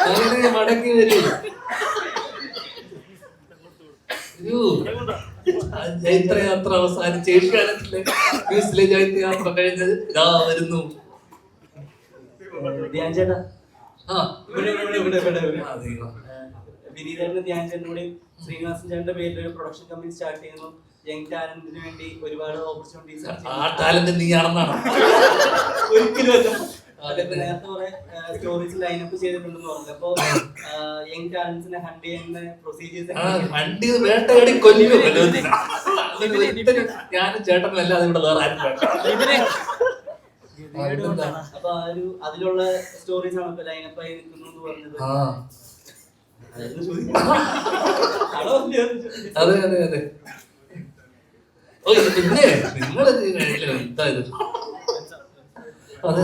അങ്ങനെ മടങ്ങി വരൂ. ജൈത്രയാത്ര അവസാനിച്ച് ഏഷ്യാനെറ്റിലെ ന്യൂസിലെ ജൈത്രയാത്ര കഴിഞ്ഞത് ഇതാ വരുന്നു. ധ്യാൻ ചേട്ടാ, ആ വിനീതേട്ടന് ധ്യാൻ ചേട്ടനോടെയും ശ്രീനിവാസൻ ചേട്ടന്റെ പേരിൽ ഒരു പ്രൊഡക്ഷൻ കമ്പനി സ്റ്റാർട്ട് ചെയ്യുന്നു. യങ് ടാലന്റിന് വേണ്ടി ഒരുപാട് ഓപ്പർച്യൂണിറ്റീസ്. ആ ടാലന്റ് നീ ആണെന്നാണ് ഒരിക്കലും നേരത്തെ കുറെ സ്റ്റോറീസ് ലൈനപ്പ് ചെയ്തിട്ടുണ്ടെന്ന് പറഞ്ഞു. അപ്പൊ യങ് ടാലന്റ്സിനെ ഹണ്ട് ചെയ്യുന്ന പ്രൊസീജിയേഴ്സ് വേട്ടയാടി കൊല്ലും. ഞാനും ചേട്ടനും അല്ലാതെ ഇവിടെ വേറെ ആരും അപ്പൊ അതിലുള്ള സ്റ്റോറീസ് ആണ് ഇപ്പൊ ലൈനപ്പ് ആയി നിൽക്കുന്നു പറഞ്ഞത്. അതെ അതെ അതെ. ഓ പിന്നെ നിങ്ങള് എന്താ ഇത്? അതെ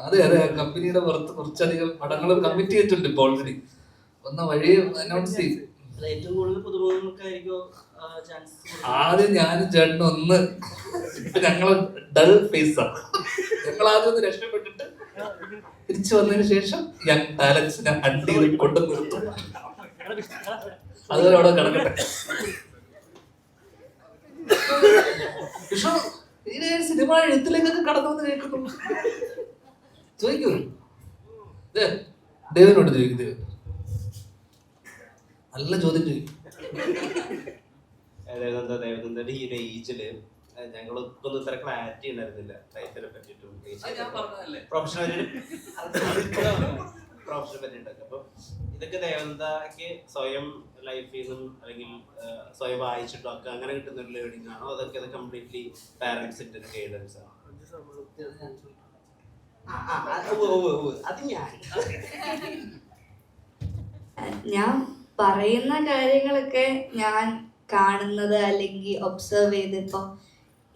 അതെ അതെ. കമ്പനിയുടെ പുറത്ത് കുറച്ചധികം പടങ്ങൾ കമ്മിറ്റ് ചെയ്തിട്ടുണ്ട് ഇപ്പൊ ഓൾറെഡി. ഒന്ന് വഴി അനൗൺസ് ചെയ്തു. ഏറ്റവും കൂടുതൽ പുതുമുഖങ്ങൾക്കായിരിക്കും ചാൻസ്. ആദ്യം ഞാനും ചേട്ടനും ഒന്ന് ഇപ്പൊ ഞങ്ങള് ഡൾ ഫേസാ. ഞങ്ങൾ ആദ്യം ഒന്ന് രക്ഷപ്പെട്ടിട്ട് തിരിച്ചു വന്നതിന് ശേഷം യങ് ടാലൻസിനെ ഹണ്ട് ചെയ്ത് കൊണ്ടു നിർത്തും. അതുവരെ അവിടെ കിടക്കട്ടെ. സിനിമ എഴുത്തിലേക്കൊക്കെ കടന്നു കേൾക്കുന്നു. ചോദിക്കൂ. ദേവനോട് ചോദിക്കും. ദേവൻ നല്ല ചോദ്യം ചോദിക്കും. ദേവനന്ദന്റെ ഈ ഒരു ഏജില് ഞങ്ങൾക്കൊന്നും ഇത്ര ക്ലാരിറ്റി ഉണ്ടായിരുന്നില്ല ലൈഫിനെ പറ്റിയിട്ടും പ്രൊഫഷണൽ പറ്റിയിട്ടൊക്കെ. അപ്പൊ ഇതൊക്കെ ദേവനന്ദക്ക് സ്വയം ലൈഫിൽ നിന്നും അല്ലെങ്കിൽ സ്വയം വായിച്ചിട്ടോ ഒക്കെ അങ്ങനെ കിട്ടുന്ന ഒരു ലേണിംഗ് ആണോ? അതൊക്കെ അത് കംപ്ലീറ്റ്ലി പാരന്റ്സിന്റെ ഒരു ഗൈഡൻസ് ആണോ? അത് ഞാൻ പറയുന്ന കാര്യങ്ങളൊക്കെ ഞാൻ കാണുന്നത് അല്ലെങ്കിൽ ഒബ്സർവ് ചെയ്ത് ഇപ്പോൾ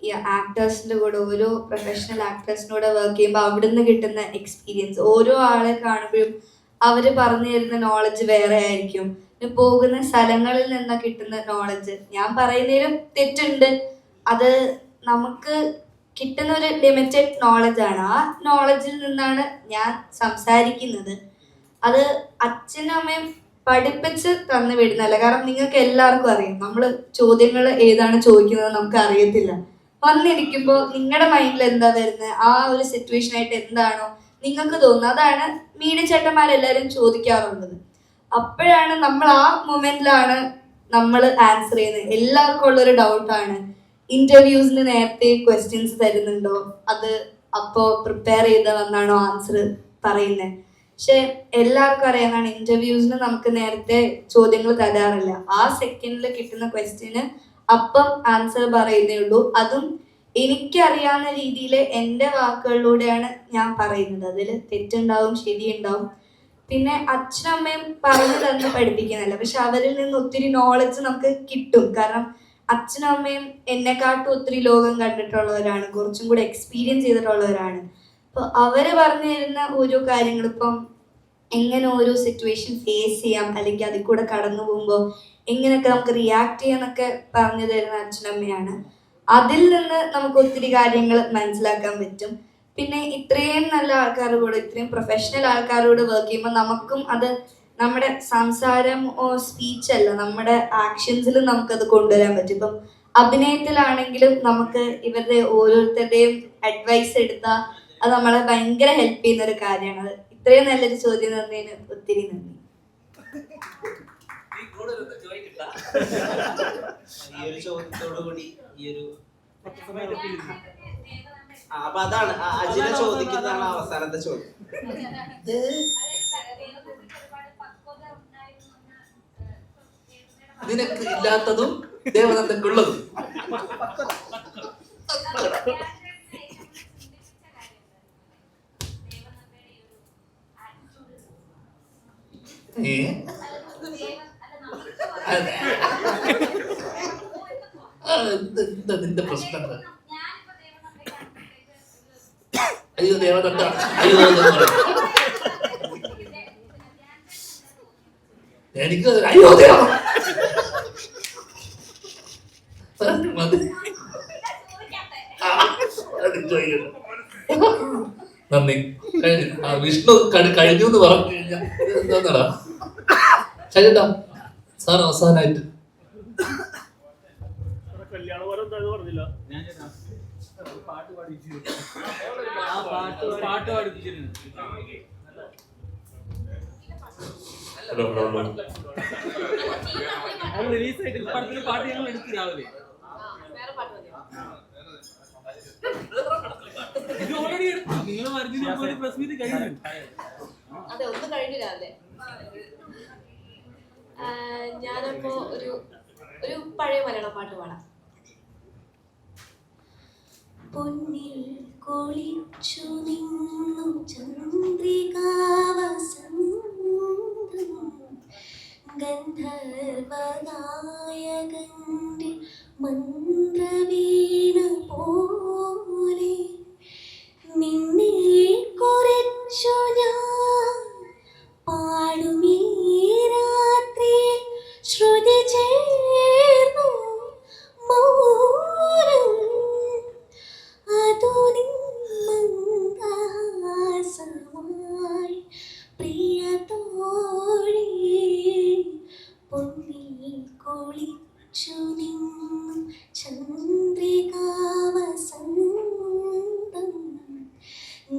ഈ ആക്ടേഴ്സിൻ്റെ കൂടെ ഓരോ പ്രൊഫഷണൽ ആക്ടേഴ്സിനോട് വർക്ക് ചെയ്യുമ്പോൾ അവിടുന്ന് കിട്ടുന്ന എക്സ്പീരിയൻസ്, ഓരോ ആളെ കാണുമ്പോഴും അവർ പറഞ്ഞു തരുന്ന നോളജ് വേറെ ആയിരിക്കും. പോകുന്ന സ്ഥലങ്ങളിൽ നിന്ന് കിട്ടുന്ന നോളജ്, ഞാൻ പറയുന്നതിലും തെറ്റുണ്ട്, അത് നമുക്ക് കിട്ടുന്ന ഒരു ലിമിറ്റഡ് നോളജാണ്. ആ നോളജിൽ നിന്നാണ് ഞാൻ സംസാരിക്കുന്നത്. അത് അച്ഛനും അമ്മയും പഠിപ്പിച്ച് തന്നു വിടുന്നല്ല. കാരണം നിങ്ങൾക്ക് എല്ലാവർക്കും അറിയാം, നമ്മൾ ചോദ്യങ്ങൾ ഏതാണ് ചോദിക്കുന്നത് നമുക്ക് അറിയത്തില്ല. വന്നിരിക്കുമ്പോൾ നിങ്ങളുടെ മൈൻഡിൽ എന്താ വരുന്നത്, ആ ഒരു സിറ്റുവേഷനായിട്ട് എന്താണോ നിങ്ങൾക്ക് തോന്നുന്നത്? അതാണ് മീഡിയ ചേട്ടന്മാരെല്ലാവരും ചോദിക്കാറുള്ളത്. അപ്പോഴാണ് നമ്മൾ ആ മൊമെന്റിലാണ് നമ്മൾ ആൻസർ ചെയ്യുന്നത്. എല്ലാവർക്കും ഉള്ളൊരു ഡൗട്ടാണ്, ഇന്റർവ്യൂസിന് നേരത്തെ ക്വസ്റ്റ്യൻസ് തരുന്നുണ്ടോ, അത് അപ്പോൾ പ്രിപ്പയർ ചെയ്ത് വന്നാണോ ആൻസർ പറയുന്നത്? പക്ഷെ എല്ലാവർക്കും അറിയാവുന്നതാണ്, ഇന്റർവ്യൂസിന് നമുക്ക് നേരത്തെ ചോദ്യങ്ങൾ തരാറില്ല. ആ സെക്കൻഡിൽ കിട്ടുന്ന ക്വസ്റ്റ്യന് അപ്പം ആൻസർ പറയുന്നേ ഉള്ളൂ. അതും എനിക്കറിയാവുന്ന രീതിയിൽ എൻ്റെ വാക്കുകളിലൂടെയാണ് ഞാൻ പറയുന്നത്. അതിൽ തെറ്റുണ്ടാവും, ശരിയുണ്ടാവും. പിന്നെ അച്ഛനമ്മയും പറഞ്ഞു തന്ന് പഠിപ്പിക്കുന്നില്ല, പക്ഷെ അവരിൽ നിന്ന് ഒത്തിരി നോളജ് നമുക്ക് കിട്ടും. കാരണം അച്ഛനും അമ്മയും എന്നെക്കാട്ടും ഒത്തിരി ലോകം കണ്ടിട്ടുള്ളവരാണ്, കുറച്ചും കൂടെ എക്സ്പീരിയൻസ് ചെയ്തിട്ടുള്ളവരാണ്. അപ്പോൾ അവര് പറഞ്ഞു തരുന്ന ഓരോ കാര്യങ്ങൾ, ഇപ്പം എങ്ങനെ ഓരോ സിറ്റുവേഷൻ ഫേസ് ചെയ്യാം, അല്ലെങ്കിൽ അതിൽ കൂടെ കടന്നു പോകുമ്പോൾ എങ്ങനെയൊക്കെ നമുക്ക് റിയാക്ട് ചെയ്യാന്നൊക്കെ പറഞ്ഞു തരുന്ന അച്ഛനമ്മയാണ്. അതിൽ നിന്ന് നമുക്ക് ഒത്തിരി കാര്യങ്ങൾ മനസ്സിലാക്കാൻ പറ്റും. പിന്നെ ഇത്രയും നല്ല ആൾക്കാരോട്, ഇത്രയും പ്രൊഫഷണൽ ആൾക്കാരോട് വർക്ക് ചെയ്യുമ്പോൾ നമുക്കും അത് നമ്മുടെ സംസാരം സ്പീച്ച് അല്ല, നമ്മുടെ ആക്ഷൻസിൽ നമുക്കത് കൊണ്ടുവരാൻ പറ്റും. ഇപ്പം അഭിനയത്തിലാണെങ്കിലും നമുക്ക് ഇവരുടെ ഓരോരുത്തരുടെയും അഡ്വൈസ് എടുത്താൽ അത് നമ്മളെ ഭയങ്കര ഹെൽപ്പ് ചെയ്യുന്ന ഒരു കാര്യമാണ്. ഇത്രയും നല്ലൊരു ചോദ്യം തന്നതിന് ഒത്തിരി നന്ദി. ഈ ഒരു ചോദ്യത്തോടു കൂടി ഈ ഒരു അപ്പൊ അതാണ് അജിനെ ചോദിക്കുന്നതാണ് അവസാനത്തെ ചോദ്യം. നിനക്ക് ഇല്ലാത്തതും ദേവനന്ദനുള്ളതും. എന്താ നിന്റെ പ്രശ്നം? അയ്യോ ദേവനന്ദ, അയ്യോ എനിക്ക് അയ്യോ ദേവ നന്ദി. വിഷ്ണു കഴിഞ്ഞു എന്ന് പറഞ്ഞു കഴിഞ്ഞാൽ എന്താന്നാടാ ചേട്ടാ സാർ അവസാനായിട്ട് കല്യാണ വരം എന്താന്ന് പറഞ്ഞില്ല. പാട്ട് പാടിപ്പിച്ചിരുന്നു. റിലീസ് ആയിട്ട് പടത്തിൽ പാട്ട് ഞങ്ങൾ എടുത്തു രാവിലെ. ഇത് ഓൾറെഡി എടുത്തു. നിങ്ങൾ മരുന്ന് പ്രസ് മീറ്റ് കഴിഞ്ഞു. അതെ, ഒന്ന് കഴിഞ്ഞു രാവിലെ. ഞാനപ്പോ ഒരു പഴയ മലയാളം പാട്ട് പാടാം. പൊന്നിൽ കൊളിച്ചു നിന്നു ചന്ദ്രികാവസന്തം ഗന്ധർവനായകന്റെ മന്ത്രവീണ പോലെ നിന്നെ കുറിച്ചു ഞാൻ പാടുമീ രാത്രിയിൽ ശ്രുതി ചേർന്നു മൗനം അതു നിന്മന്ദഹാസമായി പ്രിയതോഴി പൊന്നിൽ കൊളിച്ചു നിന്നു ചന്ദ്രികാവസന്തം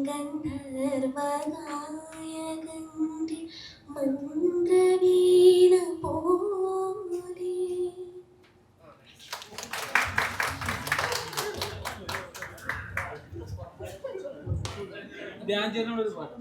ഗന്ധർവനായകന്റെ മന്ത്രവീണ പോലെ. ധ്യാൻ ചേട്ടനോടൊരു പാട്ട്